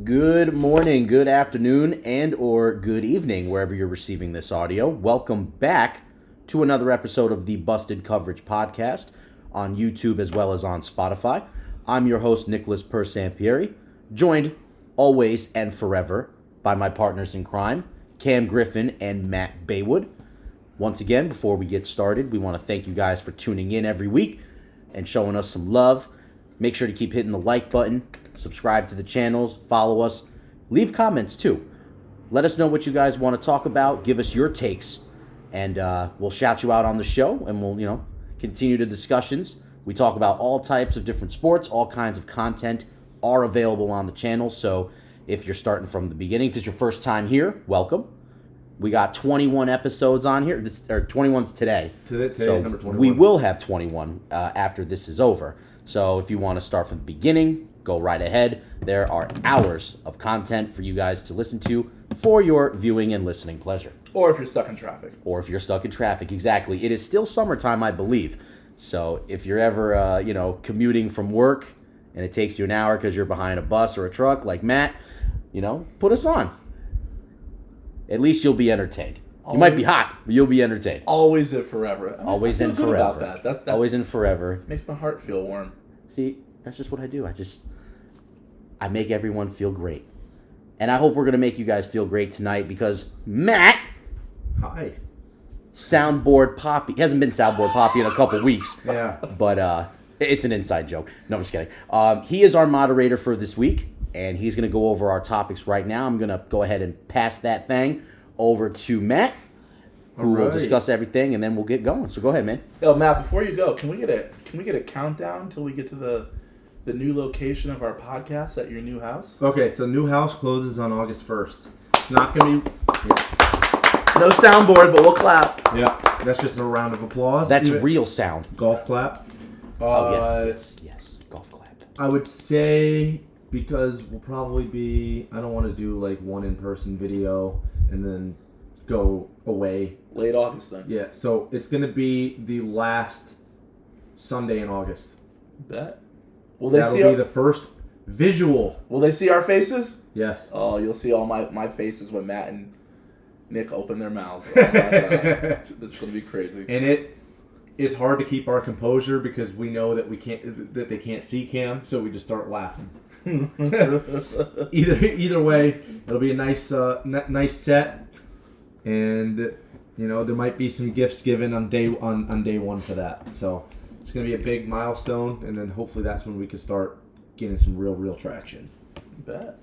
Good morning, good afternoon, and or good evening, wherever you're receiving this audio. Welcome back to another episode of the Busted Coverage Podcast on YouTube as well as on Spotify. I'm your host, Nicholas Persampieri, joined always and forever by my partners in crime, Cam Griffin and Matt Baywood. Once again, before we get started, we want to thank you guys for tuning in every week and showing us some love. Make sure to keep hitting the like button. Subscribe to the channels, follow us, leave comments too. Let us know what you guys want to talk about. Give us your takes, and we'll shout you out on the show, and we'll, continue the discussions. We talk about all types of different sports. All kinds of content are available on the channel. So if you're starting from the beginning, if it's your first time here, welcome. We got 21 episodes on here. 21's today. Today's number 21. We will have 21 after this is over. So if you want to start from the beginning, go right ahead. There are hours of content for you guys to listen to for your viewing and listening pleasure. Or if you're stuck in traffic. Exactly. It is still summertime, I believe. So if you're ever, commuting from work and it takes you an hour because you're behind a bus or a truck like Matt, put us on. At least you'll be entertained. You might be hot, but you'll be entertained. Always and forever. Always and forever. About that. Always and forever. Makes my heart feel warm. See, that's just what I do. I make everyone feel great. And I hope we're going to make you guys feel great tonight because Matt... Hi. Soundboard Poppy. He hasn't been Soundboard Poppy in a couple weeks. Yeah. But it's an inside joke. No, I'm just kidding. He is our moderator for this week, and he's going to go over our topics right now. I'm going to go ahead and pass that thing over to Matt, who will discuss everything, and then we'll get going. So go ahead, man. Yo, Matt, before you go, can we get a countdown until we get to the new location of our podcast at your new house? Okay, so new house closes on August 1st. It's not going to be... No soundboard, but we'll clap. Yeah, that's just a round of applause. That's real sound. Golf clap. Yes, golf clap. I would say, because we'll probably be... I don't want to do like one in-person video and then go away. Late August then. Yeah, so it's going to be the last Sunday in August. Bet. That'll be the first visual. Will they see our faces? Yes. Oh, you'll see all my faces when Matt and Nick open their mouths. That's going to be crazy. And it is hard to keep our composure because we know that they can't see Cam, so we just start laughing. Either way, it'll be a nice set, and there might be some gifts given on day one for that. So it's gonna be a big milestone, and then hopefully that's when we can start getting some real traction. Bet.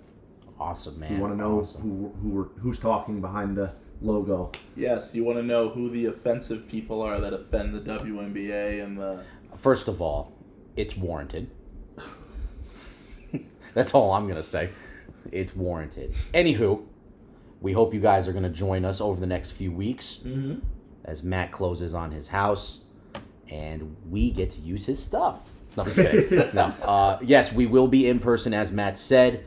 Awesome, man. We want to know awesome. who's talking behind the logo. Yes, you want to know who the offensive people are that offend the WNBA and the... First of all, it's warranted. That's all I'm going to say. It's warranted. Anywho, we hope you guys are going to join us over the next few weeks as Matt closes on his house and we get to use his stuff. No, I'm just kidding. No. Yes, we will be in person, as Matt said.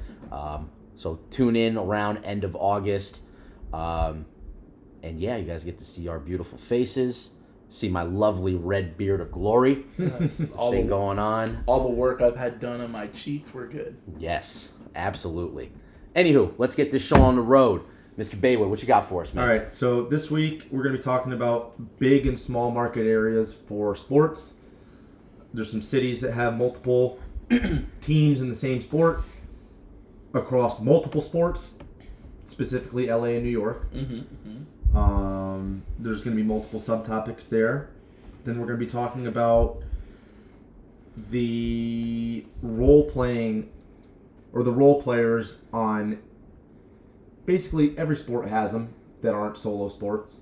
So tune in around end of August. And yeah, you guys get to see our beautiful faces. See my lovely red beard of glory. Yes. All thing going on. All the work I've had done on my cheeks were good. Yes, absolutely. Anywho, let's get this show on the road. Mr. Baywood, what you got for us, man? All right, so this week we're going to be talking about big and small market areas for sports. There's some cities that have multiple teams in the same sport across multiple sports, specifically LA and New York. There's going to be multiple subtopics there. Then we're going to be talking about the role-playing or the role players on basically every sport has them that aren't solo sports.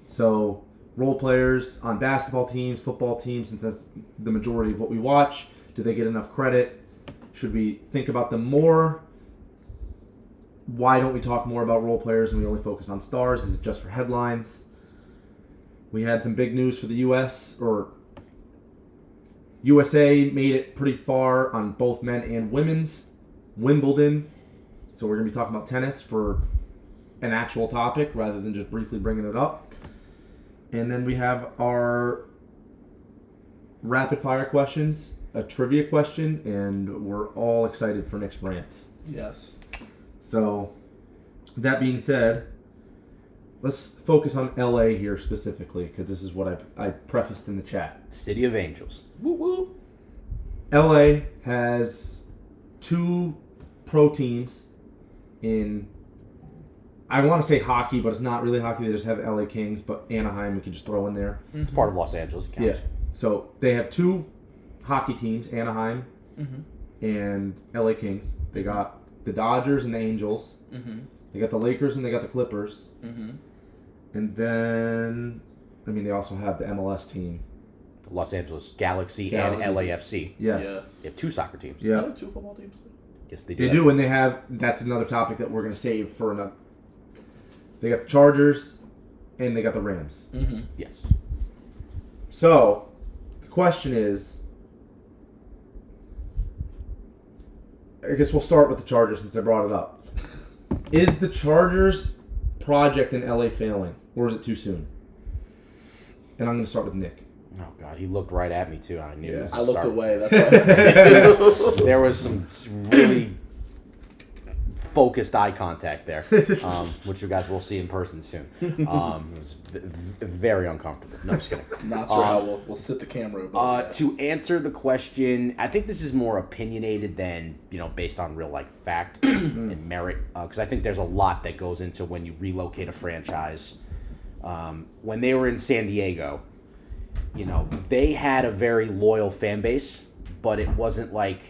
So role players on basketball teams, football teams, since that's the majority of what we watch. Do they get enough credit? Should we think about them more? Why don't we talk more about role players and we only focus on stars? Is it just for headlines? We had some big news for the U.S. or USA made it pretty far on both men and women's. Wimbledon. So we're going to be talking about tennis for an actual topic rather than just briefly bringing it up. And then we have our rapid fire questions, a trivia question, and we're all excited for Nick's rants. Yes. So, that being said, let's focus on LA here specifically, because this is what I prefaced in the chat. City of Angels. Woo woo. LA has 2 pro teams in, I want to say hockey, but it's not really hockey. They just have LA Kings, but Anaheim we can just throw in there. It's part of Los Angeles. It counts. Yeah. So they have 2 hockey teams, Anaheim and LA Kings. They got the Dodgers and the Angels. They got the Lakers and they got the Clippers. And then, I mean, they also have the MLS team. The Los Angeles Galaxy Galaxy. and LAFC. Yes. They have 2 soccer teams. Yeah. Are there 2 football teams? Yes, they do. They do, and they have, that's another topic that we're going to save for another. They got the Chargers and they got the Rams. Yes. So, the question is, I guess we'll start with the Chargers since I brought it up. Is the Chargers project in LA failing, or is it too soon? And I'm going to start with Nick. Oh, God. He looked right at me, too. I knew. Yeah. I looked away. That's why. There was some really focused eye contact there, which you guys will see in person soon. It was very uncomfortable. No, I'm just kidding. Not sure how we'll sit the camera above that. To answer the question, I think this is more opinionated than, based on real fact and merit, because I think there's a lot that goes into when you relocate a franchise. When they were in San Diego, they had a very loyal fan base, but it wasn't like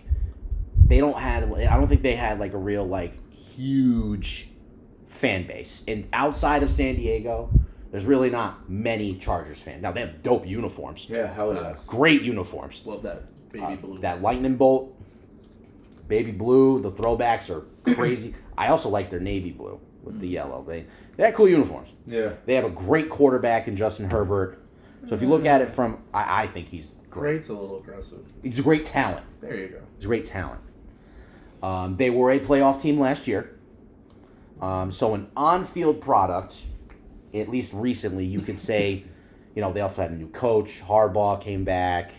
I don't think they had like a real huge fan base. And outside of San Diego, there's really not many Chargers fans. Now, they have dope uniforms. Yeah, hell yeah. Great uniforms. Love that baby blue. That lightning bolt, baby blue, the throwbacks are crazy. I also like their navy blue with the yellow. They have cool uniforms. Yeah. They have a great quarterback in Justin Herbert. So if you look at it from, I think he's great. Great's a little aggressive. He's a great talent. There you go. He's a great talent. They were a playoff team last year. So an on-field product, at least recently, you could say, they also had a new coach. Harbaugh came back.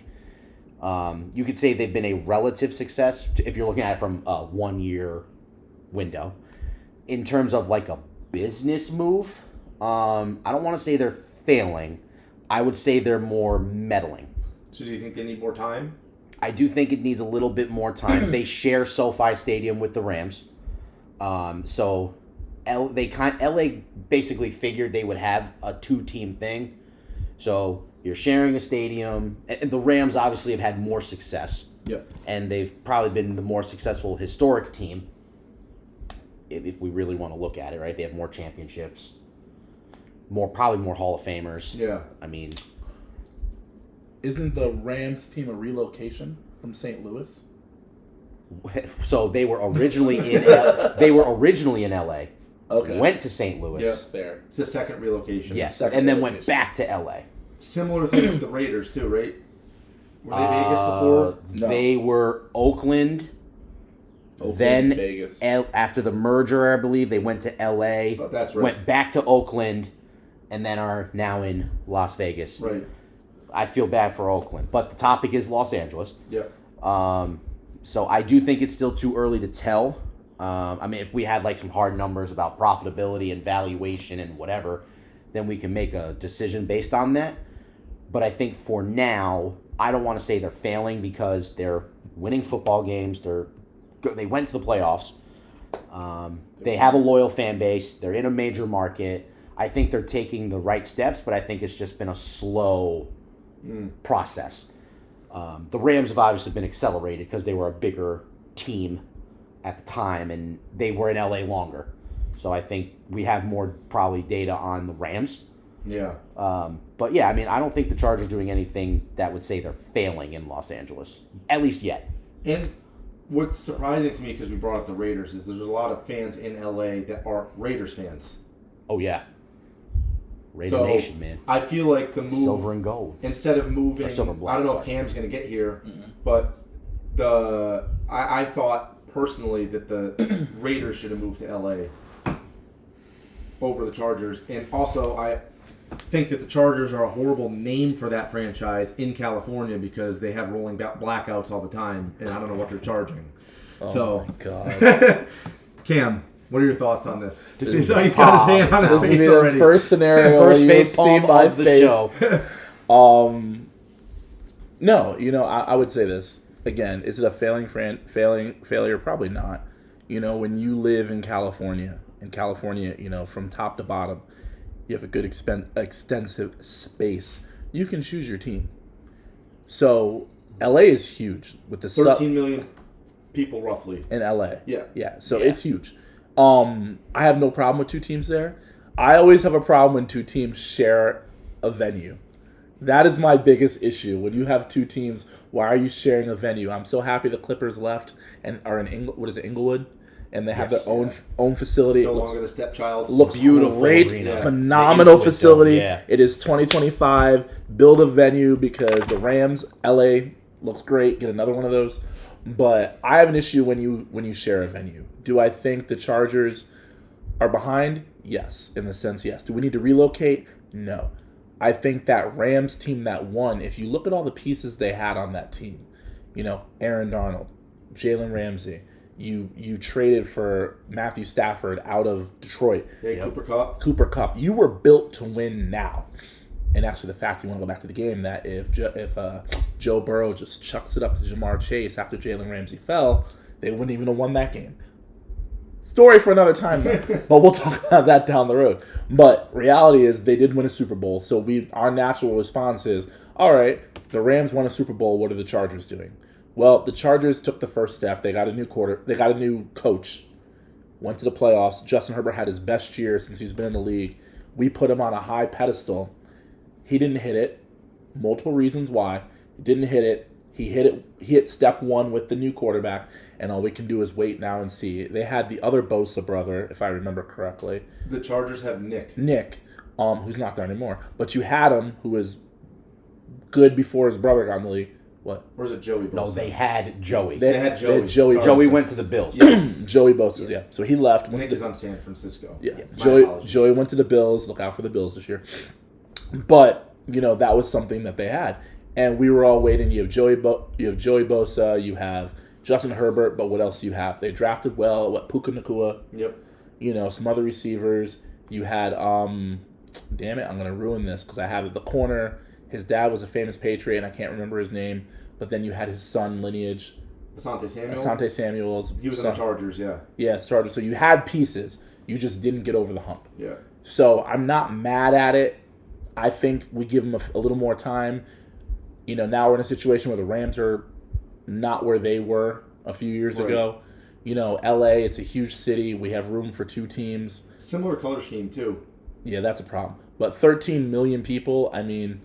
You could say they've been a relative success if you're looking at it from a 1-year window. In terms of a business move, I don't want to say they're failing. I would say they're more meddling. So do you think they need more time? I do think it needs a little bit more time. They share SoFi Stadium with the Rams. So LA basically figured they would have a 2-team thing. So you're sharing a stadium. And the Rams obviously have had more success. Yep. And they've probably been the more successful historic team, if we really want to look at it, right? They have more championships. Probably more Hall of Famers. Yeah. I mean, Isn't the Rams team a relocation from St. Louis? so they were originally in LA. Okay. Went to St. Louis. Yeah. Fair. It's a second relocation. Yes. Second And then went relocation. back to LA. Similar thing with the Raiders too, right? Were they Vegas before? No. They were Oakland. Oakland, Then Vegas. after the merger, I believe, they went to LA. Oh, that's right. Went back to Oakland, and then are now in Las Vegas. Right. I feel bad for Oakland, but the topic is Los Angeles. Yep. So I do think it's still too early to tell. If we had some hard numbers about profitability and valuation and whatever, then we can make a decision based on that. But I think for now, I don't want to say they're failing because they're winning football games. They went to the playoffs. They have a loyal fan base. They're in a major market. I think they're taking the right steps, but I think it's just been a slow process. The Rams have obviously been accelerated because they were a bigger team at the time, and they were in LA longer. So I think we have more probably data on the Rams. Yeah. But yeah, I don't think the Chargers are doing anything that would say they're failing in Los Angeles, at least yet. And what's surprising to me, because we brought up the Raiders, is there's a lot of fans in LA that are Raiders fans. Oh yeah, Raider Nation, man. I feel like the move, Silver and gold. instead of moving, Or silver and black, I don't know if sorry. Cam's going to get here, but I thought personally that the Raiders should have moved to LA over the Chargers. And also, I think that the Chargers are a horrible name for that franchise in California because they have rolling blackouts all the time, and I don't know what they're charging. Oh so, my God. Cam, What are your thoughts on this? He's got his hand on his face already. First scenario, First you face see palm my of the face. show. No, I would say this again. Is it a failure? Probably not. When you live in California, from top to bottom, you have a good extensive space. You can choose your team. So LA is huge with the 13 million people roughly in LA. Yeah. So it's huge. I have no problem with two teams there. I always have a problem when two teams share a venue. That is my biggest issue. When you have two teams, why are you sharing a venue? I'm so happy the Clippers left and are in Inglewood, and they have their own facility. No longer the stepchild. Looks Beautiful great, arena. phenomenal facility. Yeah. It is 2025. Build a venue because the Rams, LA looks great. Get another one of those. But I have an issue when you share a venue. Do I think the Chargers are behind? Yes, in the sense, yes. Do we need to relocate? No. I think that Rams team that won, if you look at all the pieces they had on that team, Aaron Donald, Jalen Ramsey, you traded for Matthew Stafford out of Detroit. Yeah, Cooper Kupp. You were built to win now. And actually, the fact you want to go back to the game, that if Joe Burrow just chucks it up to Jamar Chase after Jalen Ramsey fell, they wouldn't even have won that game. Story for another time, though. But we'll talk about that down the road. But reality is they did win a Super Bowl, so our natural response is, all right, the Rams won a Super Bowl. What are the Chargers doing? Well, the Chargers took the first step. They got a new coach. Went to the playoffs. Justin Herbert had his best year since he's been in the league. We put him on a high pedestal. He didn't hit it. Multiple reasons why. He didn't hit it. He hit step one with the new quarterback, and all we can do is wait now and see. They had the other Bosa brother, if I remember correctly. The Chargers have Nick. Who's not there anymore. But you had him, who was good before his brother got in the league. What? Or is it Joey Bosa? No, they had Joey. They had Joey. Joey went to the Bills. Yes. Joey Bosa, yeah. So he left. Nick is on San Francisco. Yeah. Joey went to the Bills. Look out for the Bills this year. But, that was something that they had. And we were all waiting. You have Joey Bosa, you have Justin Herbert, but what else do you have? They drafted well, Puka Nacua. Yep. Some other receivers. You had, damn it, I'm going to ruin this because I have it. The corner, his dad was a famous Patriot, and I can't remember his name. But then you had his son lineage. Asante Samuels. He was in the Chargers, yeah. Yeah, it's Chargers. So you had pieces. You just didn't get over the hump. Yeah. So I'm not mad at it. I think we give them a little more time. Now we're in a situation where the Rams are not where they were a few years ago. LA, it's a huge city. We have room for two teams. Similar color scheme, too. Yeah, that's a problem. But 13 million people, I mean,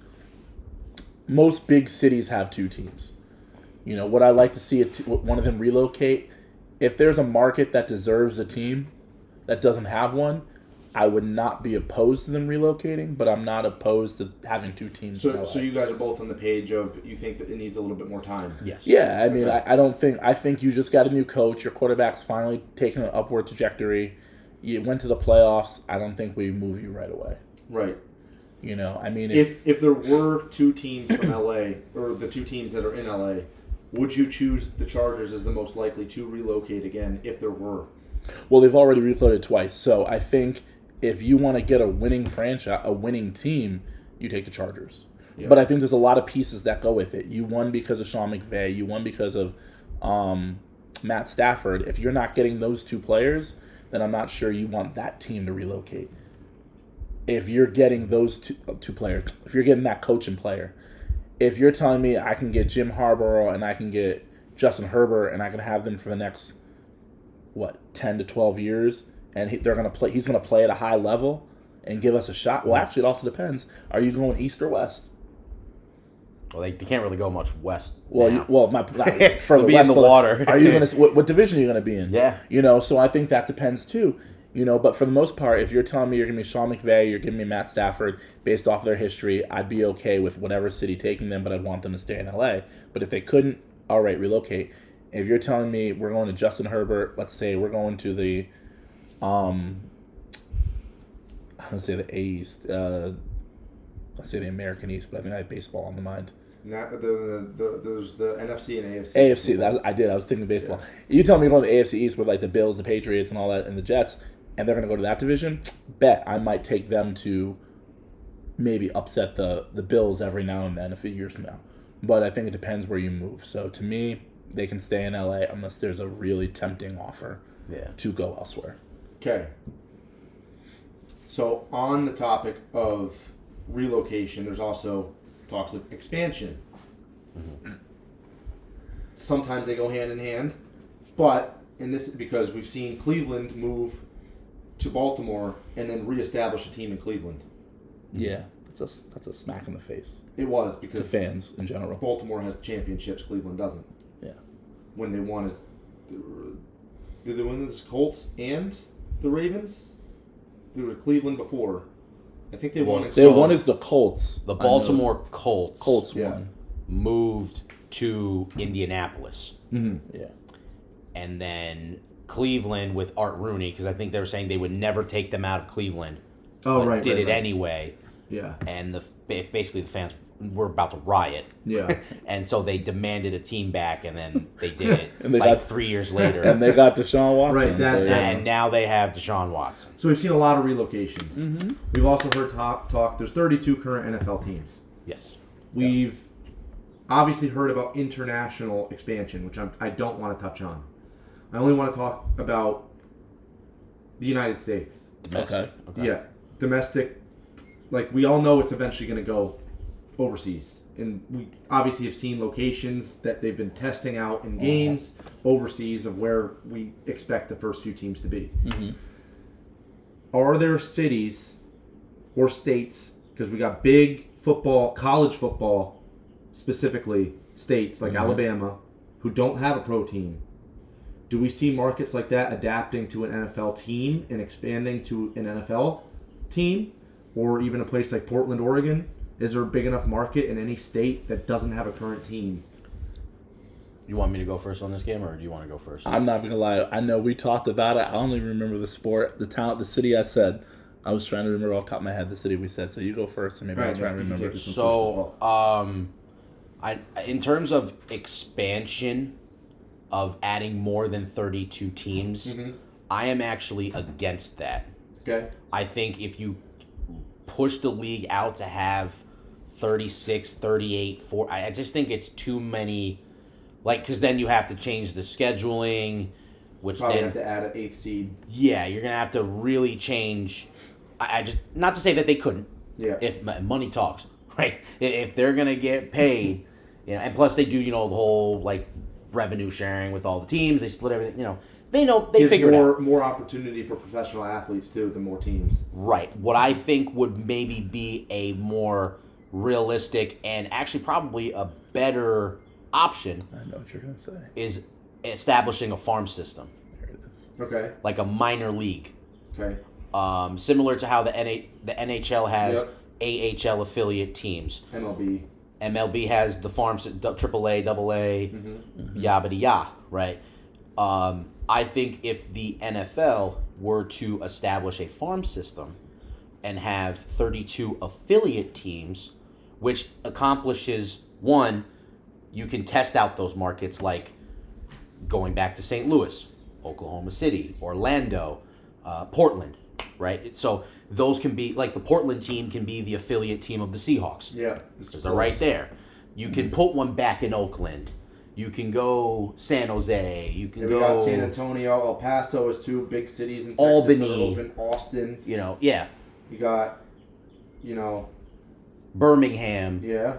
most big cities have two teams. Would I like to see one of them relocate? If there's a market that deserves a team that doesn't have one, I would not be opposed to them relocating, but I'm not opposed to having two teams. So you guys are both on the page of you think that it needs a little bit more time. Yes. Yeah, I mean, okay. I think you just got a new coach. Your quarterback's finally taking an upward trajectory. You went to the playoffs. I don't think we move you right away. Right. I mean, if there were two teams from LA, or the two teams that are in LA, would you choose the Chargers as the most likely to relocate again if there were? Well, they've already relocated twice, so I think if you want to get a winning franchise, a winning team, you take the Chargers. Yeah. But I think there's a lot of pieces that go with it. You won because of Sean McVay. You won because of Matt Stafford. If you're not getting those two players, then I'm not sure you want that team to relocate. If you're getting those two players, if you're getting that coach and player, if you're telling me I can get Jim Harbaugh and I can get Justin Herbert and I can have them for the next, 10 to 12 years, and he's going to play at a high level and give us a shot. Well, actually, it also depends. Are you going east or west? Well, they can't really go much west. For the be west, in the water. Are you going to? What division are you going to be in? Yeah. So I think that depends too. But for the most part, if you're telling me you're going to be Sean McVay, you're giving me Matt Stafford based off their history, I'd be okay with whatever city taking them, but I'd want them to stay in LA. But if they couldn't, all right, relocate. If you're telling me we're going to Justin Herbert, let's say we're going to the let's say the East. Let's say the American East, but I mean I have baseball on the mind. There's the NFC and AFC. AFC. I was thinking baseball. Yeah. You tell me going to the AFC East with like the Bills, the Patriots, and all that, and the Jets, and they're going to go to that division. Bet I might take them to maybe upset the Bills every now and then a few years from now. But I think it depends where you move. So to me, they can stay in LA unless there's a really tempting offer to go elsewhere. Okay. So on the topic of relocation, there's also talks of expansion. Mm-hmm. Sometimes they go hand in hand, but in this because we've seen Cleveland move to Baltimore and then reestablish a team in Cleveland. Yeah, that's a smack in the face. It was because to fans in general. Baltimore has championships, Cleveland doesn't. Yeah. When they won did they win the Colts and the Ravens? They were Cleveland before. I think they won. They won as the Colts. The Baltimore Colts. Colts won. Moved to Indianapolis. Mm-hmm. Yeah. And then Cleveland with Art Rooney, because I think they were saying they would never take them out of Cleveland. Oh, right. Did right. anyway. Yeah. And basically the fans were about to riot. Yeah. And so they demanded a team back, and then they did it and they like got, 3 years later. And they got Deshaun Watson. Right. And now they have Deshaun Watson. So we've seen a lot of relocations. Mm-hmm. We've also heard talk. There's 32 current NFL teams. Yes. We've obviously heard about international expansion, which I don't want to touch on. I only want to talk about the United States. Domestic. Okay. Yeah. Domestic. Like, we all know it's eventually going to go overseas. And we obviously have seen locations that they've been testing out in games overseas of where we expect the first few teams to be. Mm-hmm. Are there cities or states, because we got big football, college football, specifically states like Alabama, who don't have a pro team? Do we see markets like that adapting to an NFL team and expanding to an NFL team? Or even a place like Portland, Oregon? Is there a big enough market in any state that doesn't have a current team? You want me to go first on this game, or do you want to go first? I'm not gonna lie. I know we talked about it. I only remember the sport, the town, the city. I said. I was trying to remember off the top of my head the city we said. So you go first, and maybe I'll try to remember. So, in terms of expansion, of adding more than 32 teams, I am actually against that. Okay. I think if you push the league out to have 36, 38, 4, I just think it's too many, because then you have to change the scheduling, which probably then have to add an 8th seed. Yeah, you're gonna have to really change. I just, not to say that they couldn't. Yeah. If money talks, right? If they're gonna get paid, and plus they do, the whole revenue sharing with all the teams. They split everything. They figure it out. More opportunity for professional athletes too, the more teams. Right. What I think would maybe be a more realistic and actually probably a better option. I know what you're gonna say. Is establishing a farm system. There it is. Okay. Like a minor league. Okay. Similar to how the NHL has AHL affiliate teams. MLB has the farms, AAA, AA, yabba yah, right? I think if the NFL were to establish a farm system and have 32 affiliate teams, which accomplishes, one, you can test out those markets like going back to St. Louis, Oklahoma City, Orlando, Portland, right? So those can be, the Portland team can be the affiliate team of the Seahawks. Yeah. Because they're right there. You can put one back in Oakland. You can go San Jose. You can go. We got San Antonio, El Paso is two big cities in Texas. Albany, open, Austin. Yeah. You got, Birmingham. Yeah.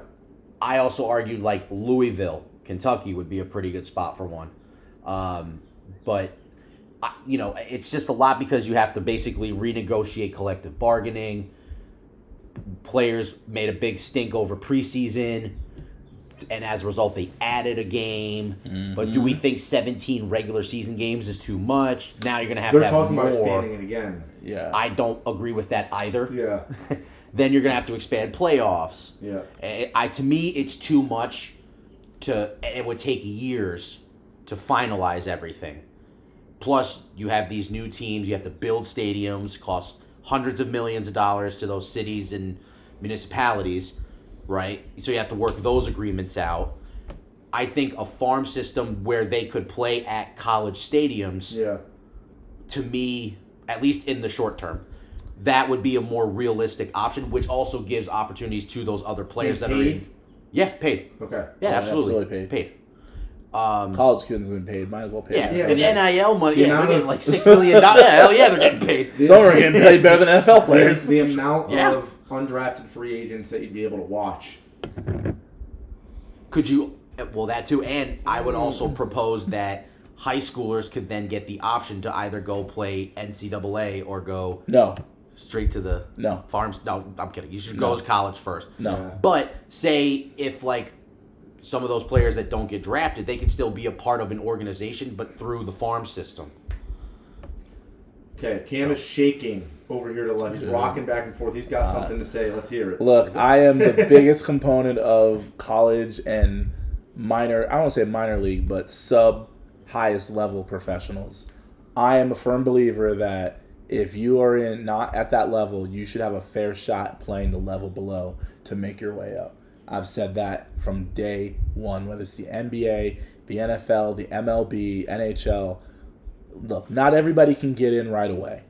I also argued Louisville, Kentucky would be a pretty good spot for one, but it's just a lot because you have to basically renegotiate collective bargaining. Players made a big stink over preseason. And as a result, they added a game. Mm-hmm. But do we think 17 regular season games is too much? Now you're going to have They're to have talking more. about expanding it again. Yeah. I don't agree with that either. Yeah. Then you're going to have to expand playoffs. Yeah. To me, it's too much. It would take years to finalize everything. Plus, you have these new teams. You have to build stadiums. Cost hundreds of millions of dollars to those cities and municipalities. right? So you have to work those agreements out. I think a farm system where they could play at college stadiums, to me, at least in the short term, that would be a more realistic option, which also gives opportunities to those other players that are in. Yeah, paid. Okay. Yeah, absolutely paid. College kids have been paid. Might as well pay. Yeah, them. and NIL money. Yeah, they're getting like $6 million. Yeah, hell yeah, they're getting paid. Some are getting paid better than NFL players. The amount of undrafted free agents that you'd be able to watch. Could you? Well, that too, and I would also propose that high schoolers could then get the option to either go play NCAA or go straight to the farms. No, I'm kidding. You should go to college first. But say if like some of those players that don't get drafted, they can still be a part of an organization, but through the farm system. Okay, Cam is shaking over here to the left. He's rocking back and forth. He's got something to say. Let's hear it. Look, I am the biggest component of college and minor, I don't want to say minor league, but sub highest level professionals. I am a firm believer that if you are not at that level, you should have a fair shot playing the level below to make your way up. I've said that from day one, whether it's the NBA, the NFL, the MLB, NHL. Look, not everybody can get in right away.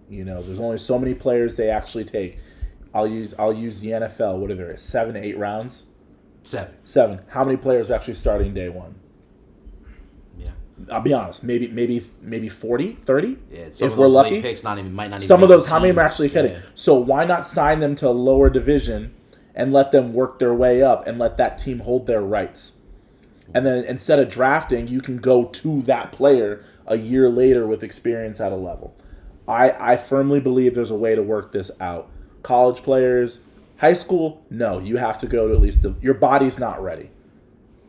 You know, there's only so many players they actually take. I'll use the NFL. What are there? 7 to 8 rounds? 7. How many players are actually starting day one? Yeah. I'll be honest. Maybe 40, 30? Yeah, if we're lucky. Picks might not even some of those, how many are actually hitting? Yeah. So why not sign them to a lower division and let them work their way up and let that team hold their rights? And then instead of drafting, you can go to that player a year later with experience at a level. I firmly believe there's a way to work this out. College players, high school, no. You have to go to at least your body's not ready.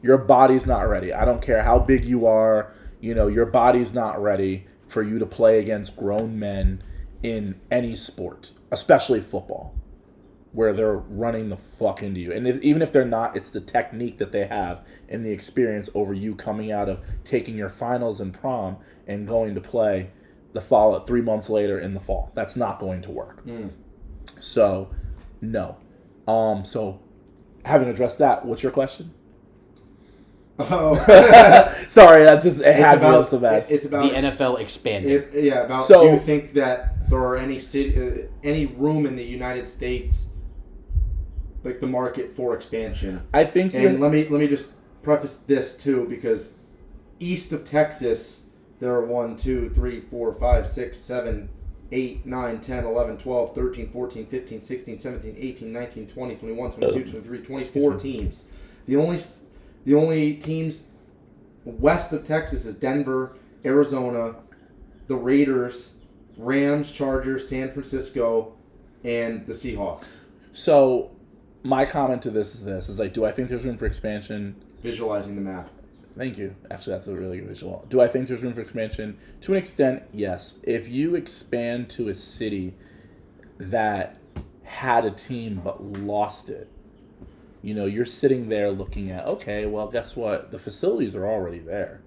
Your body's not ready. I don't care how big you are. You know, your body's not ready for you to play against grown men in any sport, especially football, where they're running the fuck into you. And even if they're not, it's the technique that they have and the experience over you coming out of taking your finals and prom and going to play the fall 3 months later in the fall. That's not going to work. So, no. So, having addressed that, what's your question? Oh, sorry, that just had me so bad. It's about the NFL expanding. Do you think that there are any room in the United States, like the market for expansion? I think. And let me just preface this too, because east of Texas, there are 1, 2, 3, 4, 5, 6, 7, 8, 9, 10, 11, 12, 13, 14, 15, 16, 17, 18, 19, 20, 21, 22, 23, 24 teams. The only teams west of Texas is Denver, Arizona, the Raiders, Rams, Chargers, San Francisco, and the Seahawks. So my comment to this is like, do I think there's room for expansion? Visualizing the map. Thank you. Actually, that's a really good visual. Do I think there's room for expansion? To an extent, yes. If you expand to a city that had a team but lost it, you know, you're sitting there looking at, okay, well, guess what? The facilities are already there.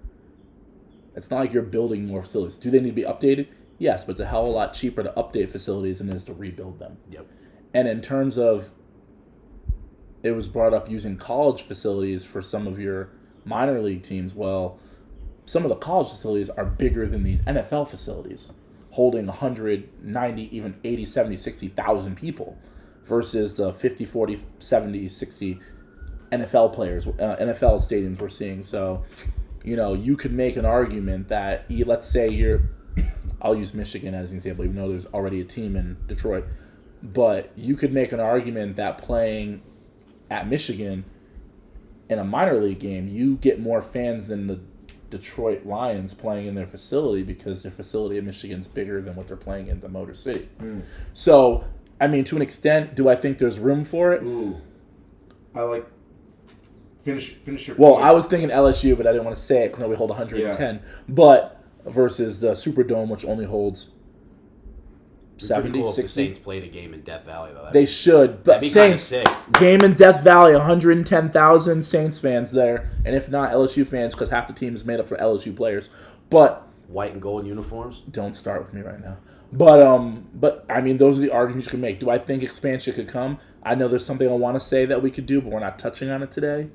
It's not like you're building more facilities. Do they need to be updated? Yes, but it's a hell of a lot cheaper to update facilities than it is to rebuild them. Yep. And in terms of, it was brought up using college facilities for some of your minor league teams. Well, some of the college facilities are bigger than these NFL facilities, holding 190, even 80, 70, 60,000 people versus the 50, 40, 70, 60 NFL players, NFL stadiums we're seeing. So, you know, you could make an argument that, let's say I'll use Michigan as an example, even though there's already a team in Detroit, but you could make an argument that playing at Michigan in a minor league game, you get more fans than the Detroit Lions playing in their facility because their facility at Michigan's bigger than what they're playing in the Motor City. So, I mean, to an extent, do I think there's room for it? Ooh. I like... Finish your Well, point. I was thinking LSU, but I didn't want to say it because we hold 110. But versus the Superdome, which only holds 70, cool 60. If the Saints played a game in Death Valley, though. They should, but Saints sick. Game in Death Valley, 110,000 Saints fans there, and if not LSU fans, because half the team is made up for LSU players. But white and gold uniforms. Don't start with me right now. But I mean, those are the arguments you can make. Do I think expansion could come? I know there's something I want to say that we could do, but we're not touching on it today.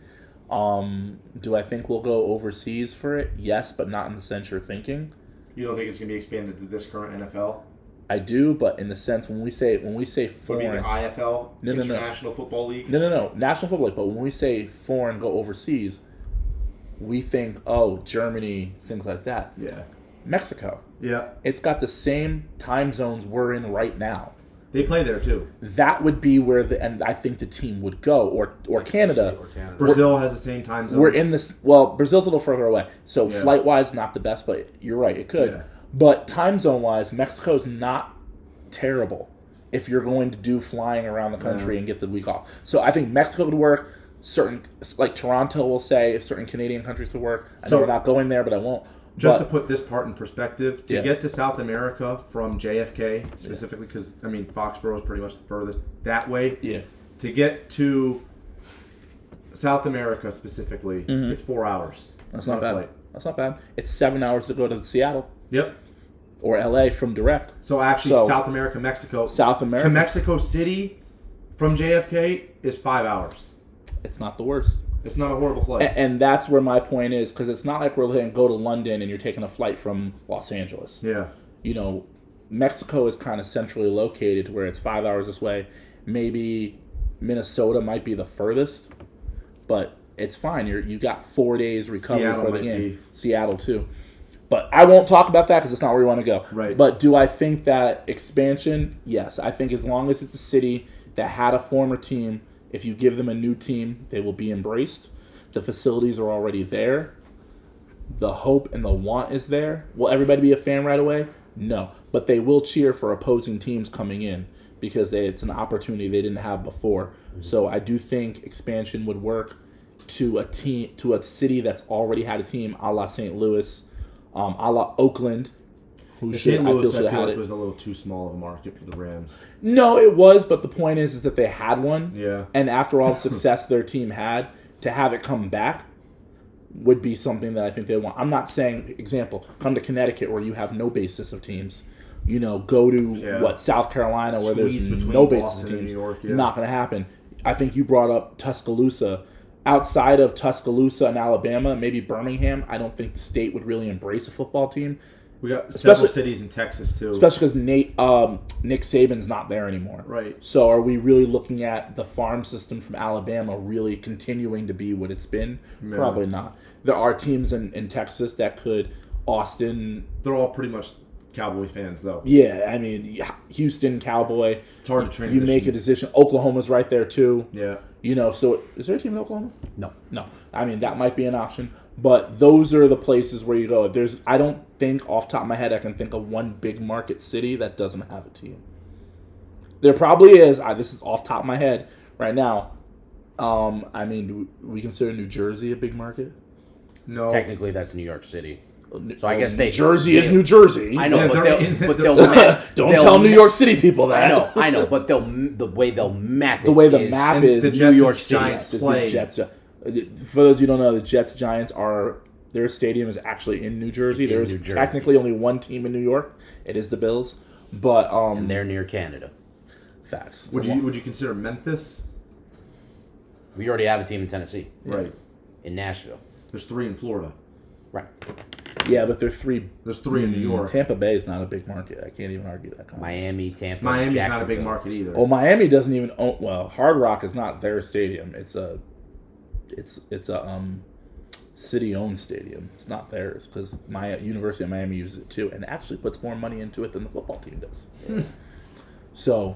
Do I think we'll go overseas for it? Yes, but not in the sense you're thinking. You don't think it's going to be expanded to this current NFL? I do, but in the sense when we say foreign, Would be the IFL, International Football League. No, National Football League. But when we say foreign, go overseas, we think Germany, things like that. Yeah. Mexico. Yeah. It's got the same time zones we're in right now. They play there too. That would be where and I think the team would go, or Canada. Brazil has the same time zone. We're in this. Well, Brazil's a little further away, so Yeah. flight wise, not the best. But you're right, it could. Yeah. But time zone wise, Mexico's not terrible if you're going to do flying around the country and get the week off. So I think Mexico could work. Certain, like Toronto, will say certain Canadian countries could work. I know we're not going there, but I won't. Just to put this part in perspective, to Yeah. get to South America from JFK, specifically because, I mean, Foxborough is pretty much the furthest that way. Yeah. To get to South America specifically, it's 4 hours. That's not bad. That's not bad. It's 7 hours to go to Seattle Yep. or LA from direct. So actually, South America, Mexico. South America. To Mexico City from JFK is 5 hours. It's not the worst. It's not a horrible flight. And that's where my point is, because it's not like we're going to go to London and you're taking a flight from Los Angeles. Yeah. You know, Mexico is kind of centrally located where it's 5 hours this way. Maybe Minnesota might be the furthest, but it's fine. You got 4 days recovery Seattle for the might game. be. Seattle too. But I won't talk about that because it's not where we want to go. Right. But do I think that expansion? Yes. I think as long as it's a city that had a former team, if you give them a new team, they will be embraced. The facilities are already there. The hope and the want is there. Will everybody be a fan right away? No. But they will cheer for opposing teams coming in because it's an opportunity they didn't have before. Mm-hmm. So I do think expansion would work to a city that's already had a team, a la St. Louis, a la Oakland. St. Louis, I feel like was a little too small of a market for the Rams. No, it was, but the point is that they had one. Yeah. And after all the success their team had, to have it come back would be something that I think they want. I'm not saying, example, come to Connecticut where you have no basis of teams. You know, go to, South Carolina where there's no basis of teams. New York, Not going to happen. I think you brought up Tuscaloosa. Outside of Tuscaloosa and Alabama, maybe Birmingham, I don't think the state would really embrace a football team. We got several cities in Texas, too. Especially because Nick Saban's not there anymore. Right. So are we really looking at the farm system from Alabama really continuing to be what it's been? No. Probably not. There are teams in Texas that could. Austin. They're all pretty much Cowboy fans, though. Yeah, I mean, Houston, Cowboy. It's hard to transition. You make a decision. Oklahoma's right there, too. Yeah. You know, so is there a team in Oklahoma? No. I mean, that might be an option. But those are the places where you go. I don't think off the top of my head I can think of one big market city that doesn't have a team. There probably is. This is off the top of my head right now. I mean, do we consider New Jersey a big market? No. Technically, that's New York City. So I guess New Jersey is New Jersey. I know, but they'll don't tell New York City people that. I know, but the way they'll map it. The way the map is the New York City. Giants play. The Jets. For those of you who don't know, the Jets Giants their stadium is actually in New Jersey. There's technically only one team in New York. It is the Bills, but and they're near Canada. Facts. Would you consider Memphis? We already have a team in Tennessee. Right. In Nashville. There's 3 in Florida. Right. Yeah, but there's 3. There's 3 in New York. Tampa Bay is not a big market. I can't even argue that. Miami's not a big market either. Oh, Miami doesn't even own. Well, Hard Rock is not their stadium. It's a city-owned stadium. It's not theirs because my University of Miami uses it too, and actually puts more money into it than the football team does. So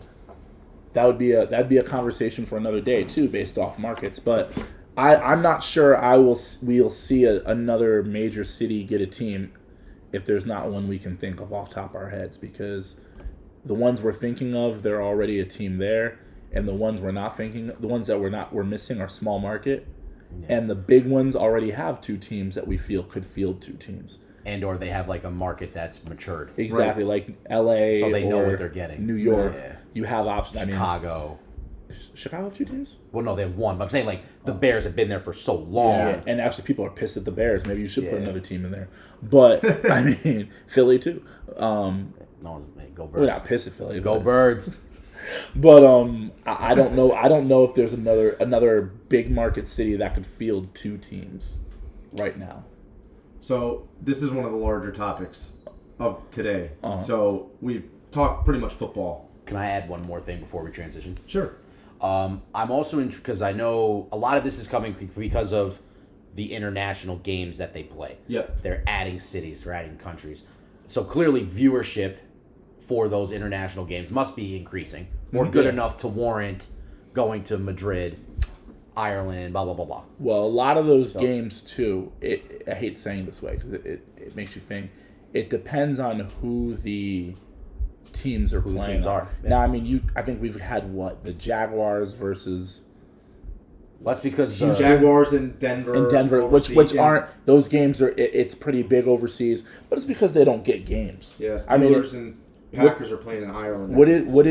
that'd be a conversation for another day too, based off markets. But I'm not sure we'll see another major city get a team if there's not one we can think of off the top of our heads, because the ones we're thinking of, they're already a team there, and the ones we're not thinking, the ones that we're missing are small market. Yeah. And the big ones already have 2 teams that we feel could field 2 teams. And or they have like a market that's matured. Exactly, right. Like LA, so they know what they're getting. New York, you have options. Chicago. Chicago have 2 teams? Well, no, they have one. But I'm saying, like, the Bears have been there for so long. Yeah, and actually people are pissed at the Bears. Maybe you should put Yeah. another team in there. But, I mean, Philly too. No one's, hey, go Birds. We're not pissed at Philly. Go but, Birds. But I don't know. I don't know if there's another big market city that could field 2 teams right now. So this is one of the larger topics of today. Uh-huh. So we've talked pretty much football. Can I add one more thing before we transition? Sure. I'm also because I know a lot of this is coming because of the international games that they play. Yep. They're adding cities, they're adding countries. So clearly viewership for those international games must be increasing or good enough to warrant going to Madrid, Ireland, blah, blah, blah, blah. Well, a lot of those games too. I hate saying it this way because it makes you think. It depends on who the teams are playing. teams are. Yeah. Now, I mean, I think we've had the Jaguars versus That's because Jaguars in Denver. which overseas. aren't those games are it's pretty big overseas, but it's because they don't get games. Yeah, I mean, Steelers and Packers are playing in Ireland. what did we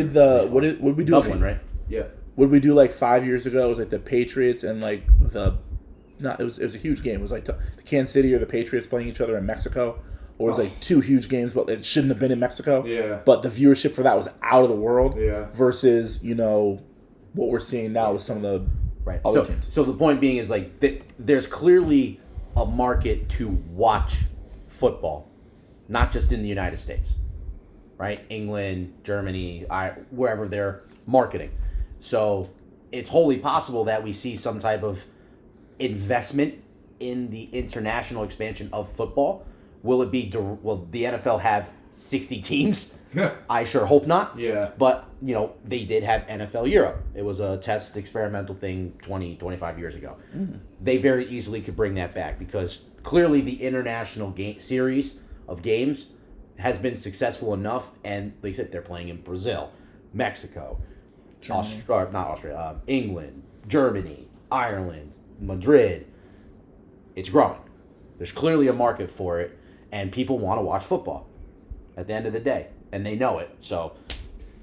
do? Dublin, right? Yeah. What did we do like 5 years ago? It was like the Patriots and like it was a huge game. It was like the Kansas City or the Patriots playing each other in Mexico. Or it was like 2 huge games, but it shouldn't have been in Mexico. Yeah. But the viewership for that was out of the world. Yeah. Versus, what we're seeing now with some of the Right. other teams. So the point being is like there's clearly a market to watch football, not just in the United States, right? England, Germany, wherever they're marketing. So it's wholly possible that we see some type of investment in the international expansion of football. Will it be? Will the NFL have 60 teams? I sure hope not. Yeah. But, they did have NFL Europe. It was a test experimental thing 20, 25 years ago. They very easily could bring that back because clearly the international series of games has been successful enough. And like I said, they're playing in Brazil, Mexico, England, Germany, Ireland, Madrid. It's growing. There's clearly a market for it. And people want to watch football at the end of the day. And they know it. So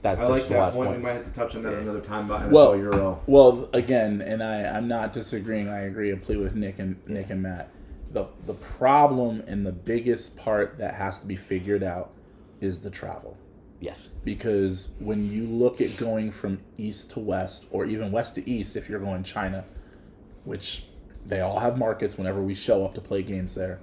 that's I like just the that last point. point. We might have to touch on that another time about NFL Euro. Well, again, and I'm not disagreeing. I agree completely with Nick and Matt. The problem and the biggest part that has to be figured out is the travel. Yes. Because when you look at going from east to west, or even west to east, if you're going China, which they all have markets whenever we show up to play games there,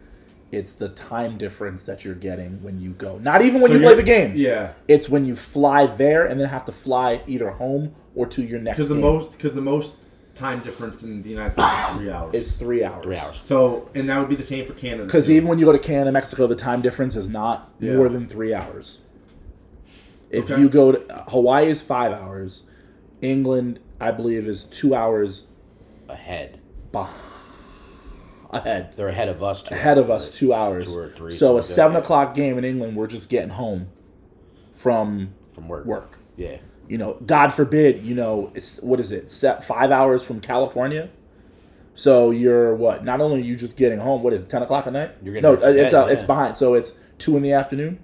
it's the time difference that you're getting when you go. Not even when you play the game. Yeah. It's when you fly there and then have to fly either home or to your next game. Because the most time difference in the United States is 3 hours. It's 3 hours. 3 hours. So, and that would be the same for Canada. Because too. even when you go to Canada, Mexico, the time difference is not more than 3 hours. If you go to Hawaii is 5 hours. England, I believe, is 2 hours Ahead. ahead. They're ahead of us. 2 hours. 2 or 3. So a 7 o'clock game in England, we're just getting home from work. Yeah. God forbid, it's, what is it? 5 hours from California. So you're what? Not only are you just getting home, what is it? 10 o'clock at night? You're getting it's behind. So it's 2 in the afternoon.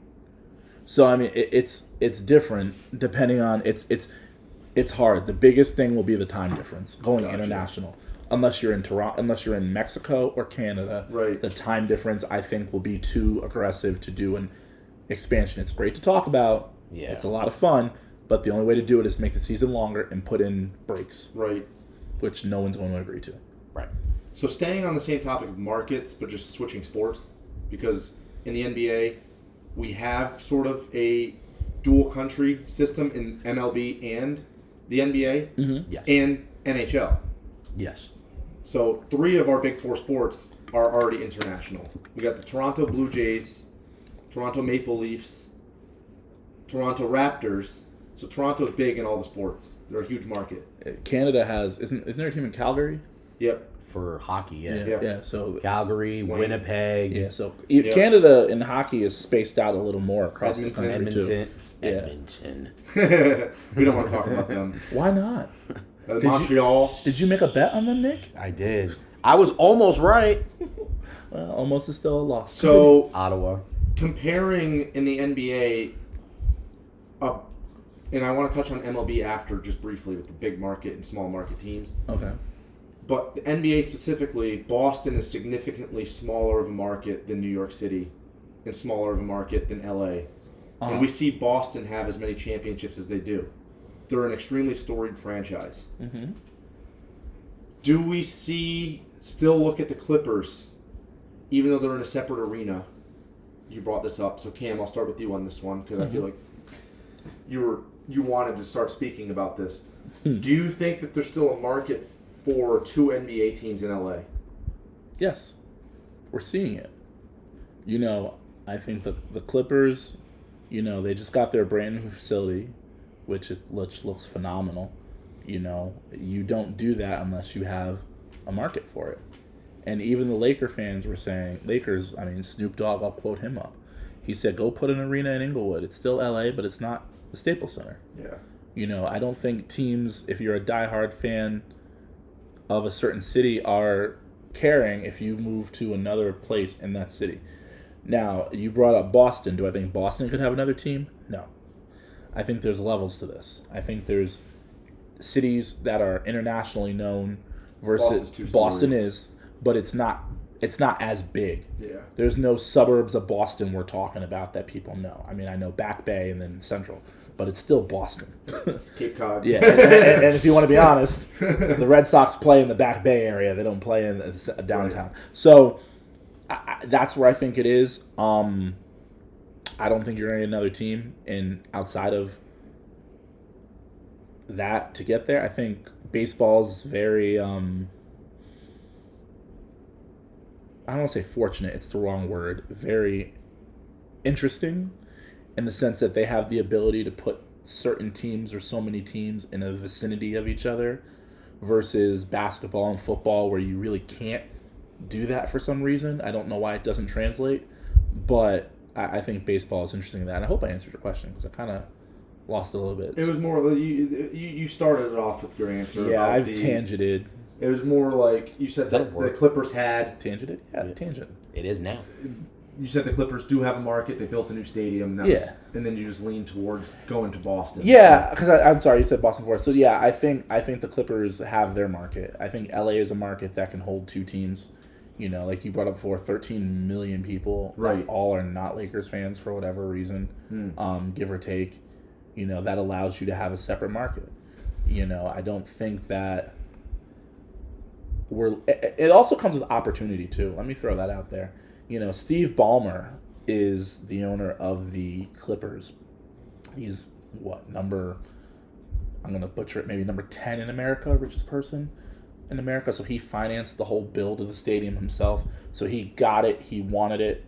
So I mean, it's different depending on it's hard. The biggest thing will be the time difference going international. Unless you're in Toronto, unless you're in Mexico or Canada, right? The time difference I think will be too aggressive to do an expansion. It's great to talk about. Yeah, it's a lot of fun, but the only way to do it is to make the season longer and put in breaks, right? Which no one's going to agree to, right? So staying on the same topic of markets, but just switching sports, because in the NBA we have sort of a dual country system in MLB and the NBA, Yes, and NHL. Yes. So 3 of our big 4 sports are already international. We got the Toronto Blue Jays, Toronto Maple Leafs, Toronto Raptors. So Toronto's big in all the sports. They're a huge market. Canada isn't there a team in Calgary? Yep. For hockey, Yeah. So Calgary, Winnipeg. Yeah. So Canada in hockey is spaced out a little more across the country too. Edmonton. We don't want to talk about them. Why not? Montreal. Did you make a bet on them, Nick? I did. I was almost right. Well, almost is still a loss. So Ottawa. comparing in the NBA, and I want to touch on MLB after just briefly with the big market and small market teams. Okay. But the NBA specifically, Boston is significantly smaller of a market than New York City and smaller of a market than LA. And we see Boston have as many championships as they do. They're an extremely storied franchise. Mm-hmm. Do we still look at the Clippers, even though they're in a separate arena? You brought this up, so Cam, I'll start with you on this one because I feel like you wanted to start speaking about this. Do you think that there's still a market for 2 NBA teams in LA? Yes, we're seeing it. I think the Clippers, they just got their brand new facility, which looks phenomenal. You don't do that unless you have a market for it. And even the Laker fans were saying, Snoop Dogg, I'll quote him up. He said, go put an arena in Inglewood. It's still LA, but it's not the Staples Center. Yeah. I don't think teams, if you're a diehard fan of a certain city, are caring if you move to another place in that city. Now, you brought up Boston. Do I think Boston could have another team? No. I think there's levels to this. I think there's cities that are internationally known versus Boston is, but it's not as big. Yeah. There's no suburbs of Boston we're talking about that people know. I know Back Bay and then Central, but it's still Boston. Cape Cod. Yeah, and if you want to be honest, the Red Sox play in the Back Bay area. They don't play in downtown. Right. So that's where I think it is. I don't think you're going to get another team outside of that to get there. I think baseball's very, I don't want to say fortunate, it's the wrong word, very interesting in the sense that they have the ability to put certain teams or so many teams in a vicinity of each other versus basketball and football where you really can't do that for some reason. I don't know why it doesn't translate, but I think baseball is interesting in that. And I hope I answered your question because I kind of lost it a little bit. It was more you started it off with your answer. Yeah, I've tangented. It was more like you said that the Clippers had tangented. Yeah, tangent. It is now. You said the Clippers do have a market. They built a new stadium. And then you just lean towards going to Boston. Yeah, because I'm sorry, you said Boston first. So yeah, I think the Clippers have their market. I think LA is a market that can hold 2 teams. Like you brought up before, 13 million people. Right. All are not Lakers fans for whatever reason, give or take. That allows you to have a separate market. I don't think that it also comes with opportunity too. Let me throw that out there. Steve Ballmer is the owner of the Clippers. He's I'm going to butcher it, maybe number 10 in America, richest person in America. So he financed the whole build of the stadium himself. So he got it. He wanted it.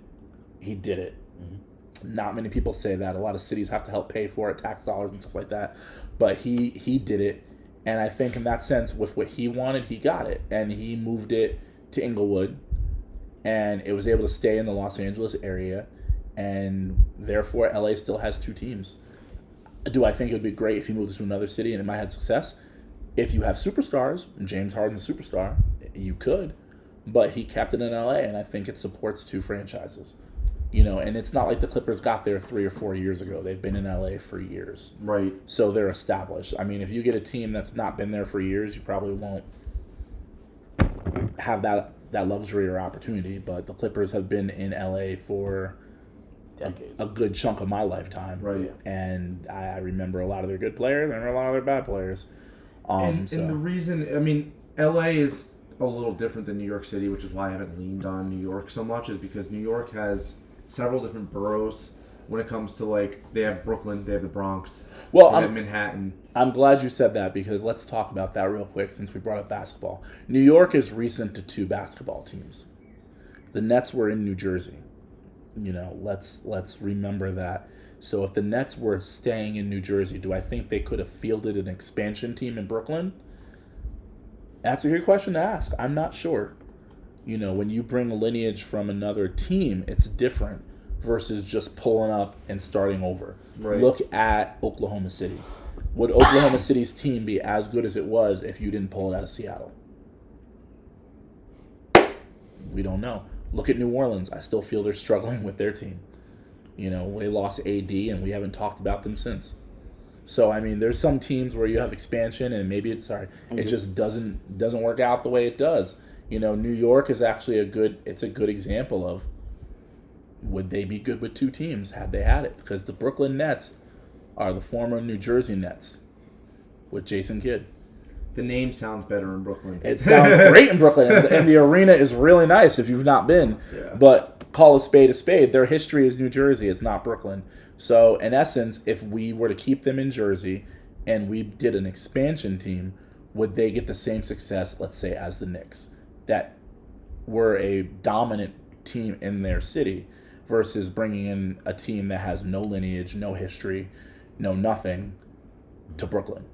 He did it. Mm-hmm. Not many people say that. A lot of cities have to help pay for it, tax dollars and stuff like that. But he did it. And I think in that sense, with what he wanted, he got it. And he moved it to Inglewood. And it was able to stay in the Los Angeles area. And therefore, LA still has 2 teams. Do I think it would be great if he moved to another city and it might have success? If you have superstars, James Harden's a superstar, you could. But he kept it in LA, and I think it supports 2 franchises. And it's not like the Clippers got there 3 or 4 years ago. They've been in LA for years. Right. So they're established. If you get a team that's not been there for years, you probably won't have that luxury or opportunity. But the Clippers have been in LA for decades, a good chunk of my lifetime. Right. And I remember a lot of their good players. I remember a lot of their bad players. And the reason, LA is a little different than New York City, which is why I haven't leaned on New York so much, is because New York has several different boroughs when it comes to, they have Brooklyn, they have the Bronx, they have Manhattan. I'm glad you said that because let's talk about that real quick since we brought up basketball. New York is recent to 2 basketball teams. The Nets were in New Jersey. Let's remember that. So if the Nets were staying in New Jersey, do I think they could have fielded an expansion team in Brooklyn? That's a good question to ask. I'm not sure. When you bring a lineage from another team, it's different versus just pulling up and starting over. Right. Look at Oklahoma City. Would Oklahoma City's team be as good as it was if you didn't pull it out of Seattle? We don't know. Look at New Orleans. I still feel they're struggling with their team. They lost AD, and we haven't talked about them since. So I mean, there's some teams where you have expansion and maybe it just doesn't work out the way it does. New York is actually a good example of, would they be good with two teams had they had it? Because the Brooklyn Nets are the former New Jersey Nets with Jason Kidd. The name sounds better in Brooklyn. It sounds great in Brooklyn, and the arena is really nice if you've not been. Yeah. But call a spade a spade. Their history is New Jersey. It's not Brooklyn. So, in essence, if we were to keep them in Jersey and we did an expansion team, would they get the same success, let's say, as the Knicks, that were a dominant team in their city, versus bringing in a team that has no lineage, no history, no nothing, to Brooklyn?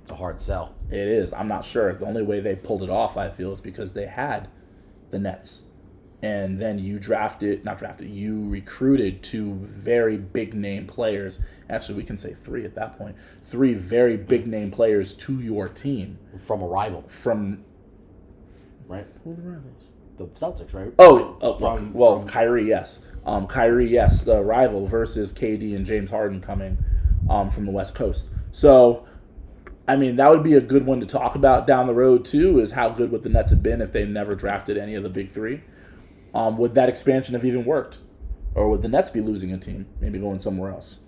It's a hard sell. It is. I'm not sure. The only way they pulled it off, I feel, is because they had the Nets. And then you you recruited two very big name players. Actually, we can say three at that point. Three very big name players to your team. From a rival. Right? Who are the rivals? The Celtics, right? From Kyrie, yes. Kyrie, yes, the rival, versus KD and James Harden coming from the West Coast. So, I mean, that would be a good one to talk about down the road, too, is how good would the Nets have been if they never drafted any of the big three. Would that expansion have even worked? Or would the Nets be losing a team, maybe going somewhere else?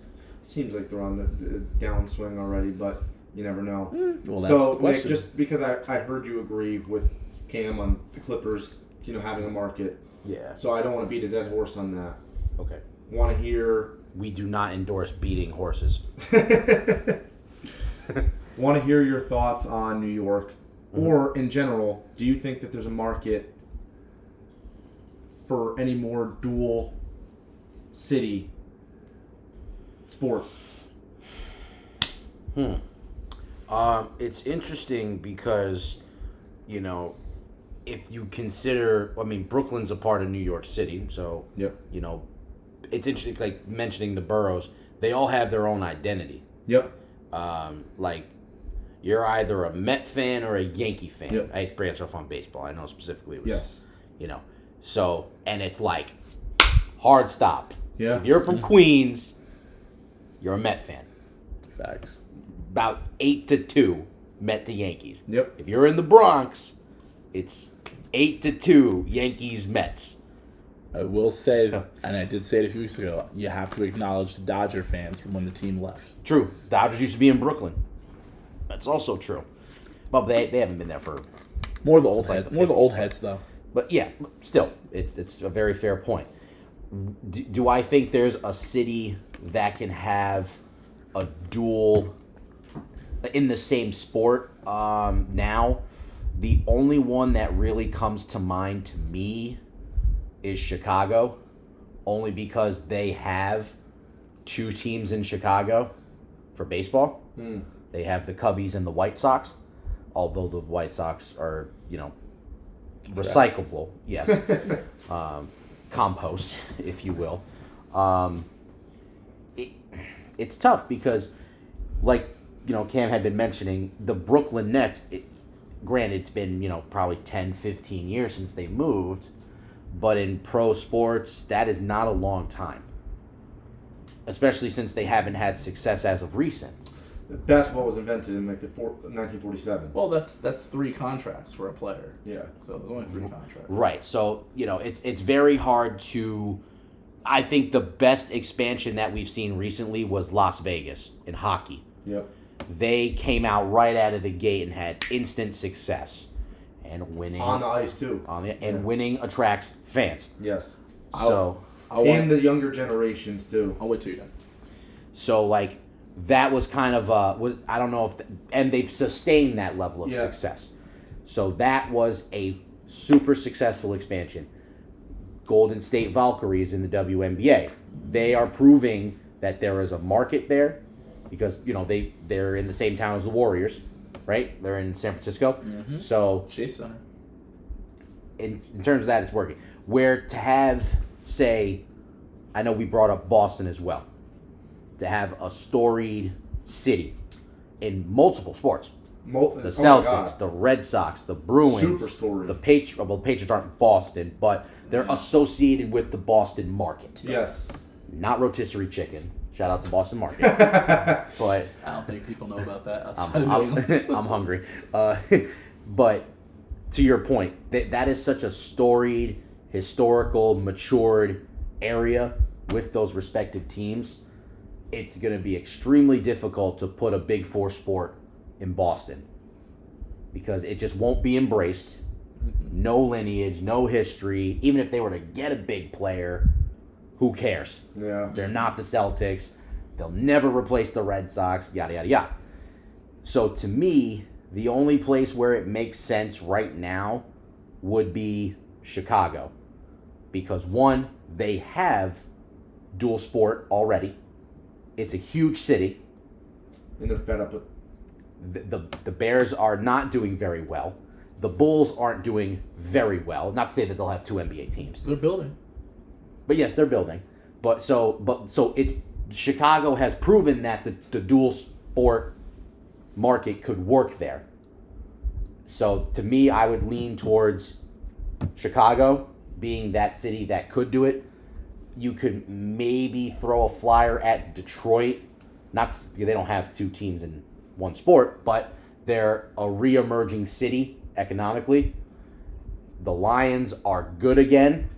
Seems like they're on the downswing already, but you never know. Well, that's so, the question. Nick, just because I heard you agree with Cam on the Clippers, having a market. Yeah. So I don't want to beat a dead horse on that. Okay. Want to hear... We do not endorse beating horses. Want to hear your thoughts on New York, or in general, do you think that there's a market for any more dual city sports? It's interesting because, if you consider, Brooklyn's a part of New York City, so, Yep. It's interesting, like mentioning the boroughs, they all have their own identity. Yep. You're either a Met fan or a Yankee fan. Yep. I hate to branch off on baseball. I know specifically it was, Yes. So, and it's like, hard stop. Yeah. If you're from Queens, you're a Met fan. Facts. About 8-2, Met to Yankees. Yep. If you're in the Bronx, it's 8-2, Yankees, Mets. I will say, and I did say it a few weeks ago, you have to acknowledge the Dodger fans from when the team left. True. Dodgers used to be in Brooklyn. That's also true. But they haven't been there for... More the old like heads. the More the 50s. old heads, though. But yeah, still, it's a very fair point. Do I think there's a city that can have a dual in the same sport now? The only one that really comes to mind to me is Chicago, only because they have two teams in Chicago for baseball. They have the Cubbies and the White Sox, although the White Sox are, recyclable, yes. Compost, if you will. It's tough because, like, Cam had been mentioning, the Brooklyn Nets, granted, it's been, probably 10, 15 years since they moved, but in pro sports, that is not a long time. Especially since they haven't had success as of recent. Basketball was invented in 1947. Well, that's 3 contracts for a player. Yeah. So there's only 3 contracts. Right. So, it's very hard to... I think the best expansion that we've seen recently was Las Vegas in hockey. Yep. They came out right out of the gate and had instant success. And winning... On the ice, too. Winning attracts fans. Yes. So... And the younger generations, too. I'll wait till you're done. So, that was kind of I don't know if and they've sustained that level of success. So that was a super successful expansion. Golden State Valkyries in the WNBA. They are proving that there is a market there because they're in the same town as the Warriors, right? They're in San Francisco. Mm-hmm. So Chase Center. in terms of that, it's working. Where to have, say, I know we brought up Boston as well. To have a storied city in multiple sports. The Celtics, the Red Sox, the Bruins, Super story. the Patriots. Well, the Patriots aren't Boston, but they're associated with the Boston market. Yes. Not rotisserie chicken, Shout out to Boston Market. But I don't think people know about that outside of New England. I'm hungry. But to your point, that is such a storied, historical, matured area with those respective teams. It's going to be extremely difficult to put a Big Four sport in Boston because it just won't be embraced. No lineage, no history. Even if they were to get a big player, who cares? Yeah. They're not the Celtics. They'll never replace the Red Sox, yada, yada, yada. So to me, the only place where it makes sense right now would be Chicago. Because one, they have dual sport already. It's a huge city. And they're fed up with... The Bears are not doing very well. The Bulls aren't doing very well. Not to say that they'll have two NBA teams. They're building. But yes, they're building. So it's Chicago has proven that the dual sport market could work there. So to me, I would lean towards Chicago being that city that could do it. You could maybe throw a flyer at Detroit. They don't have two teams in one sport, but they're a re-emerging city economically. The Lions are good again.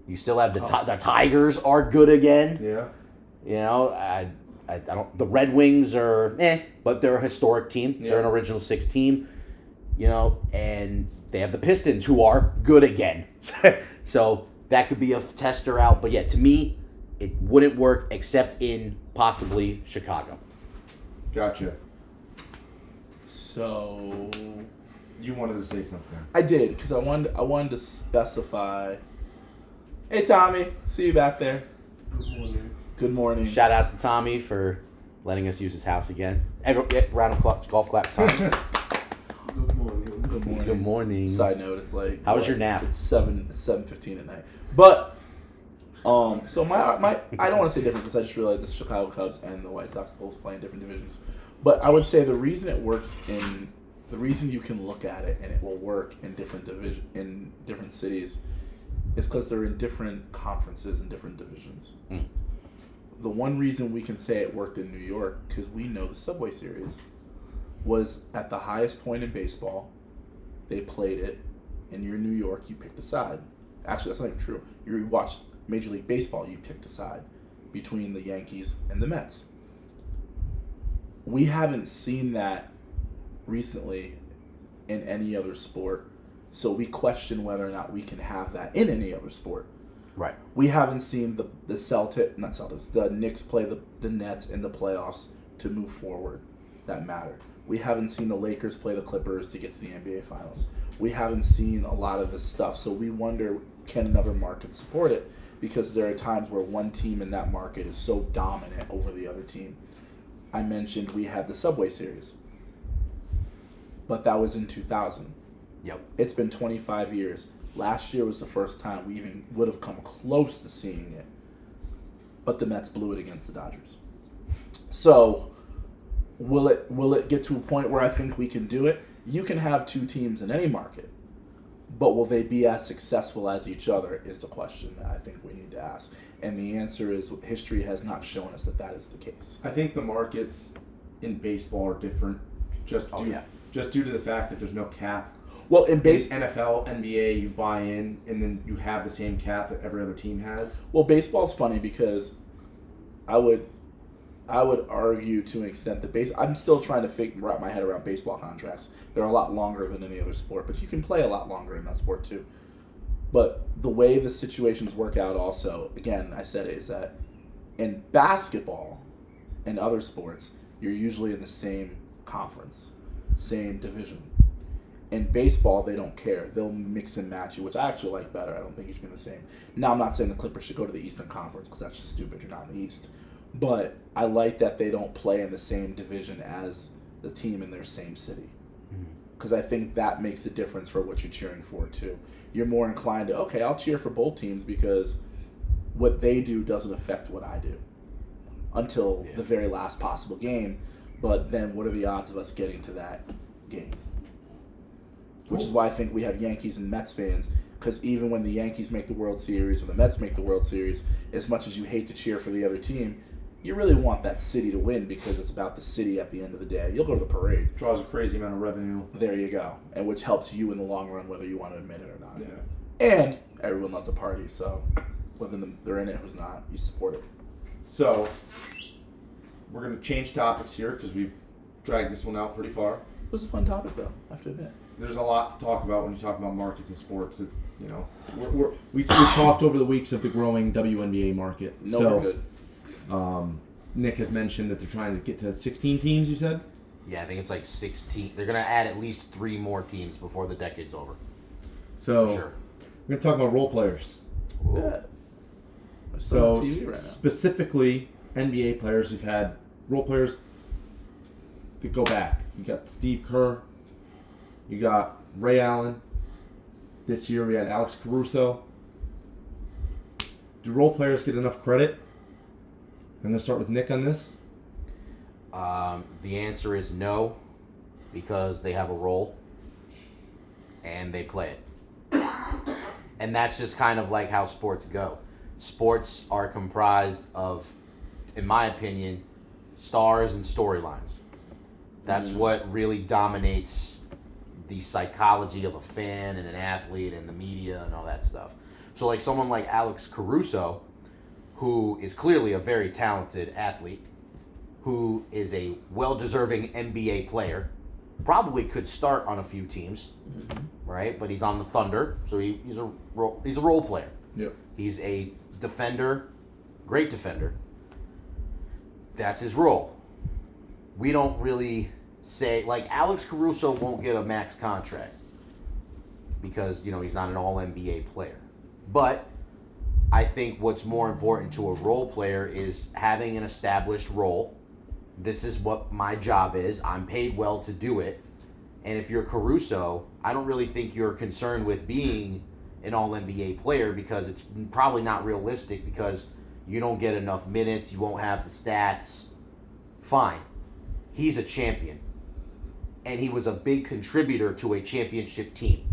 You still have the Tigers are good again. Yeah. You know, I don't. The Red Wings are but they're a historic team. Yeah. They're an original six team. You know, and they have the Pistons who are good again. So that could be a tester out. But yeah, to me, it wouldn't work except in possibly Chicago. Gotcha. So You wanted to say something. I did because I wanted to specify. Hey Tommy, see you back there. Good morning. Shout out to Tommy for letting us use his house again. Round of golf clap, Tommy. Good morning. Good morning. Side note, it's like How was your nap? It's 7:15 at night. But so my I don't want to say different because I just realized the Chicago Cubs and the White Sox both play in different divisions. But I would say the reason it works the reason you can look at it and it will work in different cities is because they're in different conferences and different divisions. The one reason we can say it worked in New York, because we know the Subway Series was at the highest point in baseball. They played it, and you're in New York, you picked a side. Actually, that's not even true. You watched Major League Baseball, you picked a side between the Yankees and the Mets. We haven't seen that recently in any other sport, so we question whether or not we can have that in any other sport. Right. We haven't seen the Knicks play the Nets in the playoffs to move forward that mattered. We haven't seen the Lakers play the Clippers to get to the NBA Finals. We haven't seen a lot of this stuff, so we wonder, can another market support it? Because there are times where one team in that market is so dominant over the other team. I mentioned we had the Subway Series, but that was in 2000. Yep. It's been 25 years. Last year was the first time we even would have come close to seeing it, but the Mets blew it against the Dodgers. So, will it get to a point where I think we can do it? You can have two teams in any market, but will they be as successful as each other is the question that I think we need to ask. And the answer is history has not shown us that is the case. I think the markets in baseball are different just due to the fact that there's no cap. Well, in NFL, NBA, you buy in, and then you have the same cap that every other team has. Well, baseball's funny because I would argue to an extent that I'm still trying to wrap my head around baseball contracts. They're a lot longer than any other sport, but you can play a lot longer in that sport too. But the way the situations work out also, again, I said it, is that in basketball and other sports, you're usually in the same conference, same division. In baseball, they don't care. They'll mix and match you, which I actually like better. I don't think you should be the same. Now, I'm not saying the Clippers should go to the Eastern Conference because that's just stupid. You're not in the East. But I like that they don't play in the same division as the team in their same city. Because I think that makes a difference for what you're cheering for, too. You're more inclined to, okay, I'll cheer for both teams because what they do doesn't affect what I do until the very last possible game. But then what are the odds of us getting to that game? Which is why I think we have Yankees and Mets fans, because even when the Yankees make the World Series or the Mets make the World Series, as much as you hate to cheer for the other team, you really want that city to win because it's about the city at the end of the day. You'll go to the parade. Draws a crazy amount of revenue. There you go. And which helps you in the long run, whether you want to admit it or not. Yeah. And everyone loves a party, so whether they're in it or who's not, you support it. So, we're going to change topics here because we've dragged this one out pretty far. It was a fun topic, though, I have to admit. There's a lot to talk about when you talk about markets and sports. We've talked over the weeks of the growing WNBA market. We're good. Nick has mentioned that they're trying to get to 16 teams, you said? Yeah, I think it's like 16. They're going to add at least 3 more teams before the decade's over. So, Sure. we're going to talk about role players. Yeah. So, TV right now. specifically, NBA players, we've had role players that go back. You got Steve Kerr. You got Ray Allen. This year we had Alex Caruso. Do role players get enough credit? I'm going to start with Nick on this. The answer is no, because they have a role and they play it. And that's just kind of like how sports go. Sports are comprised of, in my opinion, stars and storylines. That's what really dominates the psychology of a fan and an athlete and the media and all that stuff. So like someone like Alex Caruso, who is clearly a very talented athlete, who is a well-deserving NBA player, probably could start on a few teams, right? But he's on the Thunder, so he's a role player. Yep. He's a defender, great defender. That's his role. We don't really say, like, Alex Caruso won't get a max contract because, he's not an all-NBA player. But I think what's more important to a role player is having an established role. This is what my job is. I'm paid well to do it. And if you're Caruso, I don't really think you're concerned with being an all-NBA player because it's probably not realistic because you don't get enough minutes, you won't have the stats. Fine. He's a champion. And he was a big contributor to a championship team.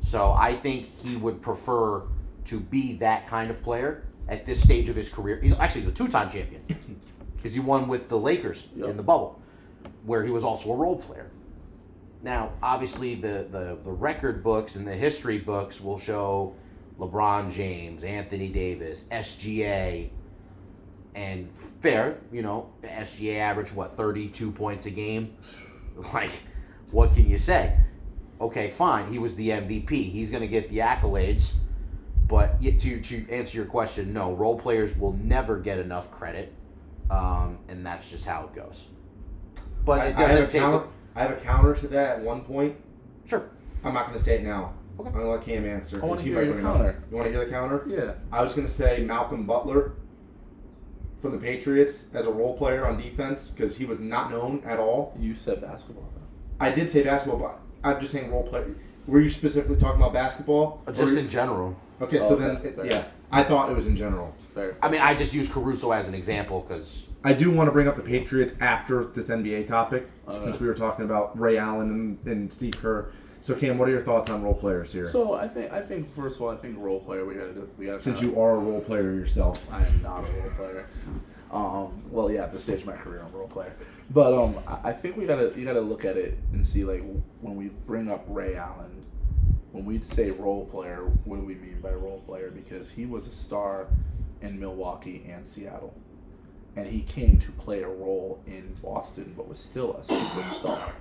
So I think he would prefer to be that kind of player at this stage of his career. He's a 2-time champion because he won with the Lakers in the bubble, where he was also a role player. Now, obviously, the record books and the history books will show LeBron James, Anthony Davis, SGA, and fair, SGA averaged, 32 points a game? Like, what can you say? Okay, fine, he was the MVP. He's going to get the accolades. But to answer your question, no, role players will never get enough credit, and that's just how it goes. But it doesn't take... I have a counter to that at one point. Sure. I'm not going to say it now. Okay. I'm going to let Cam answer. I want to hear your counter. You want to hear the counter? Yeah. I was going to say Malcolm Butler from the Patriots as a role player on defense because he was not known at all. You said basketball, though. I did say basketball, but I'm just saying role player. Were you specifically talking about basketball? Just in general. Okay, so then, I thought it was in general. Fair. I mean, I just use Caruso as an example because... I do want to bring up the Patriots after this NBA topic, since we were talking about Ray Allen and Steve Kerr. So, Cam, what are your thoughts on role players here? So, I think first of all, role player we gotta. Since you are a role player yourself, I am not a role player. Well, yeah, at this stage of my career, I'm a role player. But I think you gotta look at it and see, like, when we bring up Ray Allen, when we say role player, what do we mean by role player? Because he was a star in Milwaukee and Seattle. And he came to play a role in Boston, but was still a superstar.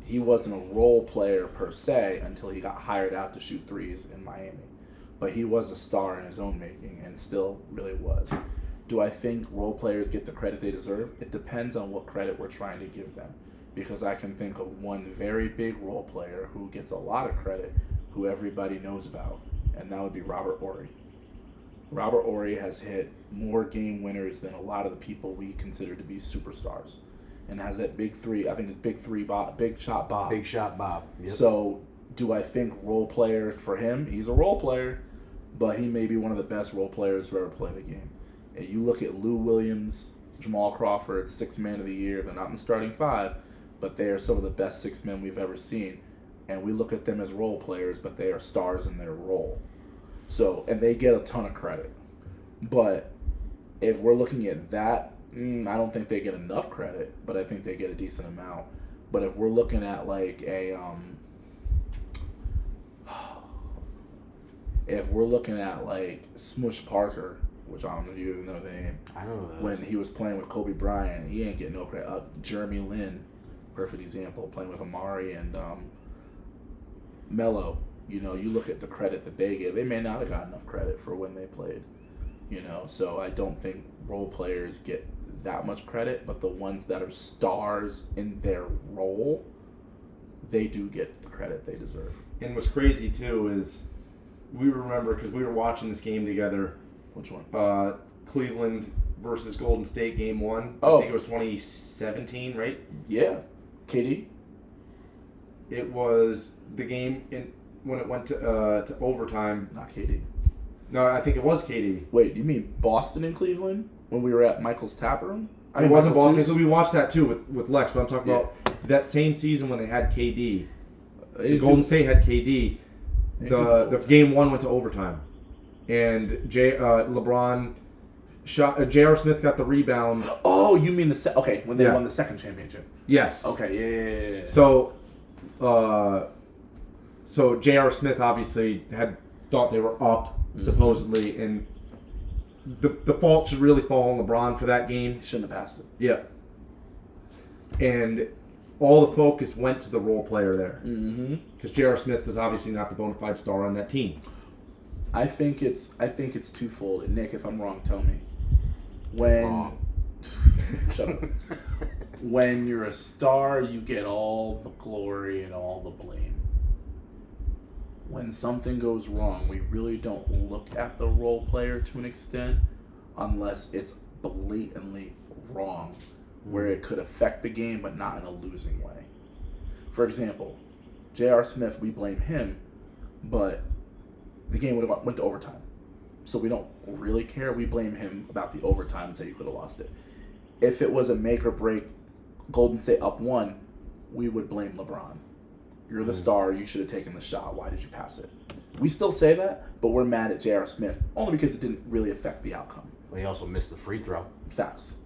He wasn't a role player per se until he got hired out to shoot threes in Miami. But he was a star in his own making and still really was. Do I think role players get the credit they deserve? It depends on what credit we're trying to give them. Because I can think of one very big role player who gets a lot of credit, who everybody knows about, and that would be Robert Horry. Robert Horry has hit more game winners than a lot of the people we consider to be superstars, and has that big three. I think it's Big Shot Bob. Big Shot Bob. Yep. So, do I think role player for him? He's a role player, but he may be one of the best role players to ever play the game. And you look at Lou Williams, Jamal Crawford, 6 Man of the Year. They're not in the starting 5, but they are some of the best 6 men we've ever seen. And we look at them as role players, but they are stars in their role. So, and they get a ton of credit. But if we're looking at that I don't think they get enough credit, but I think they get a decent amount. But if we're looking at like if we're looking at like Smush Parker, which I don't know if you even know the name. I don't know that. When he was playing with Kobe Bryant, he ain't getting no credit. Jeremy Lin, perfect example, playing with Amari and Melo. You know, you look at the credit that they get. They may not have got enough credit for when they played. You know, so I don't think role players get that much credit, but the ones that are stars in their role, they do get the credit they deserve. And what's crazy too is we remember because we were watching this game together. Which one? Cleveland versus Golden State game 1. Oh. I think it was 2017, right? Yeah. KD? It was the game when it went to overtime. Not KD. No, I think it was KD. Wait, you mean Boston and Cleveland when we were at Michael's Tap Room? It wasn't Michael Boston. Too's? We watched that too with Lex, but I'm talking about that same season when they had KD. Golden State had KD. The game 1 went to overtime, and LeBron shot. J.R. Smith got the rebound. Oh, you mean when they won the second championship? Yes. Okay. Yeah. So J.R. Smith obviously had thought they were up supposedly, and the fault should really fall on LeBron for that game. Shouldn't have passed it. Yeah. And all the focus went to the role player there. Because J.R. Smith was obviously not the bona fide star on that team. I think it's twofold. And Nick, if I'm wrong, tell me. When shut up. When you're a star, you get all the glory and all the blame. When something goes wrong, we really don't look at the role player to an extent unless it's blatantly wrong, where it could affect the game but not in a losing way. For example, J.R. Smith, we blame him, but the game would have went to overtime. So we don't really care. We blame him about the overtime and say you could have lost it. If it was a make or break, Golden State up 1, we would blame LeBron. You're the star. You should have taken the shot. Why did you pass it? We still say that, but we're mad at J.R. Smith only because it didn't really affect the outcome. Well, he also missed the free throw. Facts.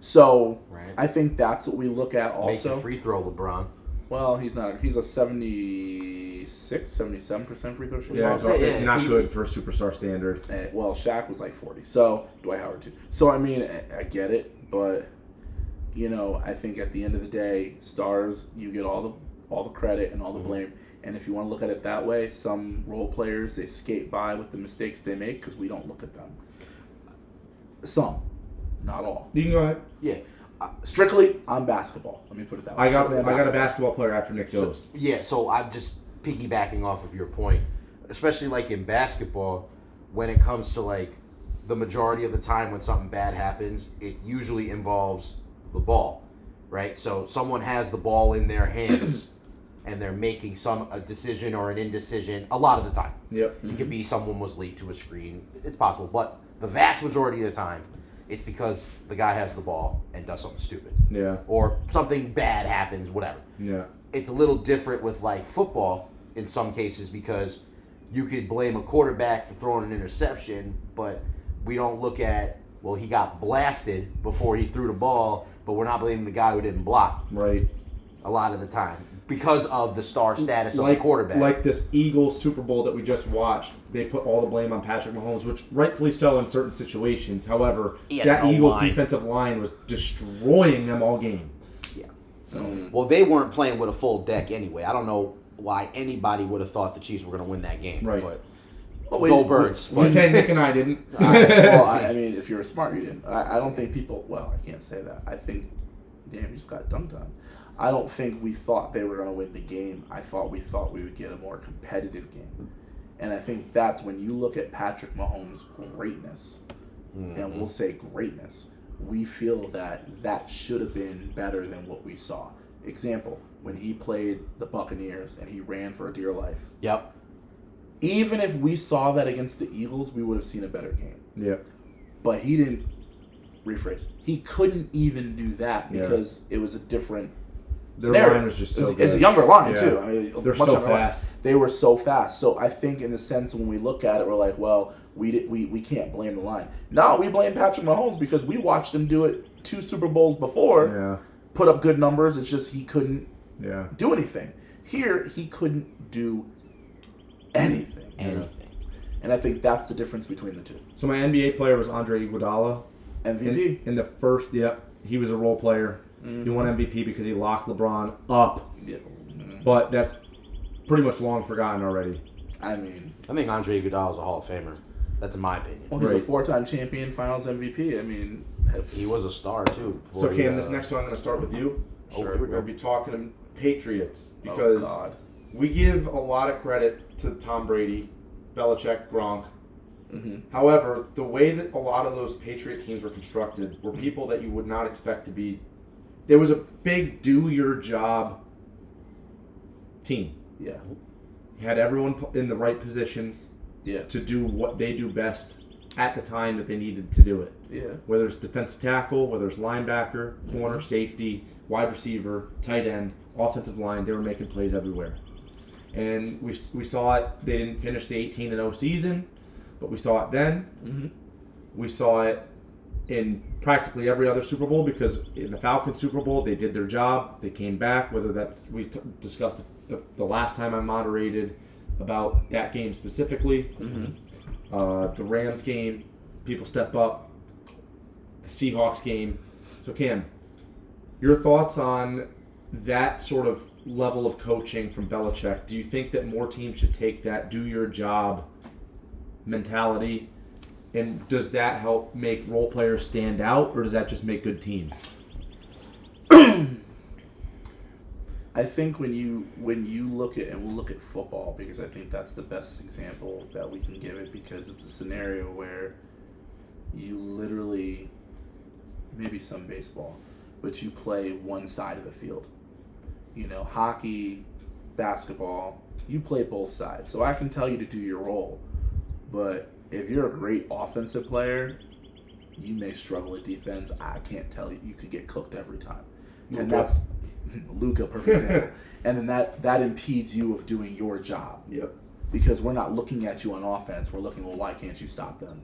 So Right. I think that's what we look at also. Make the free throw, LeBron. Well, he's not. He's a 76, 77% free throw shooter. Yeah, it's not he- good for a superstar standard. Well, Shaq was like 40. So Dwight Howard too. So I mean, I get it, but you know, I think at the end of the day, stars, you get all the credit and all the blame. And if you want to look at it that way, some role players, they skate by with the mistakes they make because we don't look at them. Some, not all. You can go ahead. Yeah. Strictly on basketball. Let me put it that way. I got Strictly on a basketball player after Nick goes. So I'm just piggybacking off of your point, especially like in basketball, when it comes to like the majority of the time when something bad happens, it usually involves the ball, right? So someone has the ball in their hands and they're making a decision or an indecision a lot of the time. Yep. It could be someone was late to a screen. It's possible, but the vast majority of the time, it's because the guy has the ball and does something stupid. Yeah. Or something bad happens, whatever. Yeah. It's a little different with like football in some cases because you could blame a quarterback for throwing an interception, but we don't look at, well, he got blasted before he threw the ball, but we're not blaming the guy who didn't block Right. a lot of the time because of the star status of the quarterback. Like this Eagles Super Bowl that we just watched, they put all the blame on Patrick Mahomes, which rightfully so in certain situations. However, that Eagles defensive line was destroying them all game. Yeah. So Well, they weren't playing with a full deck anyway. I don't know why anybody would have thought the Chiefs were going to win that game. Right. But Go Birds. we said Nick and I didn't. I mean, if you were smart, you didn't. I don't think people. Well, I can't say that. I think, damn, you just got dunked on. I don't think we thought they were going to win the game. We thought we would get a more competitive game, and I think that's when you look at Patrick Mahomes' greatness, and we'll say greatness. We feel that should have been better than what we saw. Example: when he played the Buccaneers and he ran for dear life. Yep. Even if we saw that against the Eagles, we would have seen a better game. Yeah. But he didn't. Rephrase. He couldn't even do that because it was a different Their scenario. line was just so It's a good. younger line, Yeah. too. I mean, They're much so younger line. fast. They were so fast. So I think in the sense when we look at it, we're like, well, we can't blame the line. No, we blame Patrick Mahomes because we watched him do it 2 Super Bowls before, Yeah. put up good numbers. It's just he couldn't Yeah. do anything. Here, he couldn't do anything. And I think that's the difference between the two. So my NBA player was Andre Iguodala. MVP. In the first, he was a role player. Mm-hmm. He won MVP because he locked LeBron up. Yeah. But that's pretty much long forgotten already. I mean, I think Andre Iguodala is a Hall of Famer. That's in my opinion. well, he's Right. a 4-time champion, Finals MVP. I mean, He was a star too. So before Cam, he, this next one I'm going to start with you. Sure. We're going to be talking Patriots oh because God. we give a lot of credit to Tom Brady, Belichick, Gronk. Mm-hmm. However, the way that a lot of those Patriot teams were constructed were people that you would not expect to be. There was a big do-your-job team. Yeah. You had everyone in the right positions Yeah. to do what they do best at the time that they needed to do it. Yeah. Whether it's defensive tackle, whether it's linebacker, corner, safety, wide receiver, tight end, offensive line, they were making plays everywhere. And we saw it. They didn't finish the 18-0 season, but we saw it then. Mm-hmm. We saw it in practically every other Super Bowl because in the Falcons Super Bowl, they did their job. They came back, whether that's, discussed the last time I moderated about that game specifically. Mm-hmm. The Rams game, people step up. The Seahawks game. So Cam, your thoughts on that sort of level of coaching from Belichick? Do you think that more teams should take that do your job mentality? And does that help make role players stand out, or does that just make good teams? I think when you look at, and we'll look at football because I think that's the best example that we can give it because it's a scenario where you literally, maybe some baseball, but you play one side of the field. You know, hockey, basketball, you play both sides. So I can tell you to do your role, but if you're a great offensive player, you may struggle at defense. I can't tell you. You could get cooked every time. And that's Luka, perfect example. And then that impedes you of doing your job. Yep. Because we're not looking at you on offense. We're looking, well, why can't you stop them?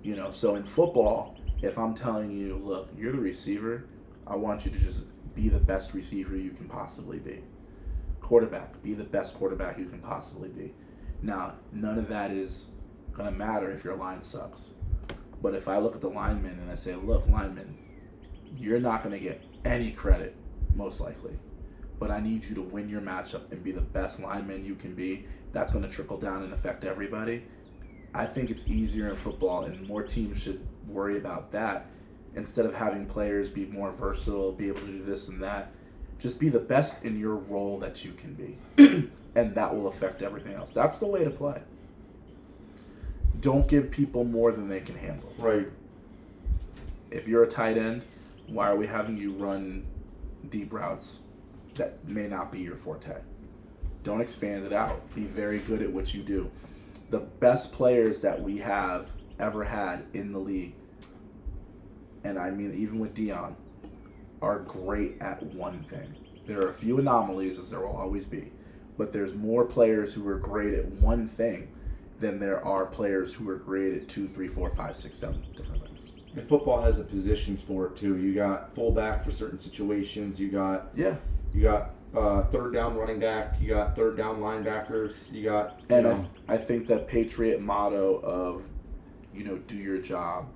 You know, so in football, if I'm telling you, look, you're the receiver, I want you to just be the best receiver you can possibly be. Quarterback, be the best quarterback you can possibly be. Now, none of that is going to matter if your line sucks. But if I look at the lineman and I say, look, lineman, you're not going to get any credit, most likely. But I need you to win your matchup and be the best lineman you can be. That's going to trickle down and affect everybody. I think it's easier in football, and more teams should worry about that instead of having players be more versatile, be able to do this and that. Just be the best in your role that you can be, and that will affect everything else. That's the way to play. Don't give people more than they can handle. Right. If you're a tight end, why are we having you run deep routes that may not be your forte? Don't expand it out. Be very good at what you do. The best players that we have ever had in the league, and I mean even with Dion, are great at one thing. There are a few anomalies, as there will always be, but there's more players who are great at one thing than there are players who are great at 2, 3, 4, 5, 6, 7 different things. And football has the positions for it too. You got fullback for certain situations. You got third down running back. You got third down linebackers. You got I think that Patriot motto of, do your job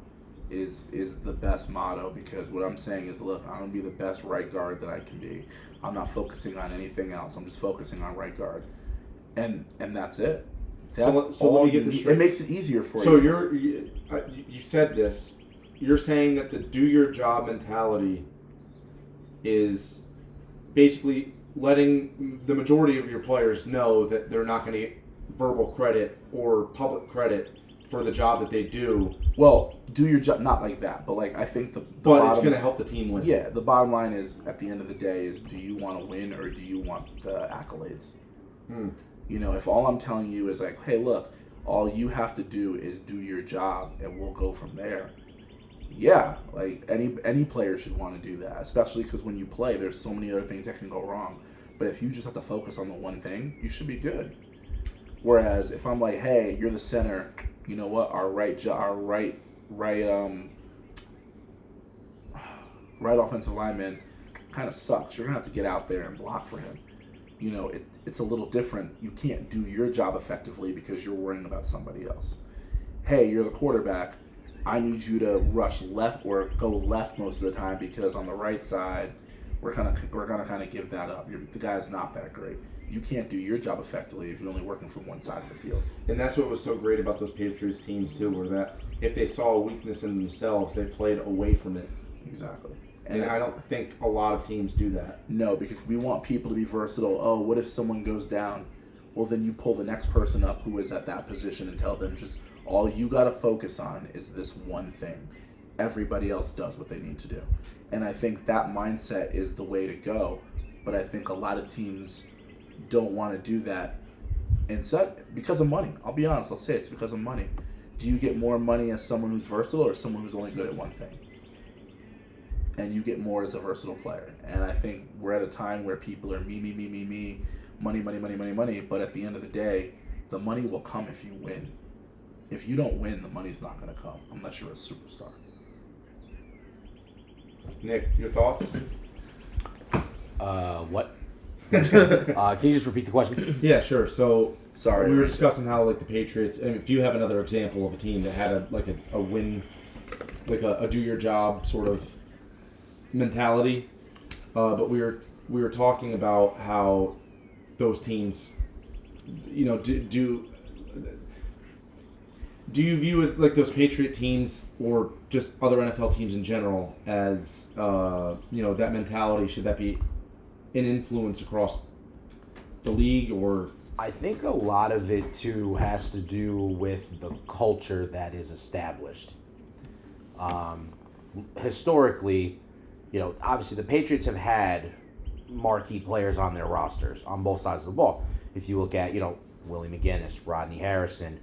is the best motto, because what I'm saying is, look, I'm gonna be the best right guard that I can be. I'm not focusing on anything else. I'm just focusing on right guard, and that's it. That's so all let me get you this need. straight. It makes it easier for So you. you said this. You're saying that the do your job mentality is basically letting the majority of your players know that they're not going to get verbal credit or public credit for the job that they do. Well, do your job, not like that, but I think but it's going to help the team win. Yeah, the bottom line is, at the end of the day, is do you want to win or do you want the accolades? If all I'm telling you is hey, look, all you have to do is do your job and we'll go from there. Yeah, like any player should want to do that, especially because when you play, there's so many other things that can go wrong. But if you just have to focus on the one thing, you should be good. Whereas if I'm like, hey, you're the center, you know what? Our right offensive lineman kind of sucks. You're gonna have to get out there and block for him. You know, it's a little different. You can't do your job effectively because you're worrying about somebody else. Hey, you're the quarterback. I need you to rush left or go left most of the time because on the right side, we're gonna kind of give that up. The guy's not that great. You can't do your job effectively if you're only working from one side of the field. And that's what was so great about those Patriots teams too, were that if they saw a weakness in themselves, they played away from it. Exactly. And I don't think a lot of teams do that. No, because we want people to be versatile. Oh, what if someone goes down? Well, then you pull the next person up who is at that position and tell them just all you got to focus on is this one thing. Everybody else does what they need to do. And I think that mindset is the way to go. But I think a lot of teams don't want to do that because of money. I'll be honest. I'll say it's because of money. Do you get more money as someone who's versatile or someone who's only good at one thing? And you get more as a versatile player. And I think we're at a time where people are me, money. But at the end of the day, the money will come if you win. If you don't win, the money's not going to come unless you're a superstar. Nick, your thoughts? What? Can you just repeat the question? Yeah, sure. So Sorry, we were discussing how like the Patriots. And if you have another example of a team that had a win, like a do your job sort of mentality, but we were talking about how those teams, you know, do you view as like those Patriot teams or just other NFL teams in general as you know, that mentality, should that be an influence across the league? Or I think a lot of it too has to do with the culture that is established. Historically, you know, obviously the Patriots have had marquee players on their rosters on both sides of the ball. If you look at, you know, Willie McGinnis, Rodney Harrison,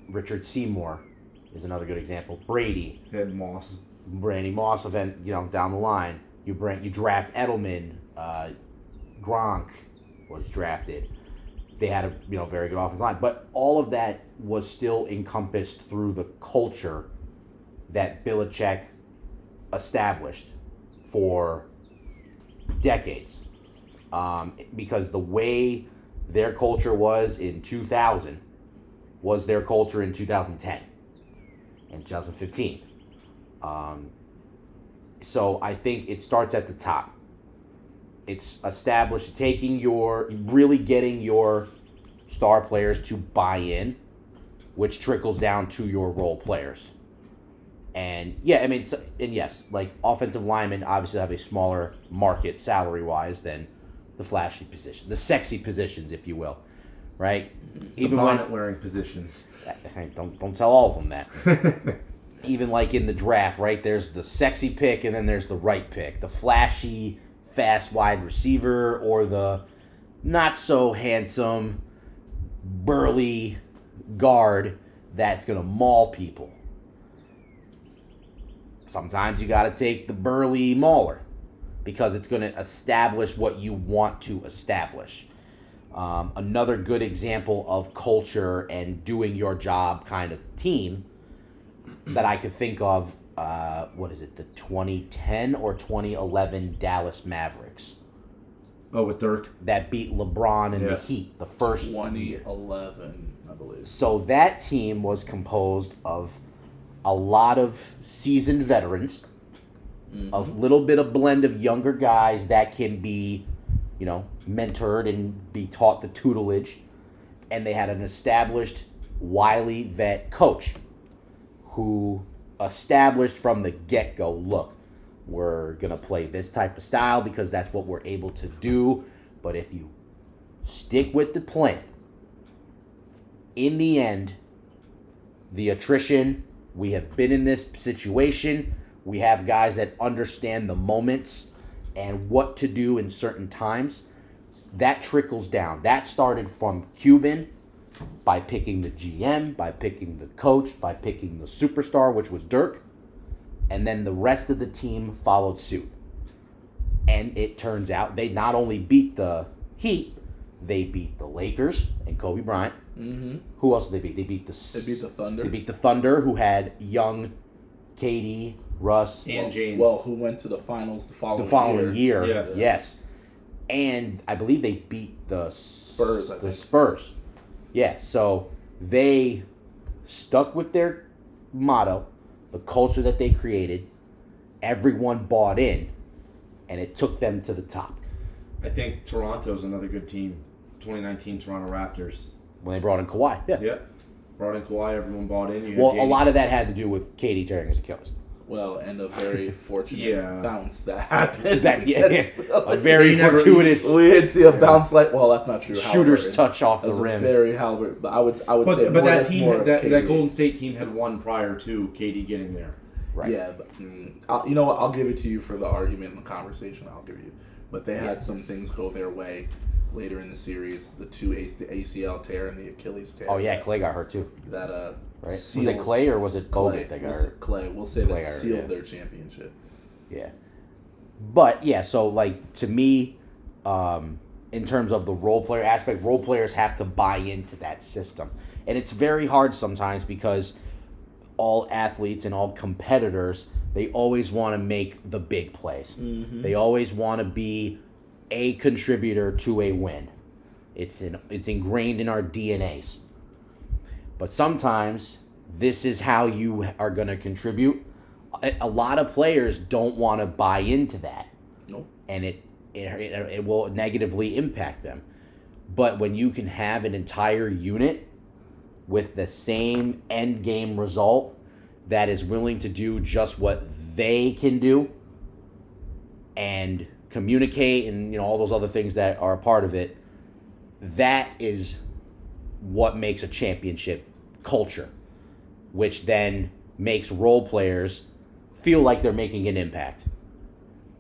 Richard Seymour is another good example. Brady, Randy Moss, event, you know, down the line. You draft Edelman, Gronk was drafted. They had a, you know, very good offensive line, but all of that was still encompassed through the culture that Belichick established for decades. Because the way their culture was in 2000 was their culture in 2010 and 2015. So I think it starts at the top. It's established, really getting your star players to buy in, which trickles down to your role players. And yeah, I mean, and yes, like offensive linemen obviously have a smaller market salary-wise than the flashy positions, the sexy positions, if you will, right? Even bonnet-wearing positions. Hey, don't tell all of them that. Even like in the draft, right? There's the sexy pick and then there's the right pick. The flashy, fast wide receiver or the not so handsome, burly guard that's going to maul people. Sometimes you got to take the burly mauler because it's going to establish what you want to establish. Another good example of culture and doing your job kind of team that I could think of, the 2010 or 2011 Dallas Mavericks. Oh, with Dirk? That beat LeBron and the Heat, the first 2011, I believe. So that team was composed of a lot of seasoned veterans, a little bit of blend of younger guys that can be, you know, mentored and be taught the tutelage. And they had an established, wily vet coach who established from the get-go, look, we're going to play this type of style because that's what we're able to do. But if you stick with the plan, in the end, the attrition, we have been in this situation. We have guys that understand the moments and what to do in certain times. That trickles down. That started from Cuban by picking the GM, by picking the coach, by picking the superstar, which was Dirk, and then the rest of the team followed suit. And it turns out they not only beat the Heat, they beat the Lakers and Kobe Bryant. Mm-hmm. Who else did they beat? They beat the Thunder. They beat the Thunder, who had young KD, Russ, And James. Well, who went to the finals the following year. Yes. Yes. And I believe they beat the Spurs, I think. Spurs. Yeah, so they stuck with their motto, the culture that they created. Everyone bought in, and it took them to the top. I think Toronto's another good team. 2019 Toronto Raptors. When they brought in Kawhi. Yeah. Yep. Brought in Kawhi, everyone bought in. Well, a lot of that had to do with KD tearing his Achilles. Well, and a very fortunate Yeah. bounce that happened. A very fortuitous We did see a bounce like. Well, that's not true. shooter's Halliburton. touch off That the was a rim. very Halliburton. But I would say. But more, that that's team, more that KD. Golden State team had won prior to KD getting there. Right. Yeah, but you know what? I'll give it to you for the argument and the conversation. I'll give you, but they had some things go their way later in the series. The ACL tear and the Achilles tear. Oh yeah, Clay got hurt too. That Right? Was sealed, it Clay or was it Clay. Bogut that got We'll say hurt? Clay. We'll say Clay that got hurt, sealed yeah. their championship. Yeah. But yeah, so like to me, in terms of the role player aspect, role players have to buy into that system. And it's very hard sometimes because all athletes and all competitors, they always want to make the big plays. Mm-hmm. They always want to be a contributor to a win. It's ingrained in our DNAs. But sometimes this is how you are going to contribute. A lot of players don't want to buy into that. Nope. And it will negatively impact them. But when you can have an entire unit with the same end game result that is willing to do just what they can do and communicate and all those other things that are a part of it, that is what makes a championship culture, which then makes role players feel like they're making an impact.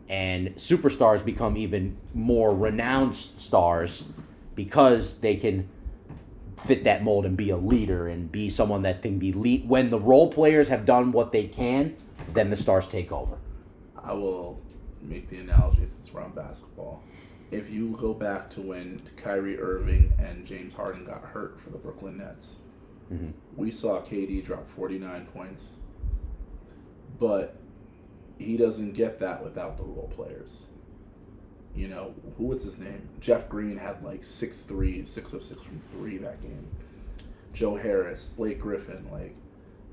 And superstars become even more renowned stars because they can fit that mold and be a leader and be someone that can be lead. When the role players have done what they can, then the stars take over. I will make the analogy since we're on basketball. If you go back to when Kyrie Irving and James Harden got hurt for the Brooklyn Nets, Mm-hmm. we saw KD drop 49 points, but he doesn't get that without the role players. Who was his name? Jeff Green had like 6 threes, 6 of 6 from 3 that game. Joe Harris, Blake Griffin,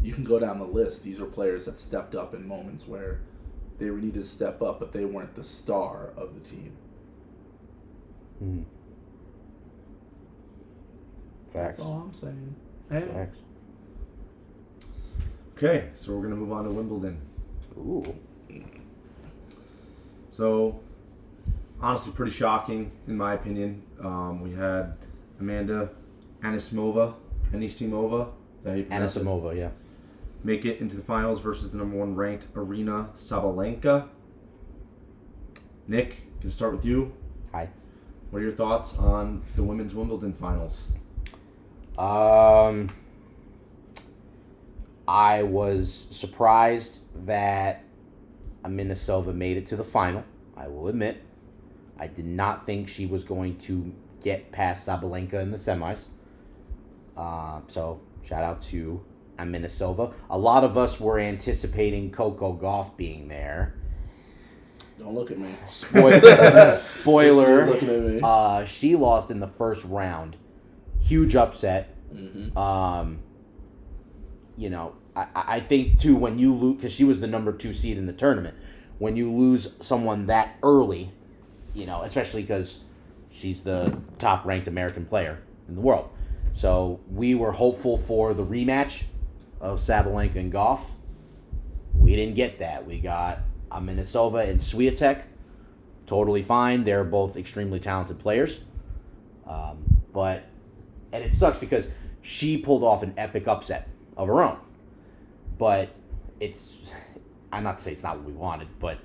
you can go down the list. These are players that stepped up in moments where they needed to step up, but they weren't the star of the team. Mm-hmm. Facts. That's all I'm saying. Hey. Facts. Okay, so we're going to move on to Wimbledon. Ooh. So, honestly, pretty shocking, in my opinion. We had Amanda Anisimova, is that how you pronounce it? Anisimova, yeah. Make it into the finals versus the number 1 ranked Arina Sabalenka. Nick, gonna start with you. Hi. What are your thoughts on the women's Wimbledon finals? I was surprised that Anisimova made it to the final. I will admit. I did not think she was going to get past Sabalenka in the semis. So, shout out to Anisimova. A lot of us were anticipating Coco Gauff being there. Don't look at me. Spoiler. Looking at me. She lost in the first round. Huge upset. Mm-hmm. I think too when you lose, because she was the number 2 seed in the tournament, when you lose someone that early, especially because she's the top ranked American player in the world. So we were hopeful for the rematch of Sabalenka and Gauff. We didn't get that. We got Anisimova and Swiatek. Totally fine. They're both extremely talented players. And it sucks because she pulled off an epic upset of her own. But I'm not to say it's not what we wanted, but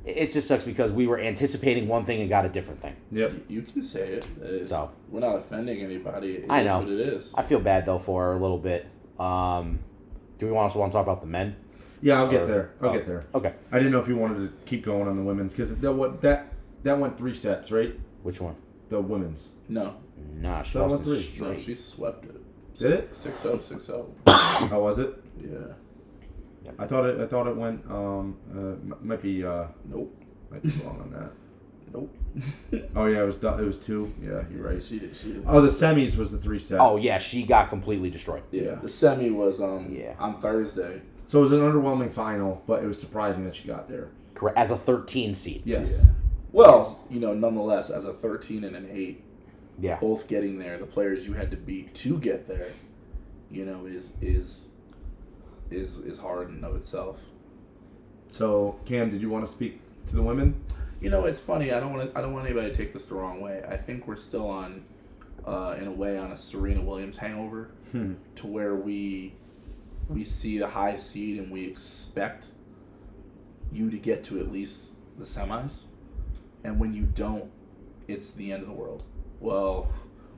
it just sucks because we were anticipating one thing and got a different thing. Yep. You can say it. So we're not offending anybody. I know What it is. I feel bad though for her a little bit. Do we also want to talk about the men? Yeah, I'll get there. I'll get there. Okay. I didn't know if you wanted to keep going on the women because that went 3 sets, right? Which one? The women's. No. Nah, she That lost went in 3. No, straight. she swept it. Did it? 6-0, 6-0. Oh, was it? Yeah. I thought it went. Might be Nope. might be wrong on that. Nope. Oh yeah, it was 2. Yeah, you're right. She did. Oh, the semis was the 3 set. Oh yeah, she got completely destroyed. Yeah. The semi was Yeah. on Thursday. So it was an underwhelming final, but it was surprising that she got there. Correct. As a 13 seed. Yes. Yeah. Well, nonetheless, as a 13 and an 8, Yeah. both getting there, the players you had to beat to get there, is hard in and of itself. So Cam, did you want to speak to the women? It's funny. I don't want anybody to take this the wrong way. I think we're still on, in a way, on a Serena Williams hangover, to where we see the high seed and we expect you to get to at least the semis, and when you don't, it's the end of the world. Well,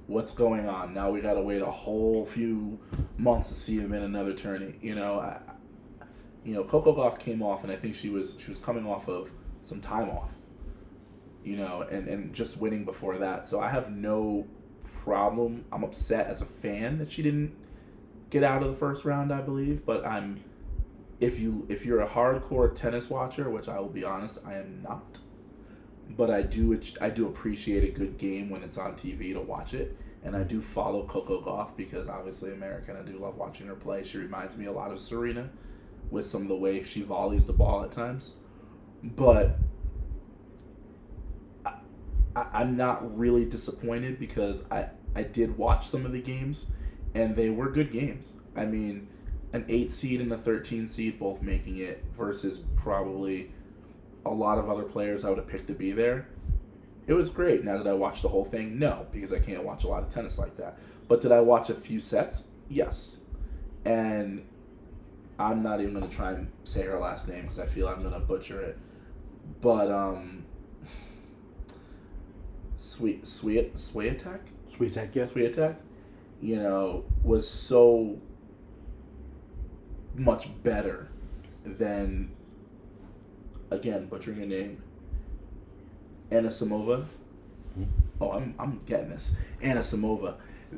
what's going on now? We got to wait a whole few months to see him in another tourney. Coco Gauff came off, and I think she was coming off of some time off. And just winning before that. So I have no problem. I'm upset as a fan that she didn't get out of the first round, I believe. But if you're a hardcore tennis watcher, which I will be honest, I am not. But I do appreciate a good game when it's on TV to watch it. And I do follow Coco Gauff because obviously American. I do love watching her play. She reminds me a lot of Serena with some of the way she volleys the ball at times. But I'm not really disappointed because I did watch some of the games, and they were good games. I mean, an 8 seed and a 13 seed both making it versus probably a lot of other players I would have picked to be there. It was great. Now, did I watch the whole thing? No, because I can't watch a lot of tennis like that. But did I watch a few sets? Yes. And I'm not even going to try and say her last name because I feel I'm going to butcher it. But, Swiatek, yeah. Swiatek, was so much better than, again, butchering a name, Anisimova. Oh, I'm getting this. Anisimova.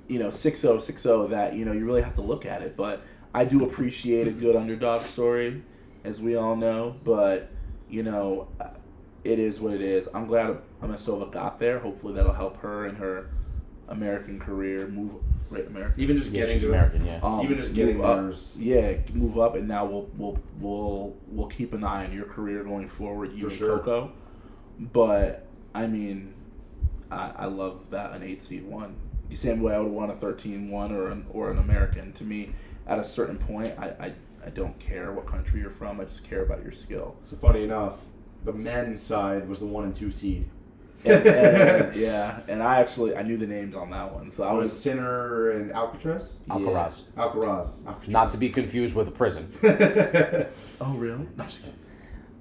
6-0, 6-0, that, you really have to look at it. But I do appreciate a good underdog story, as we all know. But, it is what it is. I'm glad Anisimova got there. Hopefully that'll help her in her American career move. Right, American. Even just getting she's to American, yeah. even just getting up, there. move up, and now we'll keep an eye on your career going forward, you For and sure. Coco. But I mean, I love that an 8 seed won. The same way I would want a 13-1 or an American. To me, at a certain point, I don't care what country you're from. I just care about your skill. So funny enough, the men's side was the 1 and 2 seed. And I knew the names on that one. So I was was Sinner and Alcatraz. Alcaraz. Alcaraz. Not to be confused with a prison. Oh really? No, I'm just kidding.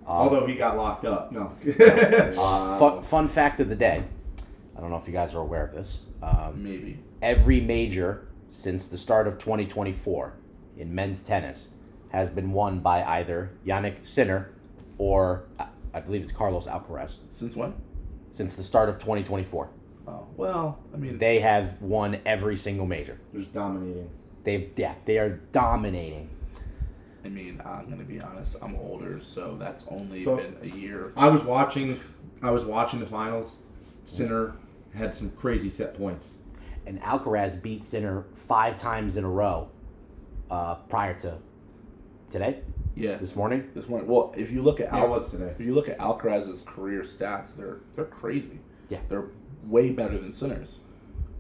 Although he got locked up. No. Fun fact of the day. I don't know if you guys are aware of this. Maybe. Every major since the start of 2024 in men's tennis has been won by either Yannick Sinner or I believe it's Carlos Alcaraz. Since when? Since the start of 2024. Oh well, I mean They have won every single major. Just dominating. They are dominating. I mean, I'm gonna be honest. I'm older, so that's only So- been a year. I was watching the finals. Sinner had some crazy set points. And Alcaraz beat Sinner 5 times in a row prior to today, Yeah, this morning. this morning. Well, if you look at Yeah, it was today. if you look at Alcaraz's career stats, they're crazy. Yeah. They're way better than Sinner's,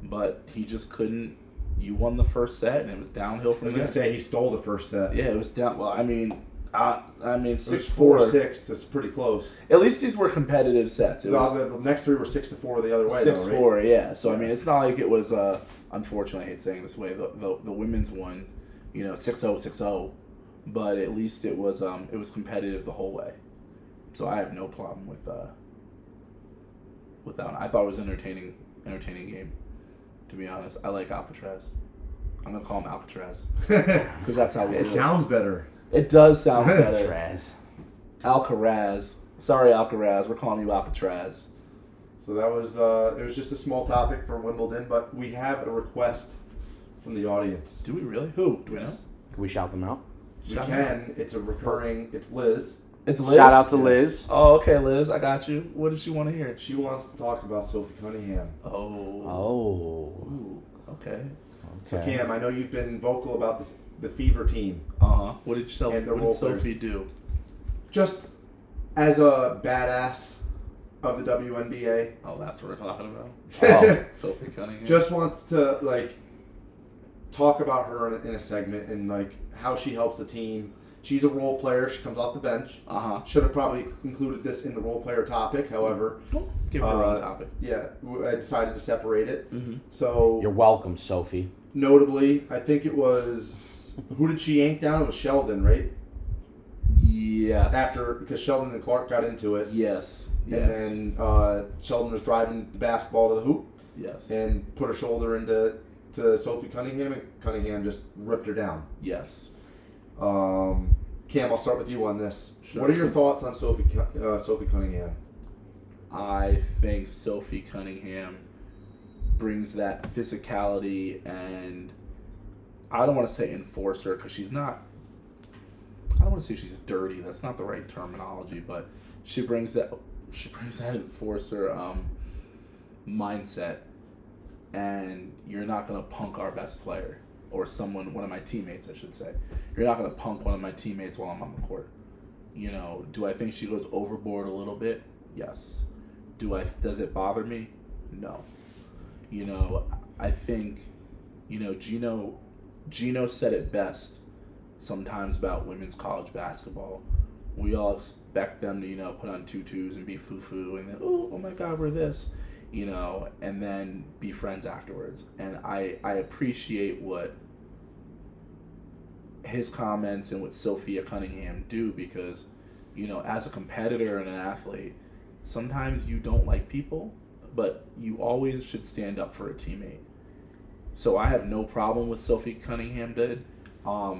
but he just couldn't. You won the first set, and it was downhill I from was there. gonna say he stole the first set. Yeah, it was down. Well, I mean, It was 6-4. 4-6. That's pretty close. At least these were competitive sets. It was The next 3 were 6-4 the other way. 6-4. Yeah. So I mean, it's not like it was. Unfortunately, I hate saying it this way. The women's one, 6-0, 6-0, but at least it was competitive the whole way. So I have no problem with that one. I thought it was entertaining game. To be honest, I like Alcatraz. I'm gonna call him Alcatraz because that's how we do It sounds better. It does sound better. Alcatraz. Alcaraz. Sorry, Alcaraz. We're calling you Alcatraz. So that was it was just a small topic for Wimbledon, but we have a request from the audience. Do we really? Who? Do we know? Can we shout them out? We can. It's a recurring. It's Liz. It's Liz. Shout out to Liz. Oh, okay, Liz. I got you. What does she want to hear? She wants to talk about Sophie Cunningham. Oh. Ooh, okay. So Cam, I know you've been vocal about the Fever team. What did Sophie do? Just as a badass of the WNBA. Oh, that's what we're talking about. Oh. Sophie Cunningham. Just wants to talk about her in a segment and how she helps the team. She's a role player. She comes off the bench. Should have probably included this in the role player topic. However, give her own topic. Yeah, I decided to separate it. Mm-hmm. So you're welcome, Sophie. Notably, I think it was who did she yank down? It was Sheldon, right? Yes. Because Sheldon and Clark got into it. Yes. And then Sheldon was driving the basketball to the hoop. Yes. And put her shoulder into Sophie Cunningham, and Cunningham just ripped her down. Yes. Cam, I'll start with you on this. Sure. What are your thoughts on Sophie Cunningham? I think Sophie Cunningham brings that physicality, and I don't want to say enforcer because she's not. I don't want to say she's dirty. That's not the right terminology, but she brings that enforcer mindset, and you're not gonna punk our best player or one of my teammates, I should say. You're not gonna punk one of my teammates while I'm on the court. Do I think she goes overboard a little bit? Yes. Does it bother me? No. I think, Gino said it best sometimes about women's college basketball. We all expect them to, put on tutus and be foo-foo and then, oh my God, we're this, and then be friends afterwards. And I appreciate what his comments and what Sophia Cunningham do because, as a competitor and an athlete, sometimes you don't like people, but you always should stand up for a teammate. So I have no problem with Sophie Cunningham did. Was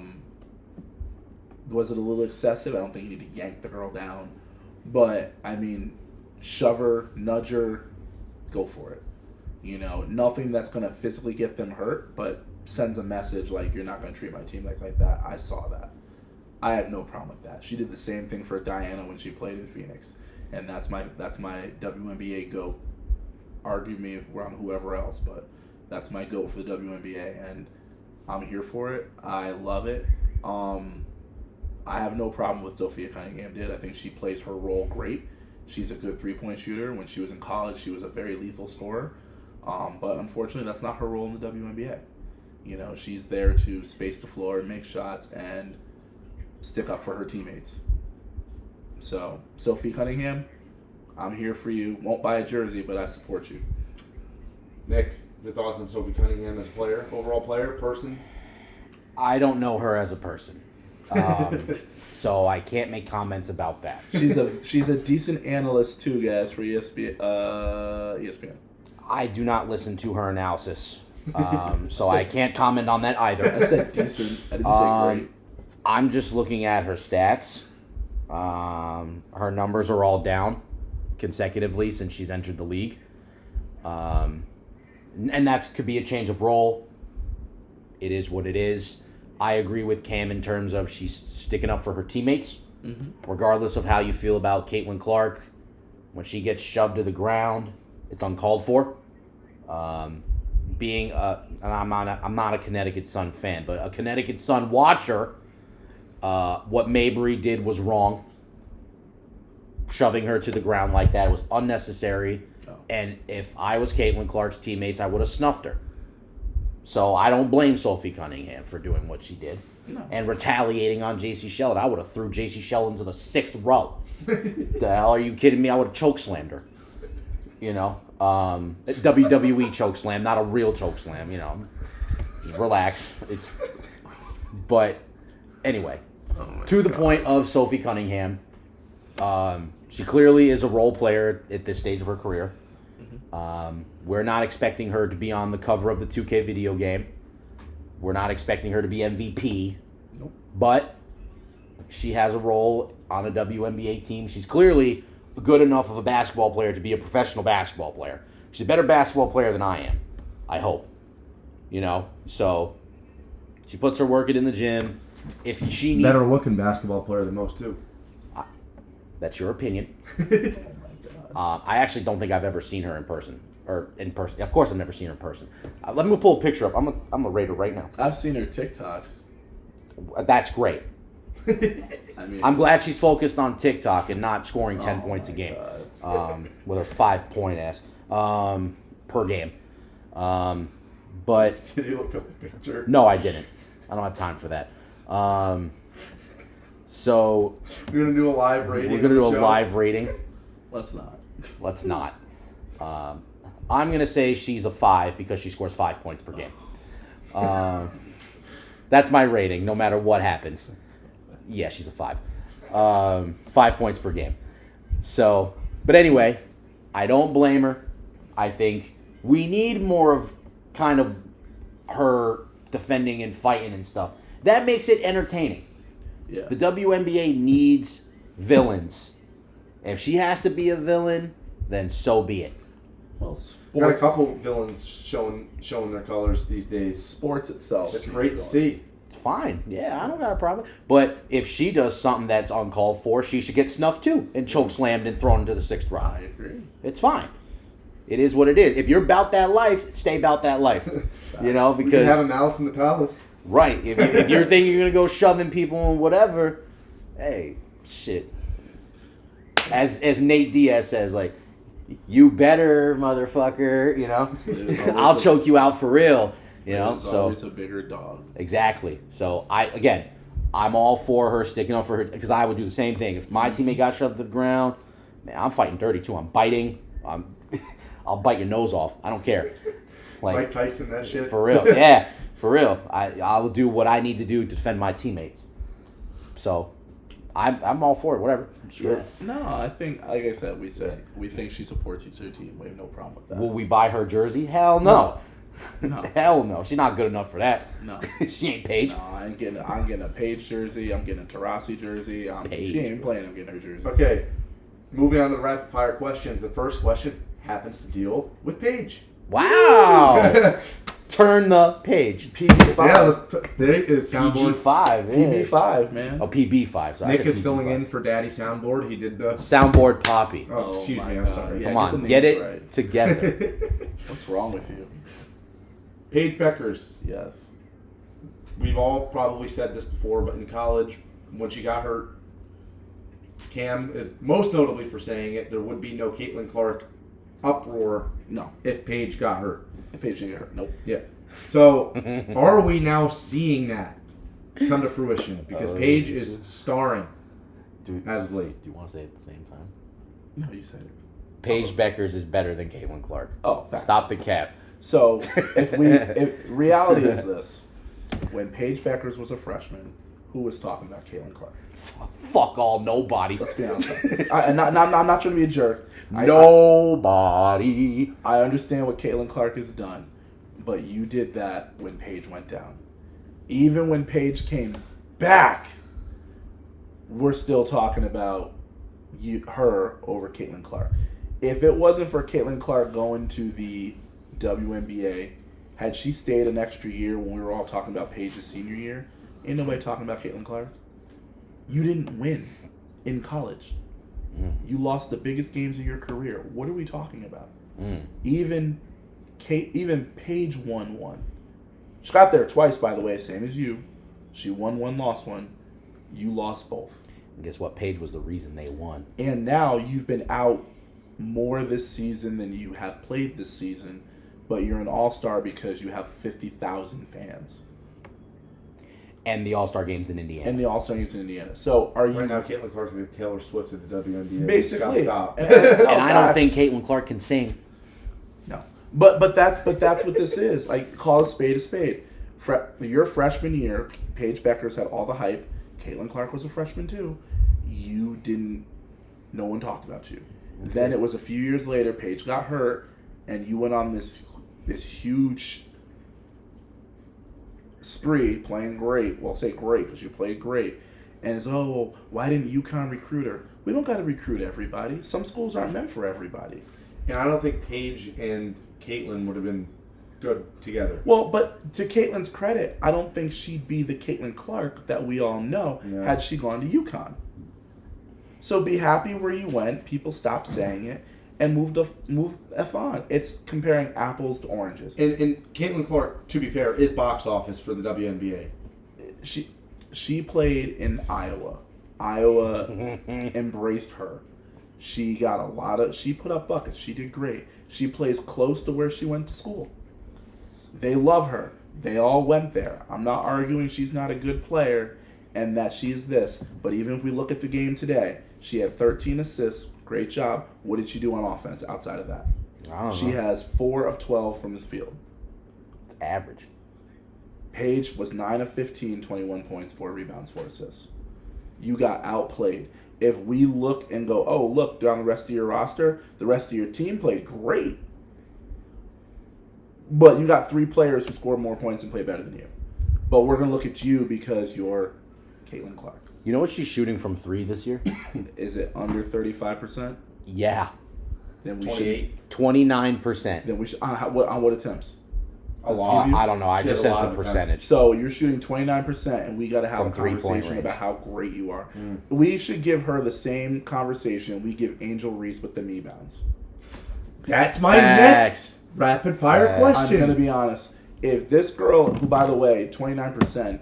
it a little excessive? I don't think you need to yank the girl down. But, shove her, nudge her, go for it. Nothing that's going to physically get them hurt, but sends a message like, you're not going to treat my team like that. I saw that. I have no problem with that. She did the same thing for Diana when she played in Phoenix. And that's my WNBA GOAT. Argue me around whoever else, but that's my GOAT for the WNBA. And I'm here for it. I love it. I have no problem with Sophia Cunningham did. I think she plays her role great. She's a good three-point shooter. When she was in college, she was a very lethal scorer. But unfortunately, that's not her role in the WNBA. She's there to space the floor, make shots, and stick up for her teammates. So, Sophie Cunningham, I'm here for you. Won't buy a jersey, but I support you. Nick, your thoughts on Sophie Cunningham as a player, overall player, person? I don't know her as a person. So I can't make comments about that. She's a decent analyst too, guys, for ESPN. I do not listen to her analysis, so I can't comment on that either. I said decent. I didn't say great. I'm just looking at her stats. Her numbers are all down consecutively since she's entered the league, and that could be a change of role. It is what it is. I agree with Cam in terms of she's sticking up for her teammates, regardless of how you feel about Caitlin Clark. When she gets shoved to the ground, it's uncalled for. And I'm not a Connecticut Sun fan, but a Connecticut Sun watcher, what Mabry did was wrong. Shoving her to the ground like that was unnecessary. Oh. And if I was Caitlin Clark's teammates, I would have snuffed her. So I don't blame Sophie Cunningham for doing what she did. No. And retaliating on J.C. Sheldon. I would have threw J.C. Sheldon to the 6th row. The hell, are you kidding me? I would have chokeslammed her. WWE chokeslam, not a real chokeslam, Just relax. But anyway, to the point of Sophie Cunningham, She clearly is a role player at this stage of her career. We're not expecting her to be on the cover of the 2K video game. We're not expecting her to be MVP. Nope. But she has a role on a WNBA team. She's clearly good enough of a basketball player to be a professional basketball player. She's a better basketball player than I am. I hope. So she puts her work in the gym. If she needs... Better looking basketball player than most, too. That's your opinion. Oh my God. I actually don't think I've ever seen her in person. Of course, I've never seen her in person. Let me pull a picture up. I'm gonna rate her right now. I've seen her TikToks. That's great. I mean, I'm glad she's focused on TikTok and not scoring 10 Oh points a my game God. with her 5-point ass per game. But Did you look up the picture? no, I didn't. I don't have time for that. So We're going to do a live rating. we're gonna do of a the show. live rating. let's not. Let's not. I'm going to say she's a 5 because she scores 5 points per game. That's my rating, no matter what happens. Yeah, she's a 5. 5 points per game. So, but anyway, I don't blame her. I think we need more of kind of her defending and fighting and stuff. That makes it entertaining. Yeah. The WNBA needs villains. If she has to be a villain, then so be it. Well, Got a sports. couple villains showing their colors these days. Sports itself. It's needs great to villains. see. It's fine. Yeah, I don't got a problem. But if she does something that's uncalled for, she should get snuffed too and choke slammed and thrown into the 6th round. I agree. It's fine. It is what it is. If you're about that life, stay about that life. We can have a Because mouse in the palace. right, if you're thinking you're gonna go shoving people and whatever, hey, shit. As Nate Diaz says, like, you better, motherfucker. There's I'll always a- choke you out for real. There's So always a bigger dog. exactly. So I'm all for her sticking up for her because I would do the same thing. If my teammate got shoved to the ground, man, I'm fighting dirty too. I'm biting. I'll bite your nose off. I don't care. Mike Like Tyson, that shit. for real. Yeah, for real. I will do what I need to do to defend my teammates. So I'm all for it. Whatever. Sure. Yeah. No, I think, like I said, we think she supports each other team. We have no problem with that. Will we buy her jersey? Hell no. No. Hell no. She's not good enough for that. No. She ain't Paige. No, I'm getting a Paige jersey. I'm getting a Tarasi jersey. Paige. She ain't playing. I'm getting her jersey. Okay, moving on to the rapid fire questions. The first question happens to deal with Paige. Wow. Turn the page. PB5. Yeah, there it is. Soundboard. PG5. Yeah. PB5, man. Oh, PB5. Sorry, Nick I said is filling PG5. in for Daddy Soundboard. He did the. Soundboard Poppy. Oh, excuse my me. I'm God. sorry. Yeah, Come get on, the get names it right. together. What's wrong with you? Paige Beckers. Yes. We've all probably said this before, but in college, when she got hurt, Cam is most notably for saying it. There would be no Caitlin Clark uproar No. if Paige got hurt. Paige didn't get hurt. Nope. Yeah. So, are we now seeing that come to fruition? Because Paige is starring as of late. Do you want to say it at the same time? No, you said it. Paige Beckers is better than Caitlin Clark. Oh, facts. Stop the cap. So, if reality is this, when Paige Beckers was a freshman, who was talking about Caitlin Clark? Fuck all, nobody. Let's be honest. I'm not trying to be a jerk. Nobody. I understand what Caitlin Clark has done, but you did that when Paige went down. Even when Paige came back, we're still talking about her over Caitlin Clark. If it wasn't for Caitlin Clark going to the WNBA, had she stayed an extra year when we were all talking about Paige's senior year, ain't nobody talking about Caitlin Clark. You didn't win in college. You lost the biggest games of your career. What are we talking about? Even Paige won one. She got there twice, by the way, same as you. She won one, lost one. You lost both. And guess what? Paige was the reason they won. And now you've been out more this season than you have played this season, but you're an all-star because you have 50,000 fans. And the All-Star games in Indiana. And the all-star games in Indiana. So are you... Right now, Caitlin Clark's the Taylor Swift of the WNBA. Basically. Stop. And I don't think Caitlin Clark can sing. No, but that's what this is. Like, call a spade a spade. Your freshman year, Paige Beckers had all the hype. Caitlin Clark was a freshman too. You didn't No one talked about you. Okay. Then it was a few years later, Paige got hurt, and you went on this huge spree, playing great. Well, I'll say great because you played great. And it's, well, why didn't UConn recruit her? We don't got to recruit everybody. Some schools aren't meant for everybody. Yeah, I don't think Paige and Caitlin would have been good together. Well, but to Caitlin's credit, I don't think she'd be the Caitlin Clark that we all know had she gone to UConn. So be happy where you went. People stopped saying it and move F on. It's comparing apples to oranges. And Caitlin Clark, to be fair, is box office for the WNBA. She played in Iowa. Iowa embraced her. She got she put up buckets. She did great. She plays close to where she went to school. They love her. They all went there. I'm not arguing she's not a good player and that she's this. But even if we look at the game today, she had 13 assists. Great job. What did she do on offense outside of that? She has 4 of 12 from the field. It's average. Paige was 9 of 15, 21 points, 4 rebounds, 4 assists. You got outplayed. If we look and go, oh, look, down the rest of your roster, the rest of your team played great. But you got 3 players who scored more points and play better than you. But we're going to look at you because you're Caitlin Clark. You know what she's shooting from 3 this year? Is it under 35%? Yeah. Then we 28? should 29%. Then we should on what attempts? A lot. I don't know. I just says the percentage. So you're shooting 29%, and we got to have a conversation about how great you are. We should give her the same conversation we give Angel Reese with the rebounds. That's my next rapid fire question. I'm going to be honest. If this girl, who by the way, 29%,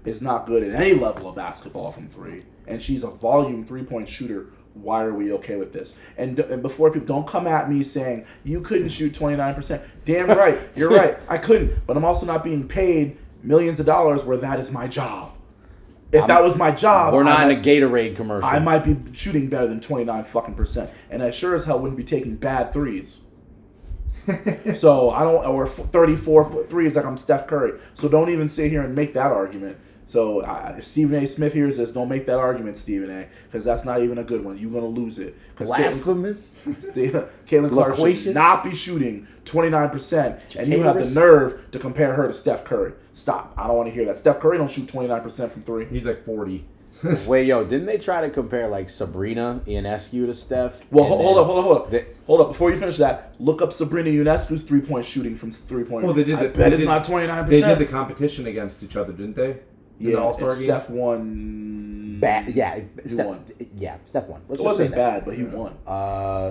is not good at any level of basketball from 3, and she's a volume 3-point shooter, why are we okay with this? And before people, don't come at me saying, you couldn't shoot 29%. Damn right, you're right, I couldn't. But I'm also not being paid millions of dollars where that is my job. If that was my job, we're not in a Gatorade commercial. I might be shooting better than 29%. And I sure as hell wouldn't be taking bad threes. So I don't, or 34 threes like I'm Steph Curry. So don't even sit here and make that argument. So if Stephen A. Smith hears this, don't make that argument, Stephen A., because that's not even a good one. You're going to lose it. Blasphemous. Caitlin Clark should not be shooting 29%, and you have the nerve to compare her to Steph Curry. Stop. I don't want to hear that. Steph Curry don't shoot 29% from 3. He's like 40. Wait, didn't they try to compare like Sabrina Ionescu to Steph? Well, hold up. Before you finish that, look up Sabrina Ionescu's 3-point shooting from 3-point. Well, they did. I bet it's not 29%. They did the competition against each other, didn't they? Yeah, the All-Star game. Steph won. He won. Yeah, Steph won. It wasn't bad, but he won.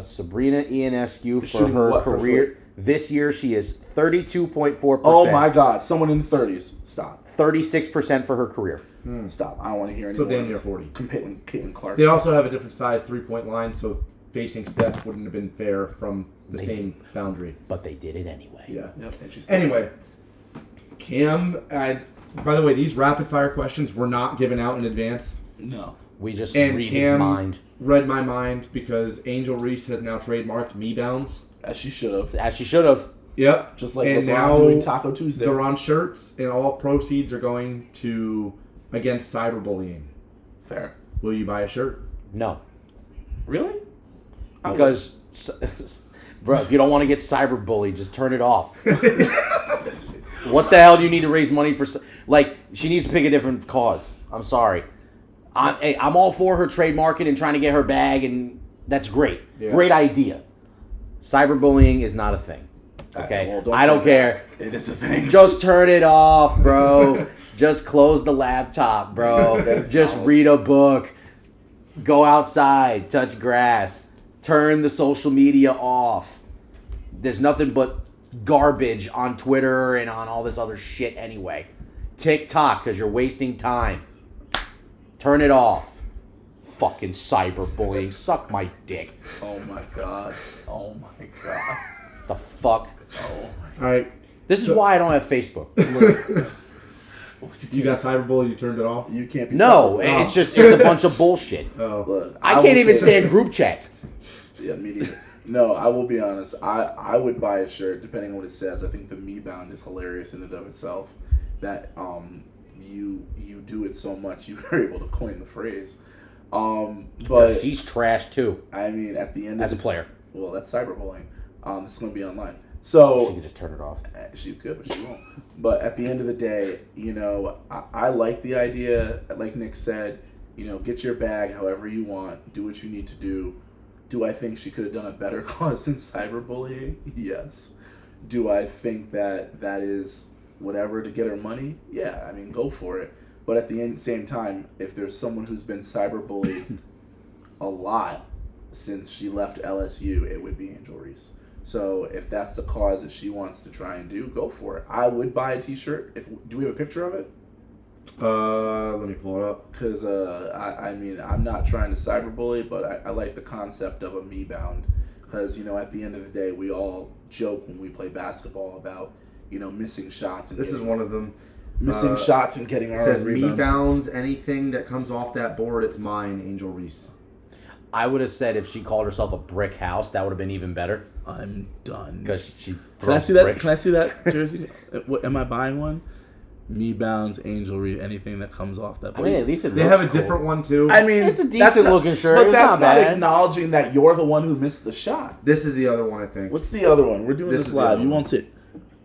Sabrina Ionescu for her career this year, she is 32.4%. Oh my God! Someone in the 30s. Stop. 36% for her career. Stop. I don't want to hear any So more. damn near 40. Caitlin Clark. They also have a different size 3-point line, so facing Steph wouldn't have been fair from the same boundary. But they did it anyway. Yeah. Yep. Interesting. Anyway, Cam. By the way, these rapid fire questions were not given out in advance. No. We just And read Cam his mind. read my mind because Angel Reese has now trademarked me bounds. As she should have. As she should have. Yep. Just like and LeBron now doing Taco Tuesday. They're on shirts, and all proceeds are going to against cyberbullying. Fair. Will you buy a shirt? No. Really? Because, bro, if you don't want to get cyberbullied, just turn it off. What the hell do you need to raise money for? Like, she needs to pick a different cause. I'm sorry. I'm all for her trademarking and trying to get her bag, and that's great. Yeah. Great idea. Cyberbullying is not a thing. Okay? Well, I don't care. It is a thing. Just turn it off, bro. Just close the laptop, bro. Just read a book. Go outside. Touch grass. Turn the social media off. There's nothing but garbage on Twitter and on all this other shit anyway. TikTok, because you're wasting time. Turn it off. Fucking cyberbullying. Suck my dick. Oh my God. Oh my God. The fuck? Oh my. All right. This is why I don't have Facebook. You got cyberbullied, you turned it off? You can't be. No, it's just it's a bunch of bullshit. Oh. Look, I can't even stand group chats. Yeah, me neither. No, I will be honest. I would buy a shirt depending on what it says. I think the Me Bound is hilarious in and of itself. That you do it so much you are able to coin the phrase. But she's trash too I mean, at the end as a of player. well, that's cyberbullying. This is going to be online. She So could just turn it off. she could, but she won't. But at the end of the day, I like the idea. Like Nick said, get your bag however you want. Do what you need to do. Do I think she could have done a better cause than cyberbullying? Yes. Do I think that is whatever to get her money? Yeah, I mean, go for it. But at the same time, if there's someone who's been cyberbullied a lot since she left LSU, it would be Angel Reese. So if that's the cause that she wants to try and do, go for it. I would buy a T-shirt. Do we have a picture of it? Let me pull it up. Because I mean, I'm not trying to cyberbully, but I like the concept of a me bound. Because at the end of the day, we all joke when we play basketball about missing shots and This is one of them. missing shots and getting It our says rebounds. me bounds. Anything that comes off that board, it's mine. Angel Reese. I would have said if she called herself a brick house, that would have been even better. I'm done. Because she Can I throws see that? bricks. Can I see that jersey? Am I buying one? Me bounds, Angel Reese, anything that comes off that. I mean, at least it They looks have a cool. different one too. I mean, It's a that's decent not- looking shirt. but It's that's not not bad. acknowledging that you're the one who missed the shot. This is the other one, I think. What's the other one? We're doing This this is the live. other You one. won't see it.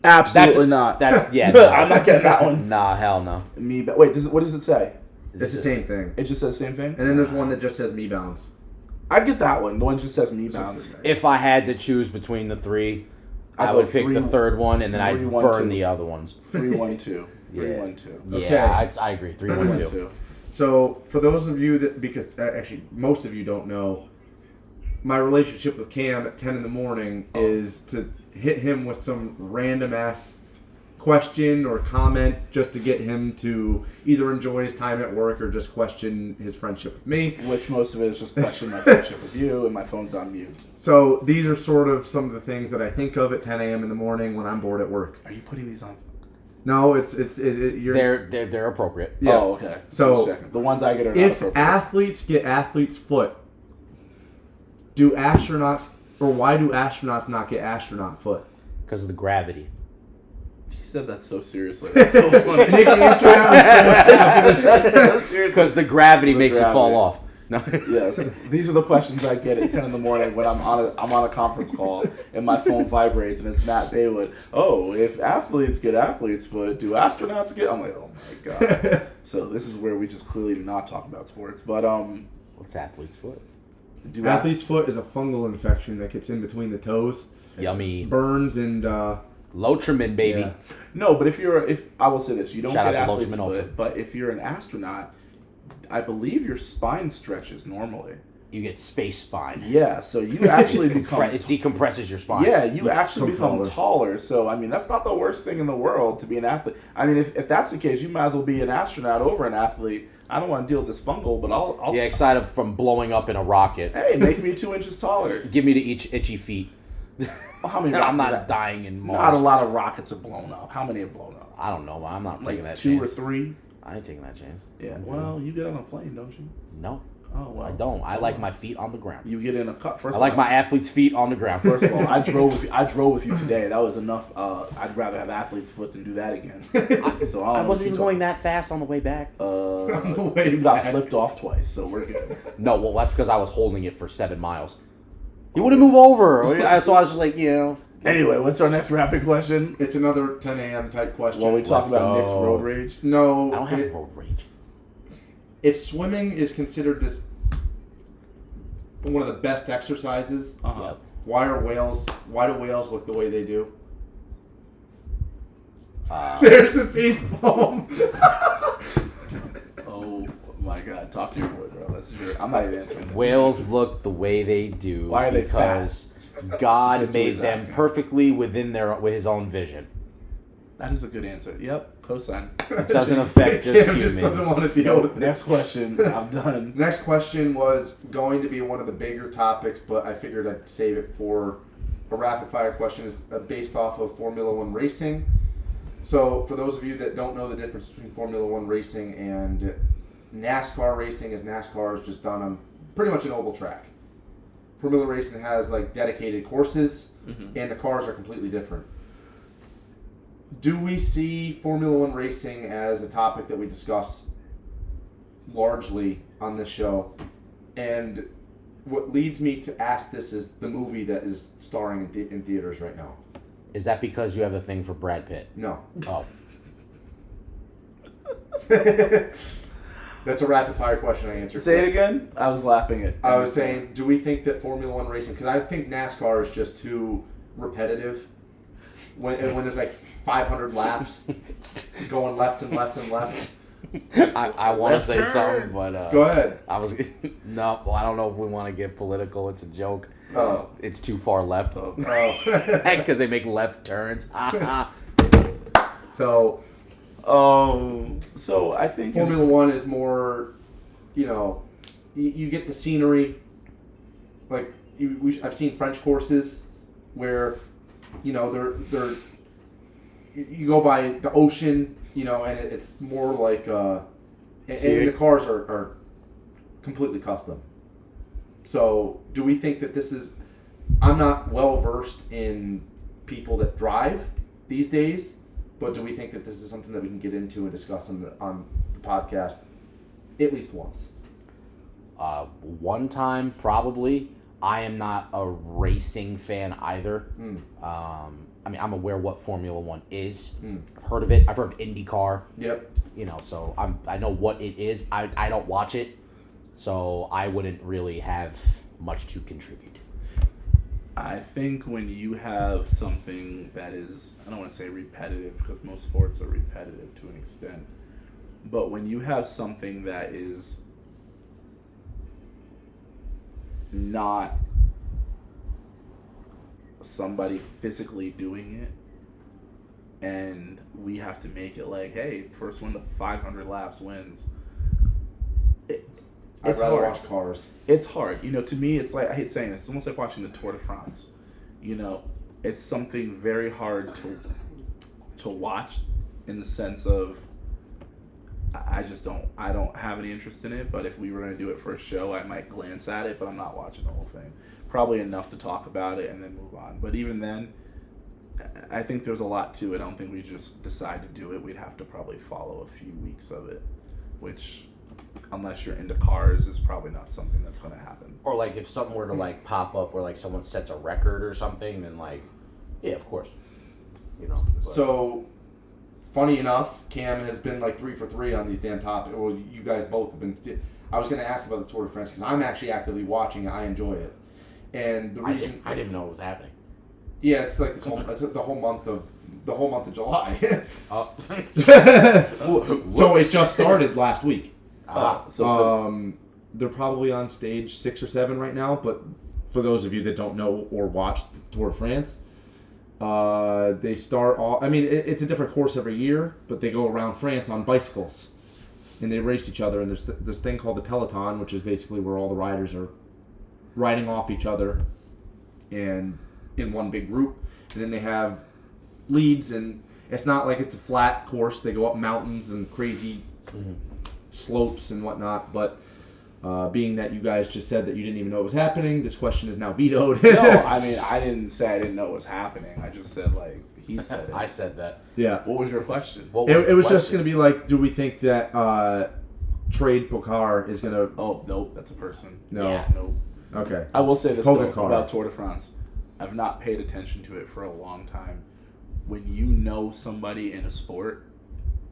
Absolutely not. That's yeah. I'm not getting that one. Nah, hell no. Wait, what does it say? It's the same thing. It just says same thing. And then there's one that just says me bounds. I get that one. The one just says me bounds. If I had to choose between the three, I'd I go would pick the 3, third one, and then I'd 3, 1, burn 2. the other ones. 3-1-2. Yeah. 3-1-2. Okay. Yeah, I agree. 3-1-2. 3-1-2. So for those of you that, because actually most of you don't know, my relationship with Cam at 10 in the morning is to hit him with some random ass question or comment just to get him to either enjoy his time at work or just question his friendship with me. Which most of it is just questioning my friendship with you, and my phone's on mute. So these are sort of some of the things that I think of at 10 a.m. in the morning when I'm bored at work. Are you putting these on? No, you're. They're appropriate. Yeah. Oh, okay. So, Just checking. The ones I get are not If appropriate. athletes get athlete's foot, why do astronauts not get astronaut foot? Because of the gravity. She said that so seriously. That's so funny. Nick answered that with so much confidence. Because the gravity makes it fall gravity. off. No. Yes, these are the questions I get at 10 in the morning when I'm on a conference call and my phone vibrates and it's Matt Baywood. Oh, if athletes get athlete's foot, do astronauts get? I'm like, oh my god. So this is where we just clearly do not talk about sports. But What's athlete's foot? do Athlete's foot is a fungal infection that gets in between the toes, Yummy. burns, and Lotrimin, baby. Yeah. No, but if I will say this, you don't Shout get out to athlete's Lotrimin Ultra. foot, but if you're an astronaut, I believe your spine stretches normally. You get space spine. Yeah, so you actually become It decompresses your spine. Yeah, you actually become become taller. So, I mean, that's not the worst thing in the world to be an athlete. I mean, if that's the case, you might as well be an astronaut over an athlete. I don't want to deal with this fungal, but I'll Yeah, excited from blowing up in a rocket. hey, make me 2 inches taller. Give me the itchy feet. Well, how many I'm rockets not are that? dying in Mars. Not a lot of rockets have blown up. How many have blown up? I don't know. I'm not taking Like that 2 chance. or 3? I ain't taking that chance. Yeah. Well, you get on a plane, don't you? No, Oh, well. I don't. I like my feet on the ground. You get in a cut. First I of like all, my athlete's feet on the ground. First of all, I drove with you today. That was enough. I'd rather have athlete's foot than do that again. So I wasn't even going that fast on the way back. On the way You got back. flipped off twice, so we're good. No, well, that's because I was holding it for 7 miles. He wouldn't move over. So I was just like, Anyway, what's our next rapid question? It's another 10 a.m. type question. While we talk Let's about go. Nick's road rage. No, I don't have road rage. if swimming is considered this one of the best exercises, Uh-huh. why do whales look the way they do? Uh, There's the face palm. Oh my God! Talk to your boy, bro. That's your. I'm not even answering. that. whales look the way they do Why are they because God That's what made he's them asking. perfectly with his own vision. That is a good answer. Yep. Cosign. It doesn't affect just Cam humans. just doesn't want to deal with it. Next question. I'm done. Next question was going to be one of the bigger topics, but I figured I'd save it for a rapid fire question. It's based off of Formula One racing. So for those of you that don't know the difference between Formula One racing and NASCAR racing, is NASCAR is just done on pretty much an oval track. Formula racing has like dedicated courses, and the cars are completely different. Do we see Formula One racing as a topic that we discuss largely on this show And what leads me to ask this is the movie that is starring in theaters right now. Is that because you have a thing for Brad Pitt? No. Oh. That's a rapid fire question I answered. Say it again. I was laughing at. I was saying, do we think that Formula One racing? Because I think NASCAR is just too repetitive. When there's like 500 laps going left and left and left. I want to say something, but go ahead. I was no. Well, I don't know if we want to get political. It's a joke. Oh, It's too far left. oh. Because they make left turns. So, so I think Formula One is more, you get the scenery. Like I've seen French courses where, they're you go by the ocean, and it's more like, and the cars are completely custom. So, do we think that this is? I'm not well versed in people that drive these days, but do we think that this is something that we can get into and discuss on the podcast at least once? One time, probably. I am not a racing fan either. I mean, I'm aware what Formula One is. I've heard of it. I've heard of IndyCar. Yep. So I know what it is. I don't watch it, so I wouldn't really have much to contribute. I think when you have something that is, I don't want to say repetitive because most sports are repetitive to an extent, but when you have something that is not somebody physically doing it, and we have to make it like, hey, first one to 500 laps wins. I'd rather watch cars. It's hard. To me, it's like, I hate saying this, it's almost like watching the Tour de France. It's something very hard to watch in the sense of, I don't have any interest in it, but if we were going to do it for a show, I might glance at it, but I'm not watching the whole thing. Probably enough to talk about it and then move on. But even then, I think there's a lot to it. I don't think we just decide to do it. We'd have to probably follow a few weeks of it, which, unless you're into cars, is probably not something that's going to happen. Or like if something were to pop up where someone sets a record or something, then yeah, of course. But. So, funny enough, Cam has been 3 for 3 on these damn topics. Well, you guys both have been. I was going to ask about the Tour de France because I'm actually actively watching it. I enjoy it, and the reason I didn't know it was happening. Yeah, it's like it's the whole month of July. Oh. So it just started last week. So they're probably on stage 6 or 7 right now. But for those of you that don't know or watch the Tour de France, they start off. I mean, it's a different course every year, but they go around France on bicycles, and they race each other. And there's this thing called the peloton, which is basically where all the riders are riding off each other, and in one big group. And then they have leads, and it's not like it's a flat course. They go up mountains and crazy slopes and whatnot. But being that you guys just said that you didn't even know it was happening, this question is now vetoed. No, I mean, I didn't say I didn't know it was happening. I just said, he said it. I said that. Yeah. What was your question? It was just going to be do we think that Trade Pocard is going to... Oh, nope, that's a person. No. Yeah. Nope. Okay. I will say this Pocard. about Tour de France. I've not paid attention to it for a long time. When you know somebody in a sport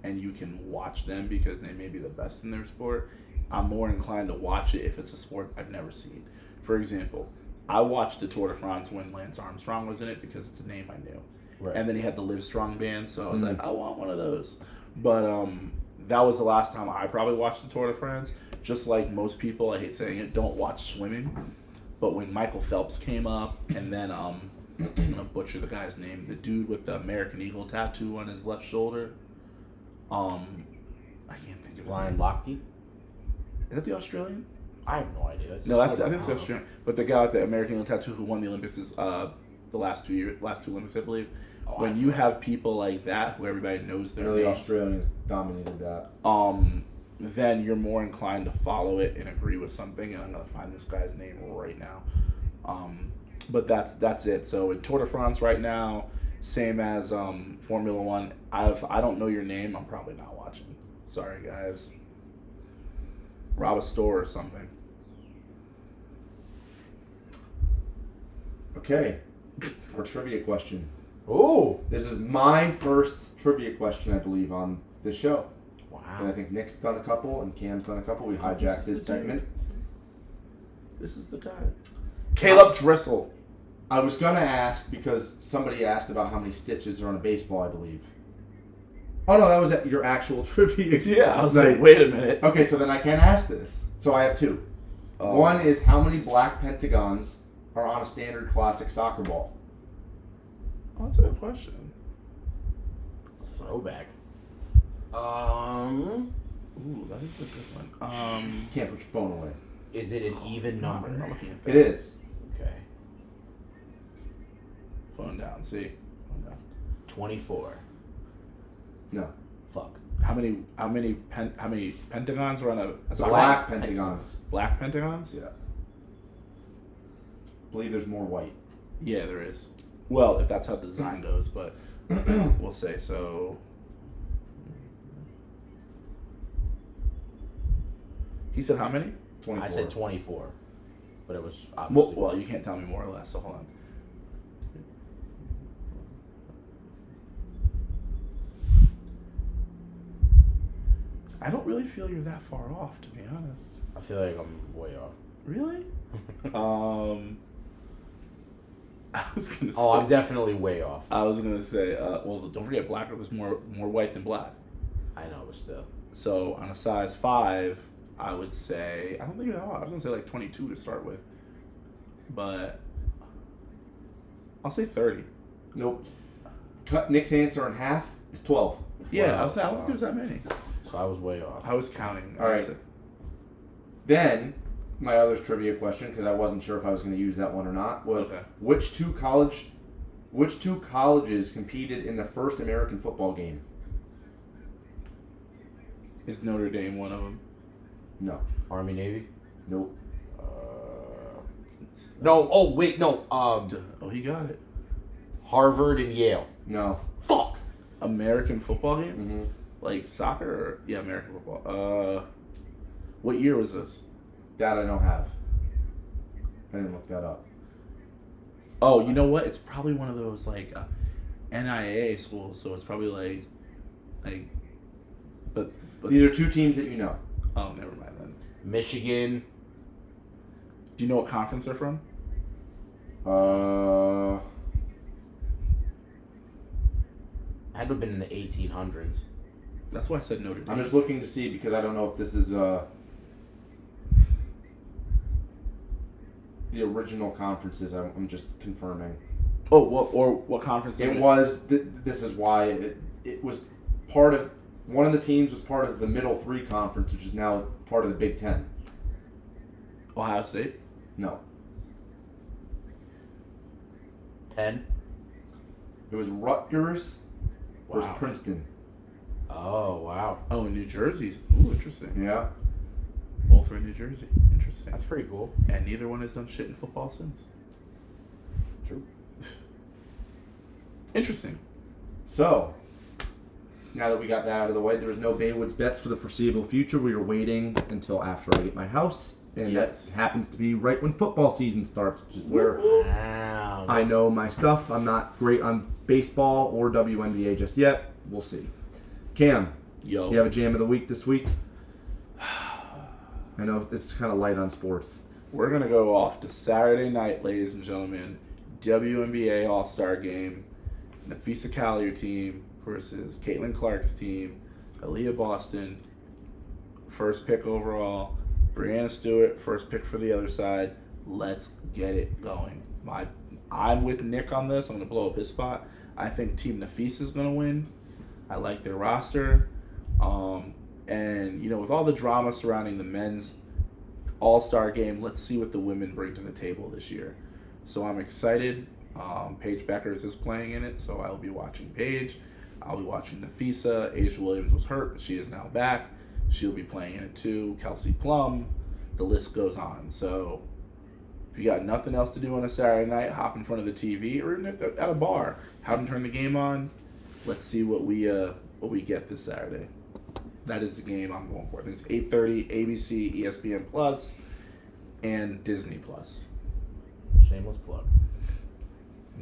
and you can watch them because they may be the best in their sport, I'm more inclined to watch it if it's a sport I've never seen. For example, I watched the Tour de France when Lance Armstrong was in it because it's a name I knew. Right. And then he had the Live Strong band, so I was like, I want one of those. But that was the last time I probably watched the Tour de France. Just like most people, I hate saying it, don't watch swimming. But when Michael Phelps came up, and then I'm going to butcher the guy's name, the dude with the American Eagle tattoo on his left shoulder. I can't think of his Ryan name. Lochte? Is that the Australian? I have no idea. No, I think it's the Australian. But the guy with the American Eagle tattoo who won the Olympics is the last two Olympics, I believe. When you have people like that, who everybody knows their The names, Australians dominated that. then you're more inclined to follow it and agree with something. And I'm going to find this guy's name right now. But that's it. So in Tour de France right now, same as Formula One. I don't know your name. I'm probably not watching. Sorry, guys. Rob a store or something. Okay. Our trivia question. Ooh. This is my first trivia question, I believe, on this show. Wow. And I think Nick's done a couple and Cam's done a couple. We hijacked his segment. This is the guy. Caleb Dressel. I was going to ask because somebody asked about how many stitches are on a baseball, I believe. Oh, no, that was your actual trivia. Yeah, I was like, wait a minute. Okay, so then I can't ask this. So I have two. One is how many black pentagons are on a standard classic soccer ball? Oh, that's a good question. It's a throwback. Ooh, that is a good one. You can't put your phone away. Is it an even number? I'm not looking at that. It is. Okay. Phone down. See. Phone down. 24. No. Fuck. How many pentagons are on a soccer Black ball? pentagons. Black pentagons? Yeah. I believe there's more white. Yeah, there is. Well, if that's how the design goes, but we'll say so. He said how many? 24. I said 24. But it was Well, obviously... you can't tell me more or less, so hold on. I don't really feel you're that far off, to be honest. I feel like I'm way off. Really? I was gonna say. Oh, I'm definitely way off. I was gonna say. Well, don't forget, black. There's more white than black. I know, but still. So on a size 5, I would say I don't think that. I was gonna say like 22 to start with, but I'll say 30. Nope. Cut Nick's answer in half is 12. Yeah, Wow. I don't think there's that many. So I was way off. I was counting. All right. Then, my other trivia question, because I wasn't sure if I was going to use that one or not, was Okay. which two colleges competed in the first American football game? Is Notre Dame one of them? No. Army, Navy? Nope. No. Oh, wait, no. Oh, he got it. Harvard and Yale. No. Fuck! American football game? Mm-hmm. Like soccer? Or, yeah, American football. What year was this? That I don't have. I didn't look that up. Oh, you know what? It's probably one of those like NIAA schools, so it's probably but These are two teams that you know. oh, never mind then. Michigan. Do you know what conference they're from? Had to have been in the 1800s. That's why I said Notre Dame. I'm just looking to see because I don't know if this is the original conferences. I'm just confirming. Oh, what conference? It was. This is why it was part of. One of the teams was part of the Middle 3 conference, which is now part of the Big 10. Ohio State. No, 10. it was Rutgers versus Wow. Princeton. Oh, wow. Oh, in New Jersey. Ooh, interesting. Yeah. Both are in New Jersey. Interesting. That's pretty cool. And neither one has done shit in football since. True. Interesting. So, now that we got that out of the way, there was no Baywoods bets for the foreseeable future. We were waiting until after I get my house. And Yes. that happens to be right when football season starts, which is where Wow. I know my stuff. I'm not great on baseball or WNBA just yet. We'll see. Cam, Yo. you have a jam of the week this week? I know it's kind of light on sports. We're going to go off to Saturday night, ladies and gentlemen. WNBA All-Star Game. Nafisa Collier team versus Caitlin Clark's team. Aaliyah Boston, first pick overall. Brianna Stewart, first pick for the other side. Let's get it going. I'm with Nick on this. I'm going to blow up his spot. I think Team Nafisa is going to win. I like their roster. And, with all the drama surrounding the men's All-Star game, let's see what the women bring to the table this year. So I'm excited. Paige Beckers is playing in it, so I'll be watching Paige. I'll be watching Nafisa. Asia Williams was hurt, but she is now back. She'll be playing in it too. Kelsey Plum. The list goes on. So if you got nothing else to do on a Saturday night, hop in front of the TV, or even if they're at a bar, have them turn the game on. Let's see what we get this Saturday. That is the game I'm going for. I think it's 8:30, ABC, ESPN Plus, and Disney Plus. Shameless plug.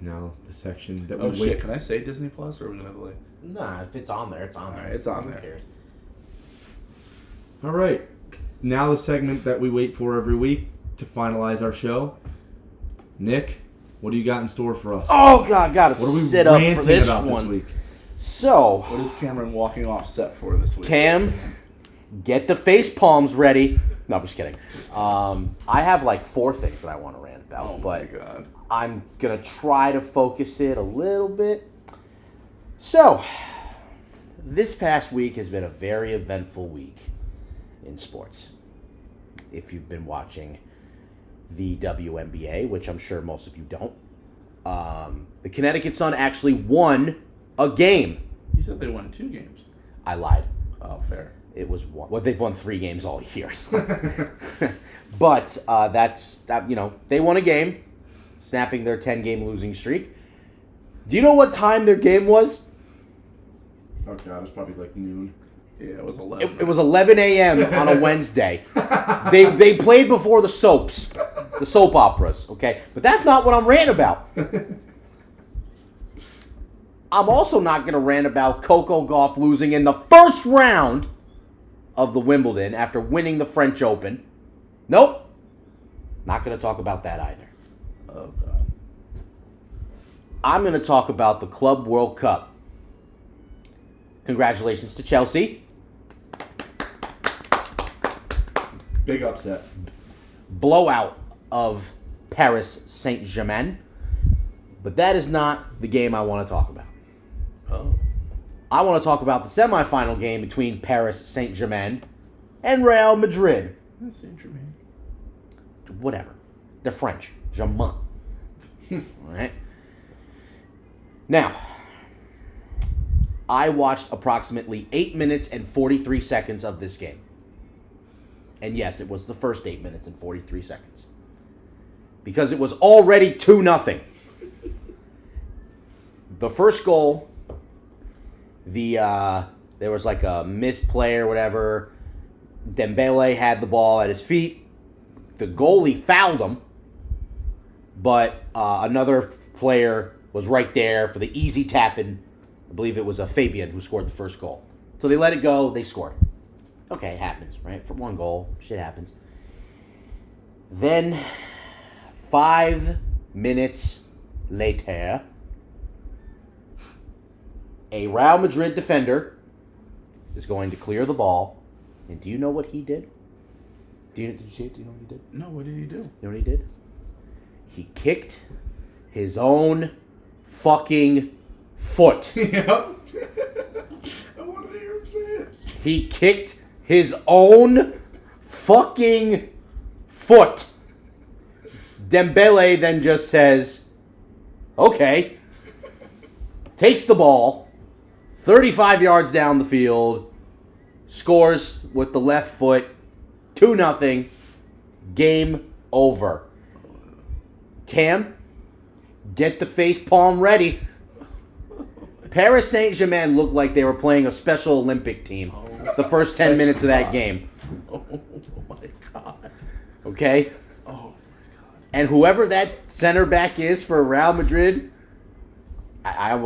Now the section that we Oh wait. shit! Can I say Disney Plus, or are we gonna delay? Nah, if it's on there, it's on there. Alright, it's on Who there. cares? All right. Now the segment that we wait for every week to finalize our show. Nick, what do you got in store for us? Oh God, gotta What are we sit up for ranting this about one. this week? So, What is Cameron walking off set for this week? Cam, get the face palms ready. No, I'm just kidding. I have like 4 things that I want to rant about, Oh my but god. I'm gonna try to focus it a little bit. So, this past week has been a very eventful week in sports. If you've been watching the WNBA, which I'm sure most of you don't, the Connecticut Sun actually won a game. You said they won 2 games. I lied. Oh, fair. It was one. Well, they've won 3 games all year. But they won a game, snapping their 10-game losing streak. Do you know what time their game was? Oh god, it's probably like noon. Yeah, it was 11. It was 11 a.m. on a Wednesday. They played before the soap operas, okay? But that's not what I'm ranting about. I'm also not going to rant about Coco Gauff losing in the first round of the Wimbledon after winning the French Open. Nope. Not going to talk about that either. Oh god. I'm going to talk about the Club World Cup. Congratulations to Chelsea. Big upset. Blowout of Paris Saint-Germain. But that is not the game I want to talk about. Oh. I want to talk about the semifinal game between Paris Saint-Germain and Real Madrid. That's Saint-Germain. Whatever. They're French. Germain. Alright? Now, I watched approximately 8 minutes and 43 seconds of this game. And yes, it was the first 8 minutes and 43 seconds. Because it was already 2-0. The first goal, there was like a missed play or whatever. Dembele had the ball at his feet. The goalie fouled him. But another player was right there for the easy tap-in. I believe it was Fabian who scored the first goal. So they let it go. They scored. Okay, it happens, right? For 1 goal, shit happens. Then, 5 minutes later, a Real Madrid defender is going to clear the ball. And do you know what he did? Did you see it? Do you know what he did? No, what did he do? You know what he did? He kicked his own fucking foot. Yep. I wanted to hear him say it. He kicked his own fucking foot. Dembele then just says, okay, takes the ball, 35 yards down the field, scores with the left foot, 2-0, game over. Cam, get the face palm ready. Paris Saint-Germain looked like they were playing a Special Olympic team the first 10 minutes of that game. Oh my god. Okay? Oh my god. And whoever that center back is for Real Madrid, I'm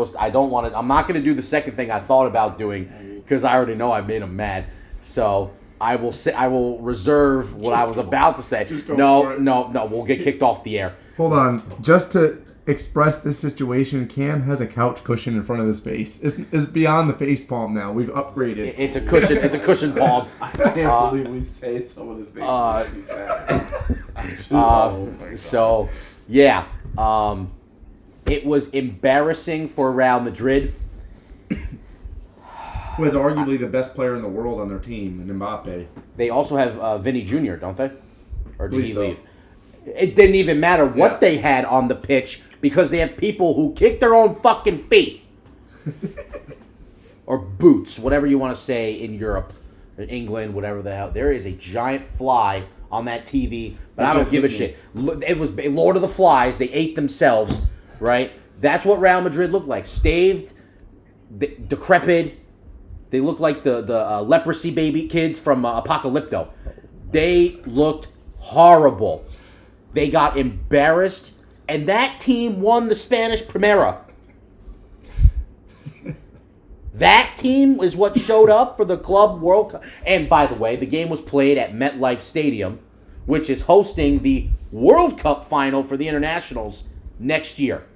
not going to do the second thing I thought about doing because I already know I made him mad. So I will reserve what I was about to say. Just go No, for it. no, we'll get kicked off the air. Hold on. Just to express this situation, Cam has a couch cushion in front of his face. It's beyond the face palm now. We've upgraded. It's a cushion. It's a cushion palm. I can't believe we say some of the things that you said. Oh my God. So, yeah. It was embarrassing for Real Madrid. Who is arguably the best player in the world on their team, and Mbappe. They also have Vinny Jr., don't they? Or did he Believe so. leave? It didn't even matter what Yeah. they had on the pitch because they have people who kick their own fucking feet. Or boots, whatever you want to say in Europe, in England, whatever the hell. There is a giant fly on that TV, but That I don't just give a hit shit. It was Lord of the Flies. They ate themselves, right? That's what Real Madrid looked like. Staved, decrepit. They looked like the leprosy baby kids from Apocalypto. They looked horrible. They got embarrassed, And that team won the Spanish Primera. That team is what showed up for the Club World Cup. And by the way, the game was played at MetLife Stadium, which is hosting the World Cup final for the internationals next year.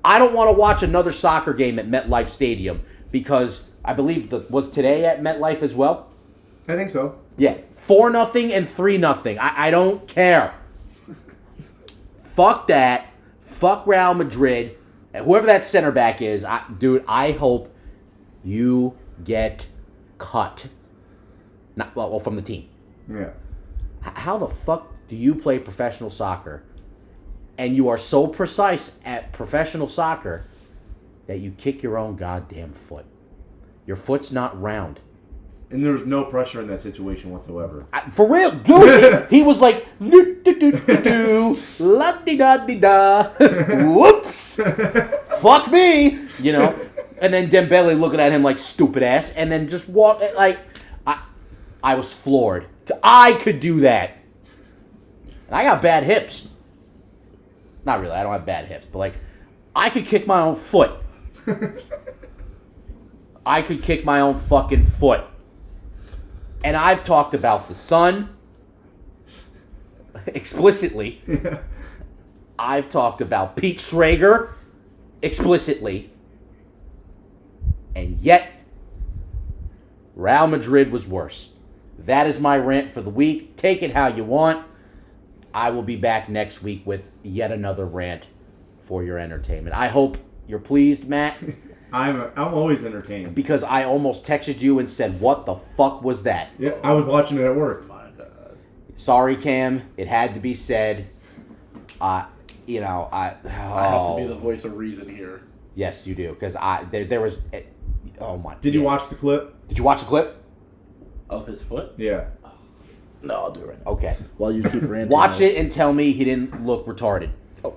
I don't want to watch another soccer game at MetLife Stadium because I believe was today at MetLife as well. I think so. Yeah, 4-0 and 3-0. I don't care. Fuck that. Fuck Real Madrid. And whoever that center back is, I hope you get cut. Well, from the team. Yeah. How the fuck do you play professional soccer and you are so precise at professional soccer that you kick your own goddamn foot? Your foot's not round. And there's no pressure in that situation whatsoever. For real, dude. He was like, la-di-da-di-da, whoops, fuck me, you know. And then Dembele looking at him like stupid ass, and then just walk like, I was floored. I could do that. And I got bad hips. Not really, I don't have bad hips, but like, I could kick my own foot. I could kick my own fucking foot. And I've talked about the sun explicitly. Yeah. I've talked about Pete Schrager explicitly. And yet, Real Madrid was worse. That is my rant for the week. Take it how you want. I will be back next week with yet another rant for your entertainment. I hope you're pleased, Matt. I'm always entertained. Because I almost texted you and said, what the fuck was that? Yeah, I was watching it at work. My God. Sorry, Cam. It had to be said. I have to be the voice of reason here. Yes, you do. Because there was... Oh, my... Did you watch the clip? Did you watch the clip? Of his foot? Yeah. No, I'll do it right now. Okay. While you keep ranting. Watch it and tell me he didn't look retarded. Oh.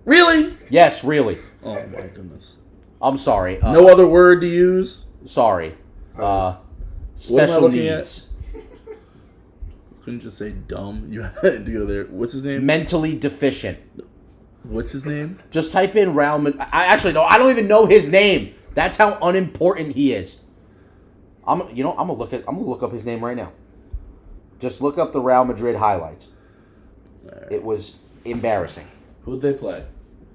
Really? Yes, really. Oh, my goodness. I'm sorry. No other word to use? Sorry. What am I Special looking needs. Couldn't just say dumb. You had to go there. What's his name? Mentally deficient. What's his name? Just type in Real Madrid. I don't even know his name. That's how unimportant he is. I'm gonna look up his name right now. Just look up the Real Madrid highlights. Right. It was embarrassing. Who'd they play?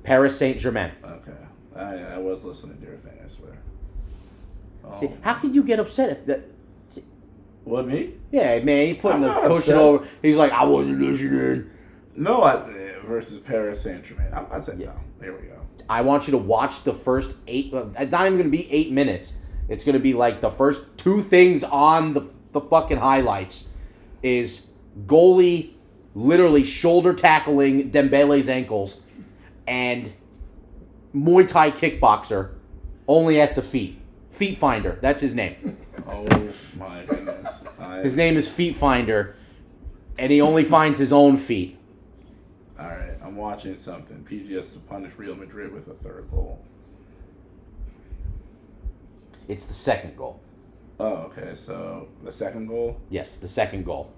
Paris Saint-Germain. Okay. I was listening to your thing, I swear. Oh. See, how can you get upset if that? What, me? Yeah, man, he putting I'm the not cushion upset. over. He's like, I wasn't listening. No, versus Paris Saint-Germain. I said no. Here we go. I want you to watch the first 8. It's not even going to be 8 minutes. It's going to be like the first 2 things on the fucking highlights is goalie literally shoulder tackling Dembele's ankles and Muay Thai kickboxer only at the feet. Feet Finder. That's his name. Oh my goodness. His name is Feet Finder, and he only finds his own feet. All right, I'm watching something. PGS to punish Real Madrid with a 3rd goal. It's the second goal. Oh, okay. So the 2nd goal. Yes, the second goal.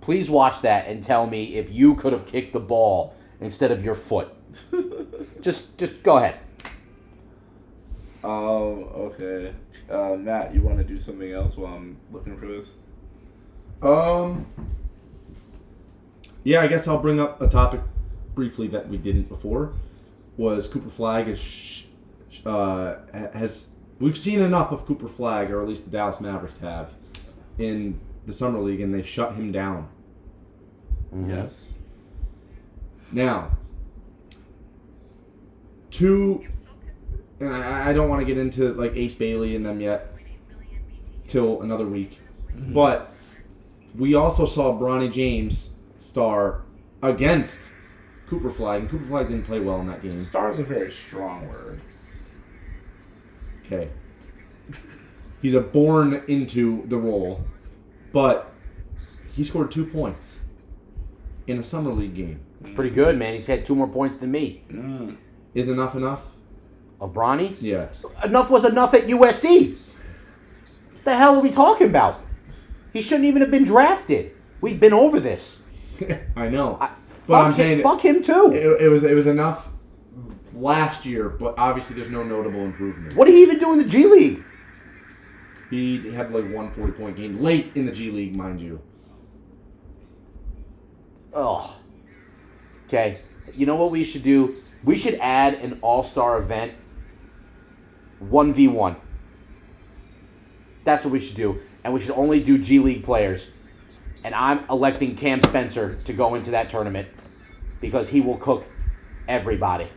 Please watch that and tell me if you could have kicked the ball instead of your foot. Just go ahead. Okay. Matt, you want to do something else while I'm looking for this? Yeah, I guess I'll bring up a topic briefly that we didn't before. Was Cooper Flagg has we've seen enough of Cooper Flagg, or at least the Dallas Mavericks have, in the summer league, and they've shut him down. Mm-hmm. Yes. Now, and I don't want to get into like Ace Bailey and them yet till another week, but we also saw Bronny James star against Cooper Flagg, and Cooper Flagg didn't play well in that game. Star is a very strong word. Okay. He's born into the role, but he scored 2 points in a summer league game. It's pretty good, man. He's had 2 more points than me. Is enough enough? Of Bronny? Yeah. Enough was enough at USC. What the hell are we talking about? He shouldn't even have been drafted. We've been over this. I know. Fuck him too. It was enough last year, but obviously there's no notable improvement. What did he even do in the G League? He had like 1 40-point game late in the G League, mind you. Oh. Okay. You know what we should do? We should add an all-star event. 1v1. That's what we should do. And we should only do G League players. And I'm electing Cam Spencer to go into that tournament because he will cook everybody.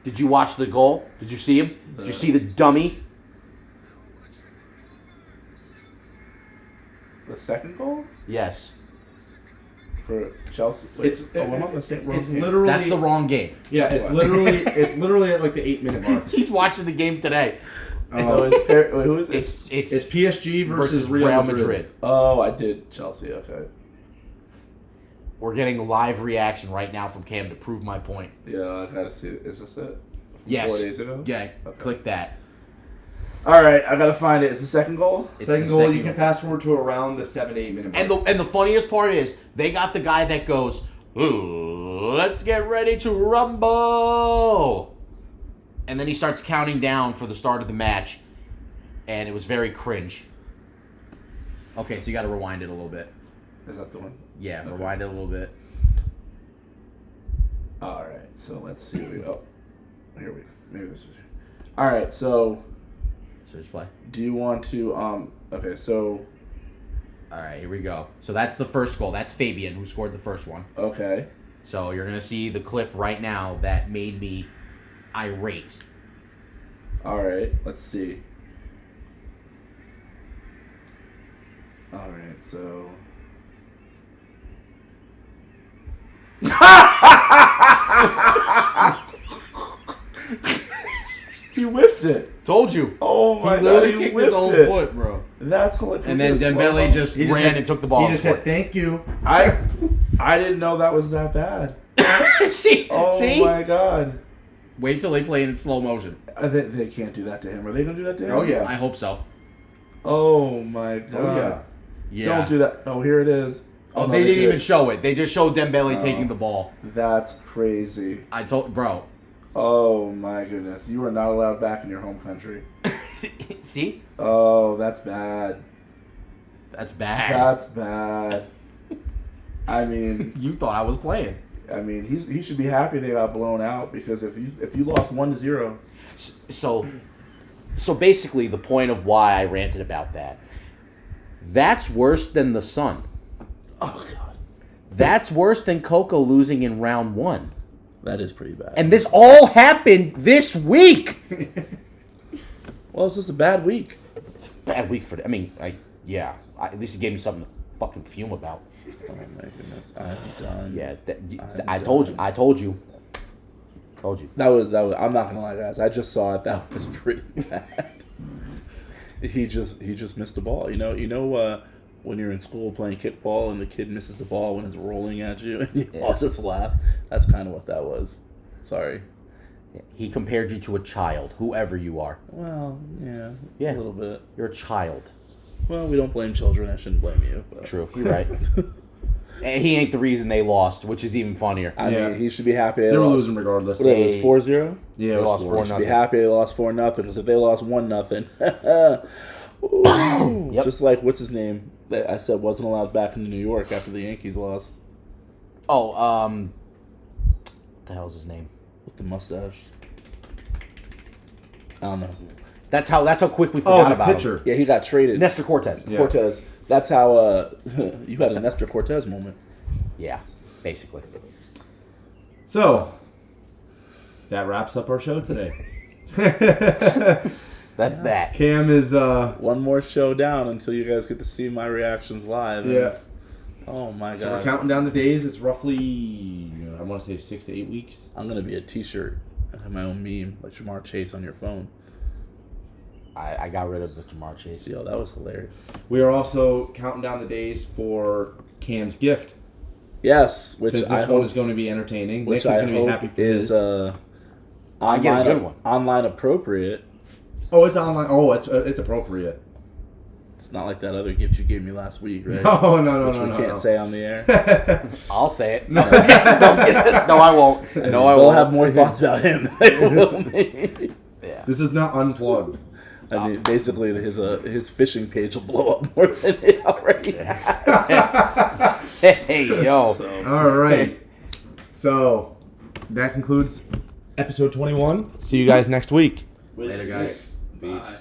Did you watch the goal? Did you see him? Did you see the dummy? The second goal Yes. for Chelsea. Wait, It's literally That's the wrong game. Yeah, it's literally at like the 8-minute mark. He's watching the game today. So who is it? It's PSG versus Real Madrid. Oh, I did Chelsea. Okay. We're getting a live reaction right now from Cam to prove my point. Yeah, I gotta see it. Is this it? Yes. 4 days ago. Yeah. Okay. Click that. All right, I gotta find it. It's the second goal. It's Second the goal, second you can fast forward to around the 7 to 8 minute mark. And the funniest part is they got the guy that goes, "Ooh, let's get ready to rumble," and then he starts counting down for the start of the match, and it was very cringe. Okay, so you got to rewind it a little bit. Is that the one? Yeah, Okay. rewind it a little bit. All right, so let's see. Here we go. Maybe this is. All right, so So just play. do you want to? Okay, so All right, here we go. So that's the first goal. That's Fabian who scored the first one. okay. So you're gonna see the clip right now that made me irate. All right, let's see. All right, so. He whiffed it. Told you. Oh my He literally god, he kicked his whiffed own it. foot, bro. That's hilarious. And then Dembele just ran and took the ball. He just said, "Thank you." I didn't know that was that bad. see? Oh See? my god. Wait till they play in slow motion. They can't do that to him. Are they gonna do that to him? Oh, yeah. I hope so. Oh my god. Oh yeah. Yeah. Don't do that. Oh, here it is. Oh, no, they didn't did. even show it. They just showed Dembele Oh. taking the ball. That's crazy. I told, bro. Oh my goodness. You are not allowed back in your home country. See? Oh, that's bad. That's bad. That's bad. I mean, You thought I was playing. he should be happy they got blown out because if you lost 1-0. So basically, the point of why I ranted about that's worse than the Sun. Oh god, That's worse than Coco losing in round 1. that is pretty bad. And this all happened this week. Well, it's just a bad week. Bad week for. At least it gave me something to fucking fume about. Oh my goodness, I'm done. Yeah, I'm I told you. done. I told you. Told you. That was. I'm not gonna lie, guys. I just saw it. That was pretty bad. He just missed the ball. You know. When you're in school playing kickball and the kid misses the ball when it's rolling at you and you all just laugh. That's kind of what that was. Sorry. He compared you to a child, whoever you are. Well, yeah, Yeah. a little bit. You're a child. Well, we don't blame children. I shouldn't blame you. But. True. You're right. And he ain't the reason they lost, which is even funnier. I Yeah. mean, he should be happy they They were lost. losing regardless. What, it was 4-0? Yeah, They it was lost 4. 4-0. Should be happy they lost 4-0 because if they lost 1-0, ooh, Yep. just like what's his name that I said wasn't allowed back into New York after the Yankees lost Oh, what the hell's his name? with the mustache. I don't know. That's how quick we Oh, forgot the about pitcher. him. Yeah, he got traded. Nestor Cortez. Yeah. Cortez. That's how you had a Nestor Cortez moment. Yeah, basically. So, that wraps up our show today. That's that. Cam is One more show down until you guys get to see my reactions live. and Yeah. it's- Oh my so we're god. counting down the days. It's roughly I want to say 6 to 8 weeks. I'm gonna be a T-shirt. I have my own meme like Jamar Chase on your phone. I got rid of the Jamar Chase. Yo, that was hilarious. We are also counting down the days for Cam's gift Yes, which because I this one hope, is going to be entertaining. Nick which is I going to be hope happy for is this. I get a online good one. online appropriate. Oh, it's online. Oh, it's appropriate. It's not like that other gift you gave me last week, right? No, Which we can't say on the air. I'll say it. No, I won't. No, I We'll won't. have more thoughts about him than they will me. Yeah. This is not unplugged. I mean, basically, his fishing page will blow up more than it already has. Hey, yo. All right. So that concludes episode 21. See you guys next week. With Later, guys. Nick. Peace. Bye.